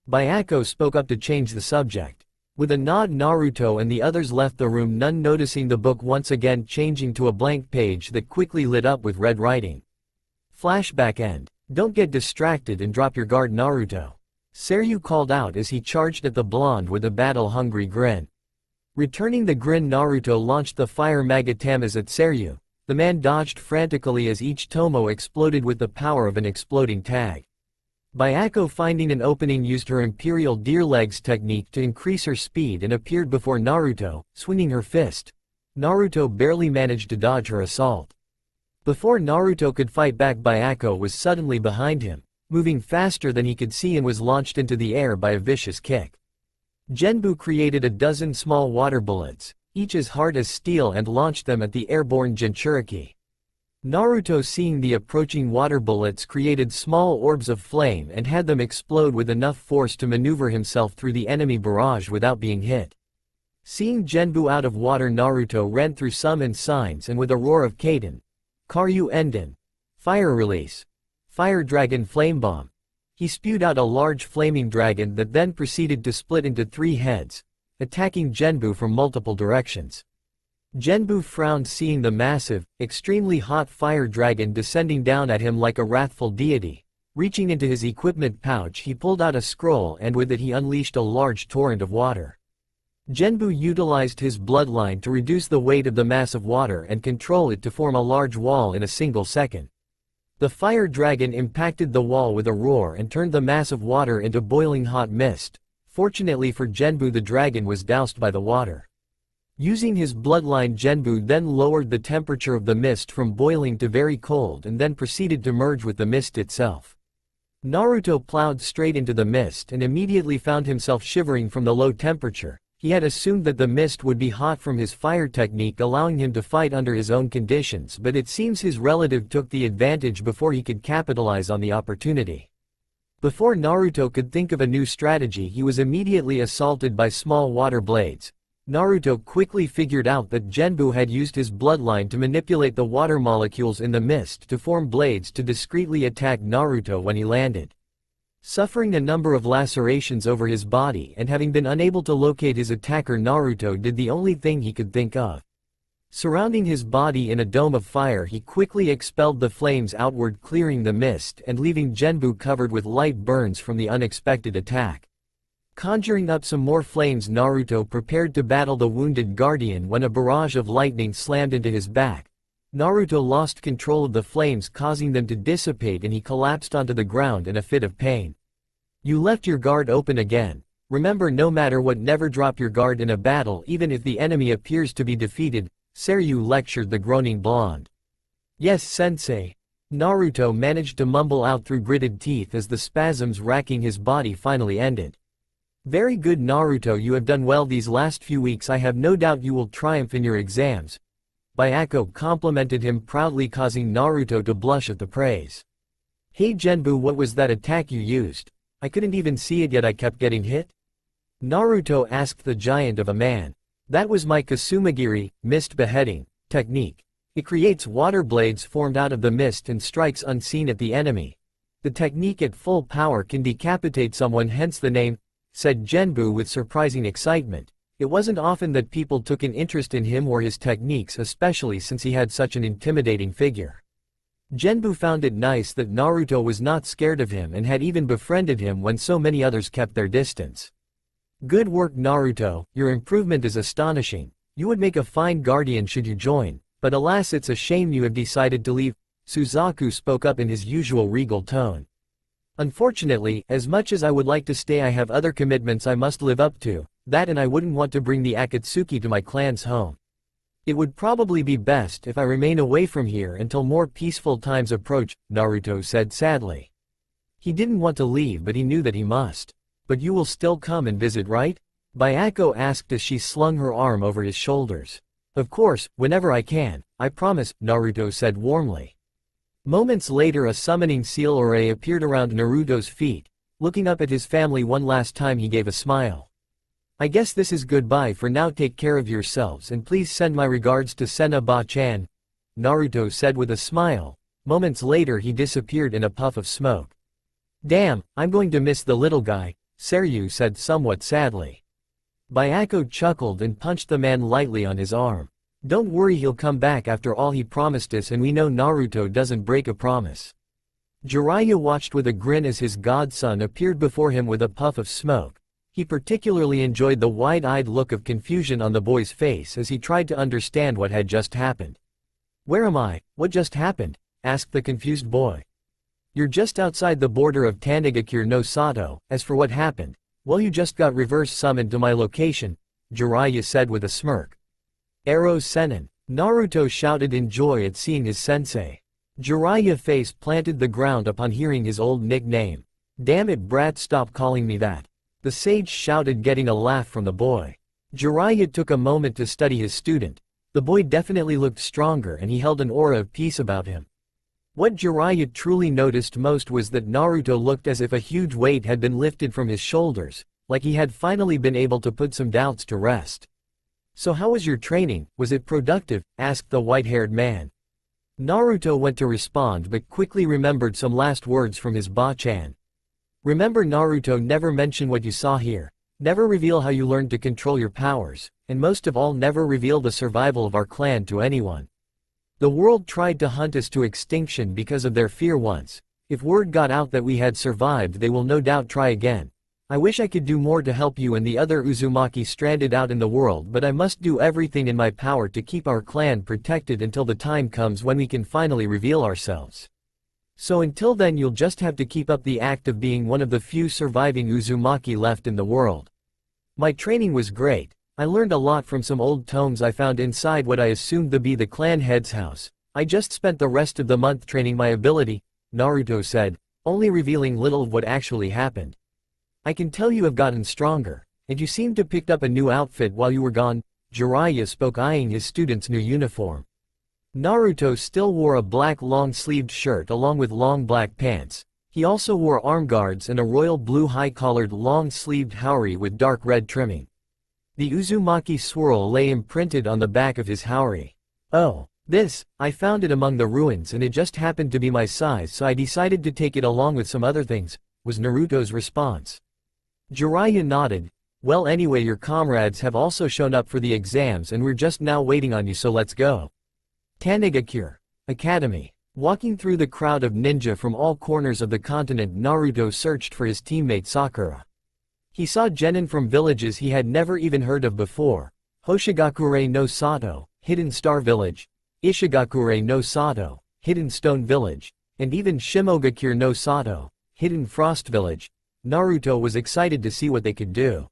Byako spoke up to change the subject. With a nod, Naruto and the others left the room, none noticing the book once again changing to a blank page that quickly lit up with red writing. Flashback end. Don't get distracted and drop your guard, Naruto. Seryu called out as he charged at the blonde with a battle-hungry grin. Returning the grin, Naruto launched the fire Magatamas at Seryu. The man dodged frantically as each tomo exploded with the power of an exploding tag. Byako, finding an opening, used her Imperial Deer Legs technique to increase her speed and appeared before Naruto, swinging her fist. Naruto barely managed to dodge her assault. Before Naruto could fight back, Byako was suddenly behind him, moving faster than he could see, and was launched into the air by a vicious kick. Genbu created a dozen small water bullets, each as hard as steel, and launched them at the airborne Jinchuriki. Naruto, seeing the approaching water bullets, created small orbs of flame and had them explode with enough force to maneuver himself through the enemy barrage without being hit. Seeing Genbu out of water, Naruto ran through summon signs and with a roar of Kaden, Karyu Enden, Fire Release, Fire Dragon Flame Bomb, he spewed out a large flaming dragon that then proceeded to split into 3 heads, attacking Genbu from multiple directions. Genbu frowned, seeing the massive, extremely hot fire dragon descending down at him like a wrathful deity. Reaching into his equipment pouch, he pulled out a scroll, and with it he unleashed a large torrent of water. Genbu utilized his bloodline to reduce the weight of the mass of water and control it to form a large wall in a single second. The fire dragon impacted the wall with a roar and turned the mass of water into boiling hot mist. Fortunately for Genbu, the dragon was doused by the water. Using his bloodline, Genbu then lowered the temperature of the mist from boiling to very cold and then proceeded to merge with the mist itself. Naruto plowed straight into the mist and immediately found himself shivering from the low temperature. He had assumed that the mist would be hot from his fire technique, allowing him to fight under his own conditions, but it seems his relative took the advantage before he could capitalize on the opportunity. Before Naruto could think of a new strategy, he was immediately assaulted by small water blades. Naruto quickly figured out that Genbu had used his bloodline to manipulate the water molecules in the mist to form blades to discreetly attack Naruto when he landed. Suffering a number of lacerations over his body and having been unable to locate his attacker, Naruto did the only thing he could think of. Surrounding his body in a dome of fire, he quickly expelled the flames outward, clearing the mist and leaving Genbu covered with light burns from the unexpected attack. Conjuring up some more flames, Naruto prepared to battle the wounded guardian when a barrage of lightning slammed into his back. Naruto lost control of the flames, causing them to dissipate, and he collapsed onto the ground in a fit of pain. You left your guard open again. Remember, no matter what, never drop your guard in a battle, even if the enemy appears to be defeated, Seryu lectured the groaning blonde. Yes, sensei. Naruto managed to mumble out through gritted teeth as the spasms racking his body finally ended. Very good, Naruto, you have done well these last few weeks. I have no doubt you will triumph in your exams. Byako complimented him proudly, causing Naruto to blush at the praise. Hey Genbu, what was that attack you used? I couldn't even see it yet I kept getting hit? Naruto asked the giant of a man. That was my Kasumagiri, mist beheading, technique. It creates water blades formed out of the mist and strikes unseen at the enemy. The technique at full power can decapitate someone, hence the name, said Genbu with surprising excitement. It wasn't often that people took an interest in him or his techniques, especially since he had such an intimidating figure. Genbu found it nice that Naruto was not scared of him and had even befriended him when so many others kept their distance. Good work, Naruto, your improvement is astonishing. You would make a fine guardian should you join, but alas, it's a shame you have decided to leave. Suzaku spoke up in his usual regal tone. Unfortunately, as much as I would like to stay, I have other commitments I must live up to, and I wouldn't want to bring the Akatsuki to my clan's home. It would probably be best if I remain away from here until more peaceful times approach, Naruto said sadly. He didn't want to leave, but he knew that he must. But you will still come and visit, right? Byako asked as she slung her arm over his shoulders. Of course, whenever I can, I promise, Naruto said warmly. Moments later, a summoning seal array appeared around Naruto's feet. Looking up at his family one last time, he gave a smile. I guess this is goodbye for now. Take care of yourselves and please send my regards to Senna Ba-chan, Naruto said with a smile. Moments later, he disappeared in a puff of smoke. Damn, I'm going to miss the little guy, Seryu said somewhat sadly. Byako chuckled and punched the man lightly on his arm. Don't worry, he'll come back after all, he promised us, and we know Naruto doesn't break a promise. Jiraiya watched with a grin as his godson appeared before him with a puff of smoke. He particularly enjoyed the wide-eyed look of confusion on the boy's face as he tried to understand what had just happened. Where am I? What just happened? Asked the confused boy. You're just outside the border of Tanigakure no Sato. As for what happened, well, you just got reverse summoned to my location, Jiraiya said with a smirk. Arrow Senin. Naruto shouted in joy at seeing his sensei. Jiraiya face planted the ground upon hearing his old nickname. Damn it, brat, stop calling me that. The sage shouted, getting a laugh from the boy. Jiraiya took a moment to study his student. The boy definitely looked stronger and he held an aura of peace about him. What Jiraiya truly noticed most was that Naruto looked as if a huge weight had been lifted from his shoulders, like he had finally been able to put some doubts to rest. So how was your training, was it productive? Asked the white-haired man. Naruto went to respond but quickly remembered some last words from his Ba-chan. Remember, Naruto, never mention what you saw here. Never reveal how you learned to control your powers, and most of all, never reveal the survival of our clan to anyone. The world tried to hunt us to extinction because of their fear once. If word got out that we had survived, they will no doubt try again. I wish I could do more to help you and the other Uzumaki stranded out in the world, but I must do everything in my power to keep our clan protected until the time comes when we can finally reveal ourselves. So until then, you'll just have to keep up the act of being one of the few surviving Uzumaki left in the world. My training was great. I learned a lot from some old tomes I found inside what I assumed to be the clan head's house. I just spent the rest of the month training my ability, Naruto said, only revealing little of what actually happened. I can tell you have gotten stronger, and you seem to picked up a new outfit while you were gone, Jiraiya spoke, eyeing his student's new uniform. Naruto still wore a black long-sleeved shirt along with long black pants. He also wore arm guards and a royal blue high-collared long-sleeved haori with dark red trimming. The Uzumaki swirl lay imprinted on the back of his haori. Oh, this, I found it among the ruins and it just happened to be my size, so I decided to take it along with some other things, was Naruto's response. Jiraiya nodded. Well, anyway, your comrades have also shown up for the exams and we're just now waiting on you, so let's go. Tanigakure Academy. Walking through the crowd of ninja from all corners of the continent, Naruto searched for his teammate Sakura. He saw genin from villages he had never even heard of before: Hoshigakure no Sato, Hidden Star Village; Ishigakure no Sato, Hidden Stone Village; and even Shimogakure no Sato, Hidden Frost Village. Naruto was excited to see what they could do.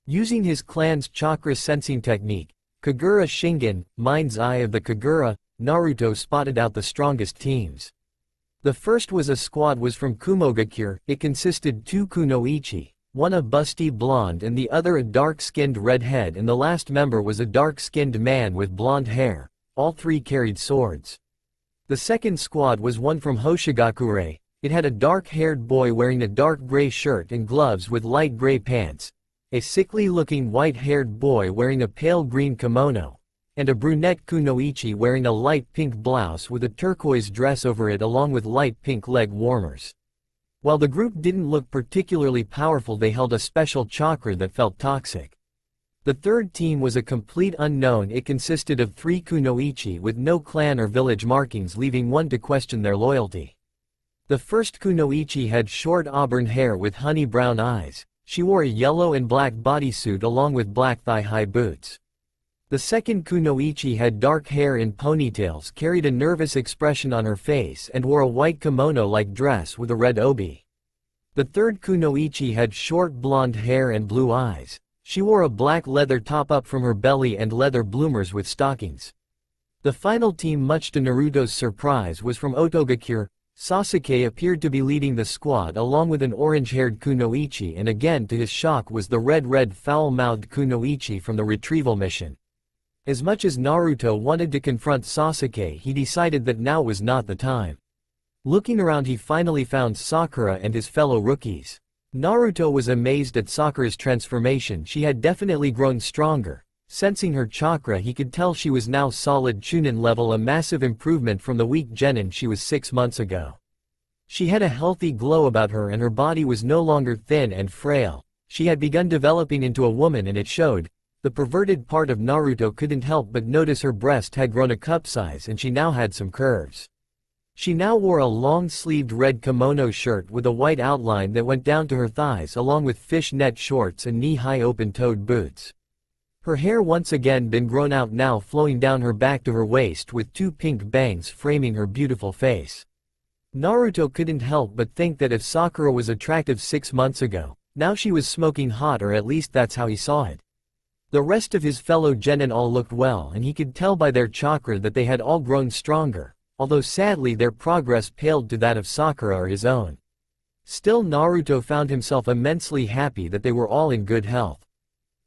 Using his clan's chakra sensing technique, Kagura Shingen, Mind's Eye of the Kagura, Naruto spotted out the strongest teams. The first was a squad was from Kumogakure. It consisted two kunoichi, one a busty blonde and the other a dark-skinned redhead, and the last member was a dark-skinned man with blonde hair. All three carried swords. The second squad was one from Hoshigakure. It had a dark-haired boy wearing a dark gray shirt and gloves with light gray pants, a sickly-looking white-haired boy wearing a pale green kimono, and a brunette kunoichi wearing a light pink blouse with a turquoise dress over it along with light pink leg warmers. While the group didn't look particularly powerful, they held a special chakra that felt toxic. The third team was a complete unknown. It consisted of three kunoichi with no clan or village markings, leaving one to question their loyalty. The first kunoichi had short auburn hair with honey brown eyes. She wore a yellow and black bodysuit along with black thigh-high boots. The second kunoichi had dark hair in ponytails, carried a nervous expression on her face, and wore a white kimono-like dress with a red obi. The third kunoichi had short blonde hair and blue eyes. She wore a black leather top up from her belly and leather bloomers with stockings. The final team, much to Naruto's surprise, was from Otogakure. Sasuke appeared to be leading the squad along with an orange-haired kunoichi, and again to his shock was the red foul-mouthed kunoichi from the retrieval mission. As much as Naruto wanted to confront Sasuke, he decided that now was not the time. Looking around, he finally found Sakura and his fellow rookies. Naruto was amazed at Sakura's transformation. She had definitely grown stronger. Sensing her chakra, he could tell she was now solid Chunin level, a massive improvement from the weak genin she was 6 months ago. She had a healthy glow about her and her body was no longer thin and frail. She had begun developing into a woman and it showed. The perverted part of Naruto couldn't help but notice her breast had grown a cup size and she now had some curves. She now wore a long-sleeved red kimono shirt with a white outline that went down to her thighs along with fishnet shorts and knee-high open-toed boots. Her hair once again been grown out now flowing down her back to her waist with two pink bangs framing her beautiful face. Naruto couldn't help but think that if Sakura was attractive 6 months ago, now she was smoking hot, or at least that's how he saw it. The rest of his fellow genin all looked well and he could tell by their chakra that they had all grown stronger, although sadly their progress paled to that of Sakura or his own. Still, Naruto found himself immensely happy that they were all in good health.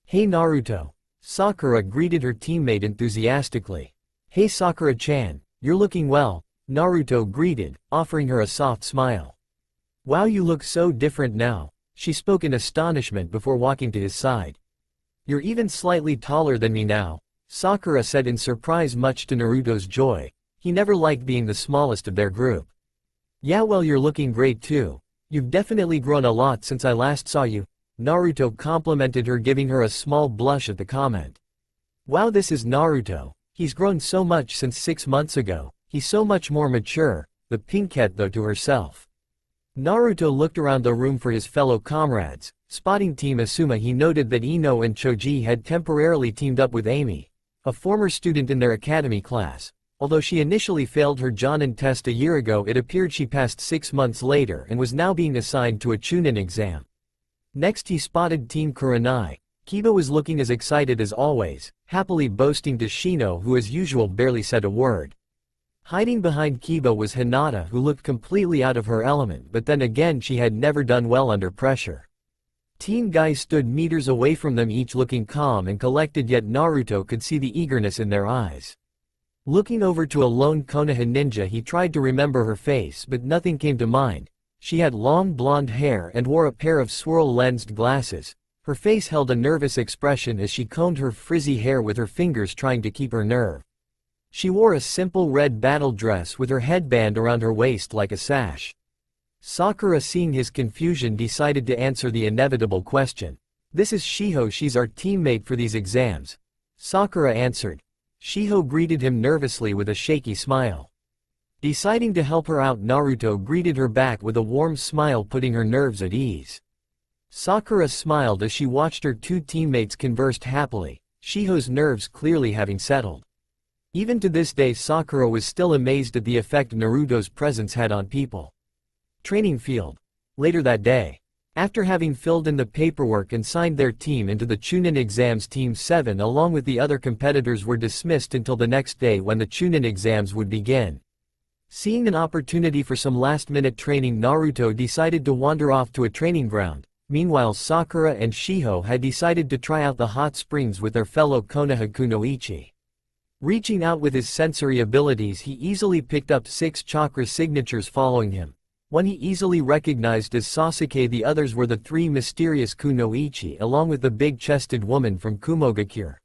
"Hey Naruto." Sakura greeted her teammate enthusiastically. "Hey Sakura-chan, you're looking well," Naruto greeted, offering her a soft smile. "Wow, you look so different now," she spoke in astonishment before walking to his side. "You're even slightly taller than me now," Sakura said in surprise, much to Naruto's joy. He never liked being the smallest of their group. "Yeah, well, you're looking great too. You've definitely grown a lot since I last saw you," Naruto complimented her, giving her a small blush at the comment. "Wow, this is Naruto. He's grown so much since 6 months ago. He's so much more mature," the pinkette though to herself. Naruto looked around the room for his fellow comrades. Spotting Team Asuma, he noted that Ino and Choji had temporarily teamed up with Amy, a former student in their academy class. Although she initially failed her Jonin test a year ago, it appeared she passed 6 months later and was now being assigned to a Chunin exam. Next he spotted Team Kurenai. Kiba was looking as excited as always, happily boasting to Shino, who as usual barely said a word. Hiding behind Kiba was Hinata, who looked completely out of her element, but then again she had never done well under pressure. Team Guy stood meters away from them, each looking calm and collected, yet Naruto could see the eagerness in their eyes. Looking over to a lone Konoha ninja, he tried to remember her face but nothing came to mind. She had long blonde hair and wore a pair of swirl-lensed glasses. Her face held a nervous expression as she combed her frizzy hair with her fingers, trying to keep her nerve. She wore a simple red battle dress with her headband around her waist like a sash. Sakura, seeing his confusion, decided to answer the inevitable question. "This is Shiho, she's our teammate for these exams," Sakura answered. Shiho greeted him nervously with a shaky smile. Deciding to help her out, Naruto greeted her back with a warm smile, putting her nerves at ease. Sakura smiled as she watched her two teammates conversed happily, Shiho's nerves clearly having settled. Even to this day, Sakura was still amazed at the effect Naruto's presence had on people. Training field. Later that day, after having filled in the paperwork and signed their team into the Chunin exams, Team 7 along with the other competitors were dismissed until the next day when the Chunin exams would begin. Seeing an opportunity for some last-minute training, Naruto decided to wander off to a training ground. Meanwhile, Sakura and Shiho had decided to try out the hot springs with their fellow Konoha Kunoichi. Reaching out with his sensory abilities, he easily picked up 6 chakra signatures following him. One he easily recognized as Sasuke, the others were the 3 mysterious Kunoichi along with the big-chested woman from Kumogakure.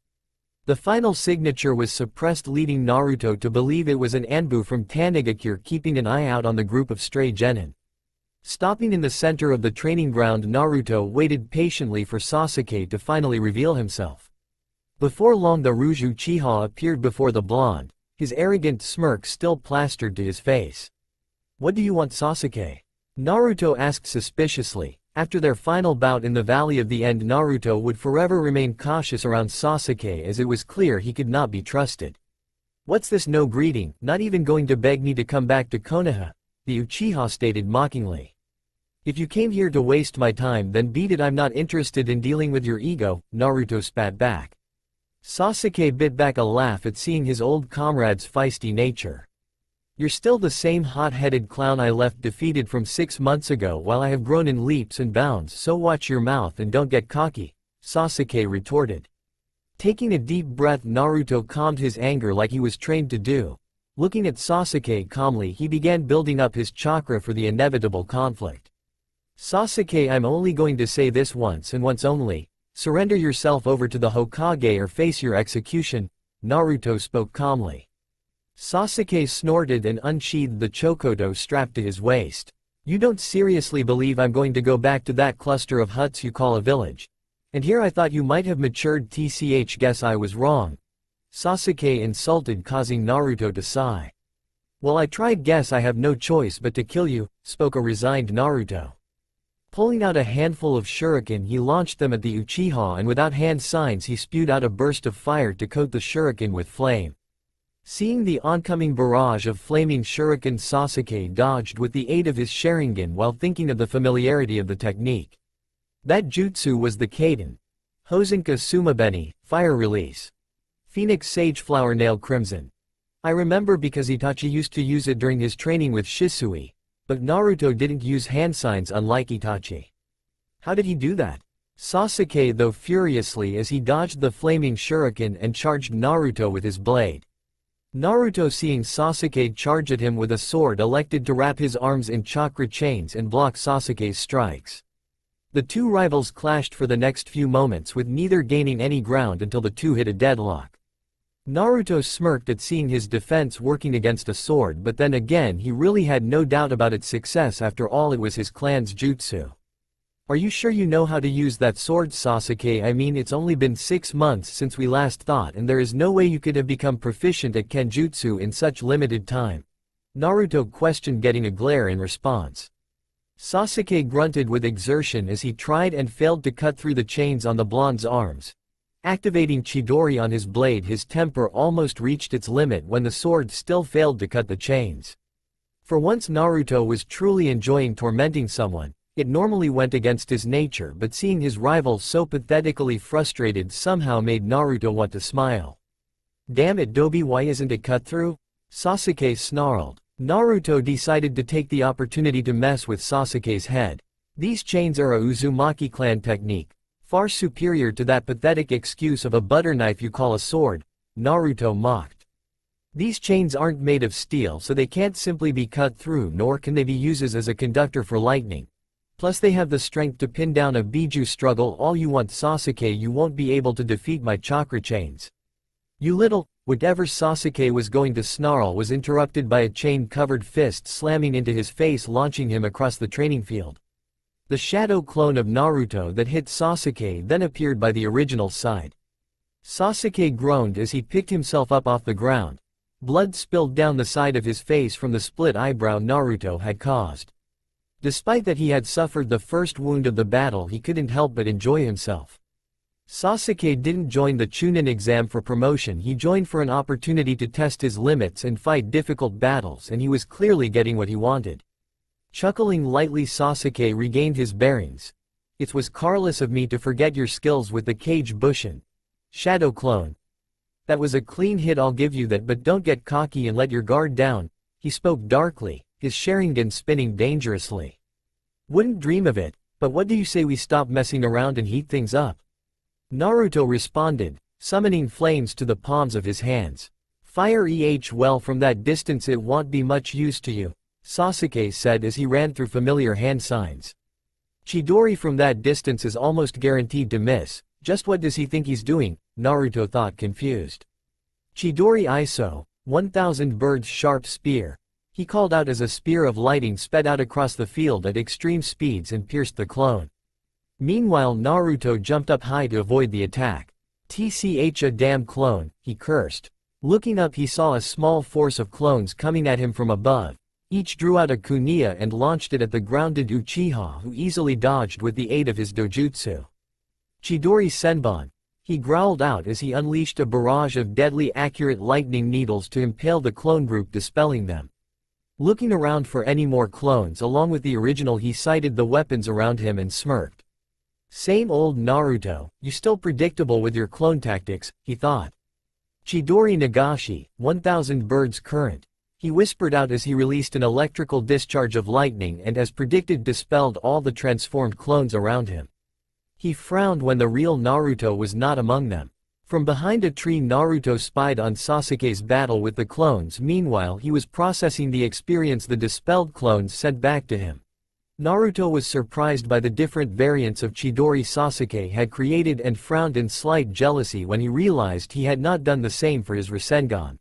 The final signature was suppressed, leading Naruto to believe it was an Anbu from Tanigakure, keeping an eye out on the group of stray genin. Stopping in the center of the training ground, Naruto waited patiently for Sasuke to finally reveal himself. Before long, the Rouge Uchiha appeared before the blonde, his arrogant smirk still plastered to his face. "What do you want, Sasuke?" Naruto asked suspiciously. After their final bout in the Valley of the End, Naruto would forever remain cautious around Sasuke as it was clear he could not be trusted. "What's this no greeting, not even going to beg me to come back to Konoha?" the Uchiha stated mockingly. "If you came here to waste my time, then beat it, I'm not interested in dealing with your ego," Naruto spat back. Sasuke bit back a laugh at seeing his old comrade's feisty nature. "You're still the same hot-headed clown I left defeated from 6 months ago, while I have grown in leaps and bounds, so watch your mouth and don't get cocky," Sasuke retorted. Taking a deep breath, Naruto calmed his anger like he was trained to do. Looking at Sasuke calmly, he began building up his chakra for the inevitable conflict. "Sasuke, I'm only going to say this once and once only. Surrender yourself over to the Hokage or face your execution," Naruto spoke calmly. Sasuke snorted and unsheathed the chokodo strapped to his waist. You don't seriously believe I'm going to go back to that cluster of huts you call a village? And here I thought you might have matured. Tch, guess I was wrong. Sasuke insulted, causing Naruto to sigh. Well, I tried. Guess I have no choice but to kill you, spoke a resigned Naruto. Pulling out a handful of shuriken, he launched them at the Uchiha, and without hand signs he spewed out a burst of fire to coat the shuriken with flame. Seeing the oncoming barrage of flaming shuriken, Sasuke dodged with the aid of his Sharingan while thinking of the familiarity of the technique. That jutsu was the Kaden. Hosenka Sumabeni, fire release. Phoenix Sage Flower Nail Crimson. I remember because Itachi used to use it during his training with Shisui, but Naruto didn't use hand signs unlike Itachi. How did he do that? Sasuke though furiously as he dodged the flaming shuriken and charged Naruto with his blade. Naruto, seeing Sasuke charge at him with a sword, elected to wrap his arms in chakra chains and block Sasuke's strikes. The two rivals clashed for the next few moments, with neither gaining any ground until the two hit a deadlock. Naruto smirked at seeing his defense working against a sword, but then again he really had no doubt about its success. After all, it was his clan's jutsu. Are you sure you know how to use that sword, Sasuke? I mean, it's only been 6 months since we last fought, and there is no way you could have become proficient at Kenjutsu in such limited time. Naruto questioned, getting a glare in response. Sasuke grunted with exertion as he tried and failed to cut through the chains on the blonde's arms. Activating Chidori on his blade, his temper almost reached its limit when the sword still failed to cut the chains. For once Naruto was truly enjoying tormenting someone. It normally went against his nature, but seeing his rival so pathetically frustrated somehow made Naruto want to smile. Damn it, Dobi, why isn't it cut through? Sasuke snarled. Naruto decided to take the opportunity to mess with Sasuke's head. These chains are a Uzumaki clan technique, far superior to that pathetic excuse of a butter knife you call a sword, Naruto mocked. These chains aren't made of steel, so they can't simply be cut through, nor can they be used as a conductor for lightning. Plus they have the strength to pin down a Biju. Struggle all you want, Sasuke, you won't be able to defeat my chakra chains. You little... Whatever Sasuke was going to snarl was interrupted by a chain-covered fist slamming into his face, launching him across the training field. The shadow clone of Naruto that hit Sasuke then appeared by the original side. Sasuke groaned as he picked himself up off the ground. Blood spilled down the side of his face from the split eyebrow Naruto had caused. Despite that he had suffered the first wound of the battle, he couldn't help but enjoy himself. Sasuke didn't join the Chunin exam for promotion, he joined for an opportunity to test his limits and fight difficult battles, and he was clearly getting what he wanted. Chuckling lightly, Sasuke regained his bearings. It was careless of me to forget your skills with the Kage Bushin. Shadow clone. That was a clean hit, I'll give you that, but don't get cocky and let your guard down. He spoke darkly, his Sharingan spinning dangerously. Wouldn't dream of it, but what do you say we stop messing around and heat things up? Naruto responded, summoning flames to the palms of his hands. Fire well, from that distance it won't be much use to you, Sasuke said as he ran through familiar hand signs. Chidori from that distance is almost guaranteed to miss. Just what does he think he's doing? Naruto thought, confused. Chidori Iso, 1000 birds sharp spear. He called out as a spear of lighting sped out across the field at extreme speeds and pierced the clone. Meanwhile, Naruto jumped up high to avoid the attack. Tch, a damn clone, he cursed. Looking up, he saw a small force of clones coming at him from above. Each drew out a kunai and launched it at the grounded Uchiha, who easily dodged with the aid of his dojutsu. Chidori Senbon. He growled out as he unleashed a barrage of deadly accurate lightning needles to impale the clone group, dispelling them. Looking around for any more clones along with the original, he sighted the weapons around him and smirked. Same old Naruto, you still predictable with your clone tactics, he thought. Chidori Nagashi, 1000 birds current. He whispered out as he released an electrical discharge of lightning and as predicted dispelled all the transformed clones around him. He frowned when the real Naruto was not among them. From behind a tree, Naruto spied on Sasuke's battle with the clones. Meanwhile, he was processing the experience the dispelled clones sent back to him. Naruto was surprised by the different variants of Chidori Sasuke had created and frowned in slight jealousy when he realized he had not done the same for his Rasengan.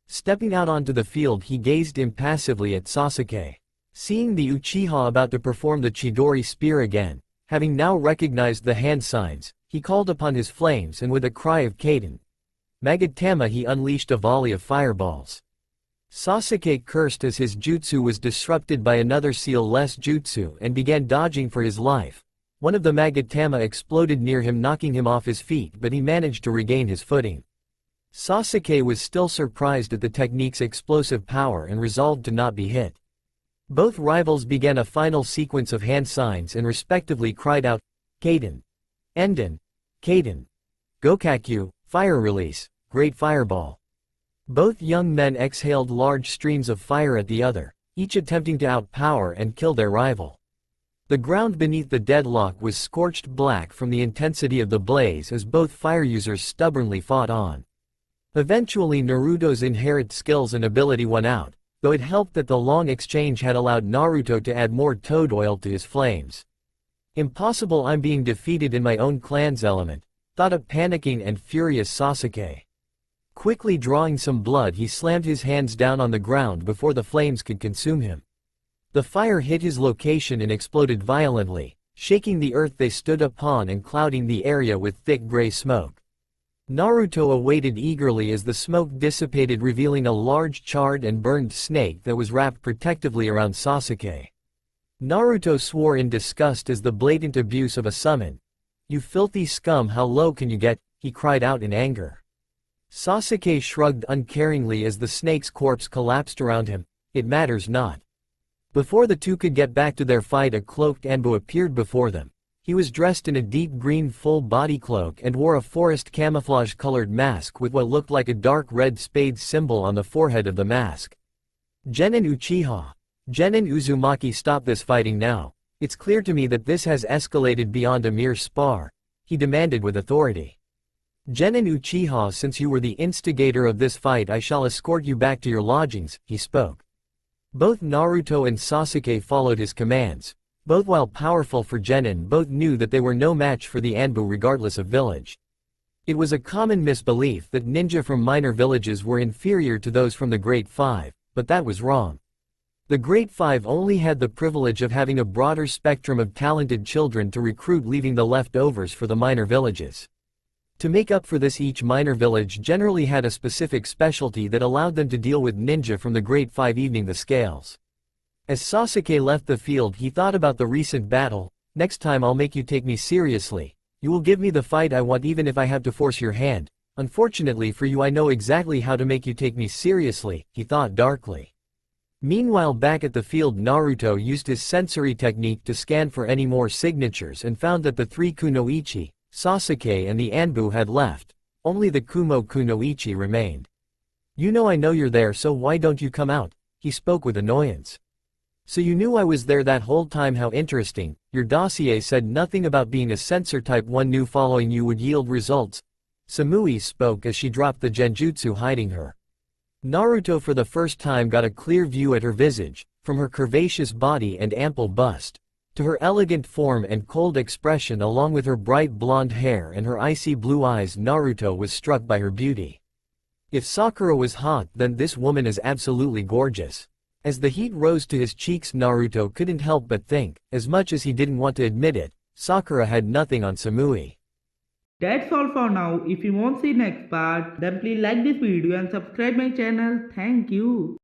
Stepping out onto the field, he gazed impassively at Sasuke. Seeing the Uchiha about to perform the Chidori spear again, having now recognized the hand signs, he called upon his flames and with a cry of Kaden Magatama he unleashed a volley of fireballs. Sasuke cursed as his jutsu was disrupted by another seal-less jutsu and began dodging for his life. One of the Magatama exploded near him, knocking him off his feet, but he managed to regain his footing. Sasuke was still surprised at the technique's explosive power and resolved to not be hit. Both rivals began a final sequence of hand signs and respectively cried out, Kaden, Enden, Kaden, Gokakyu, fire release, great fireball. Both young men exhaled large streams of fire at the other, each attempting to outpower and kill their rival. The ground beneath the deadlock was scorched black from the intensity of the blaze as both fire users stubbornly fought on. Eventually Naruto's inherent skills and ability won out, though it helped that the long exchange had allowed Naruto to add more toad oil to his flames. Impossible, I'm being defeated in my own clan's element, thought a panicking and furious Sasuke. Quickly drawing some blood, he slammed his hands down on the ground before the flames could consume him. The fire hit his location and exploded violently, shaking the earth they stood upon and clouding the area with thick gray smoke. Naruto awaited eagerly as the smoke dissipated, revealing a large charred and burned snake that was wrapped protectively around Sasuke. Naruto swore in disgust as the blatant abuse of a summon. You filthy scum, how low can you get, he cried out in anger. Sasuke shrugged uncaringly as the snake's corpse collapsed around him, it matters not. Before the two could get back to their fight, a cloaked Anbu appeared before them. He was dressed in a deep green full-body cloak and wore a forest camouflage-colored mask with what looked like a dark red spade symbol on the forehead of the mask. Genin Uchiha. Genin Uzumaki, stop this fighting now. It's clear to me that this has escalated beyond a mere spar, he demanded with authority. Genin Uchiha, since you were the instigator of this fight, I shall escort you back to your lodgings, he spoke. Both Naruto and Sasuke followed his commands. Both, while powerful for Genin, both knew that they were no match for the Anbu regardless of village. It was a common misbelief that ninja from minor villages were inferior to those from the Great Five, but that was wrong. The Great Five only had the privilege of having a broader spectrum of talented children to recruit, leaving the leftovers for the minor villages. To make up for this, each minor village generally had a specific specialty that allowed them to deal with ninja from the Great Five, evening the scales. As Sasuke left the field, he thought about the recent battle. Next time I'll make you take me seriously. You will give me the fight I want even if I have to force your hand. Unfortunately for you, I know exactly how to make you take me seriously, he thought darkly. Meanwhile, back at the field, Naruto used his sensory technique to scan for any more signatures and found that the three kunoichi, Sasuke and the Anbu, had left. Only the Kumo kunoichi remained. You know I know you're there, so why don't you come out? He spoke with annoyance. So you knew I was there that whole time, how interesting. Your dossier said nothing about being a censor type. One knew following you would yield results. Samui spoke as she dropped the genjutsu hiding her. Naruto for the first time got a clear view at her visage, from her curvaceous body and ample bust, to her elegant form and cold expression, along with her bright blonde hair and her icy blue eyes. Naruto was struck by her beauty. If Sakura was hot, then this woman is absolutely gorgeous. As the heat rose to his cheeks, Naruto couldn't help but think, as much as he didn't want to admit it, Sakura had nothing on Samui. That's all for now. If you want to see next part, then please like this video and subscribe my channel. Thank you.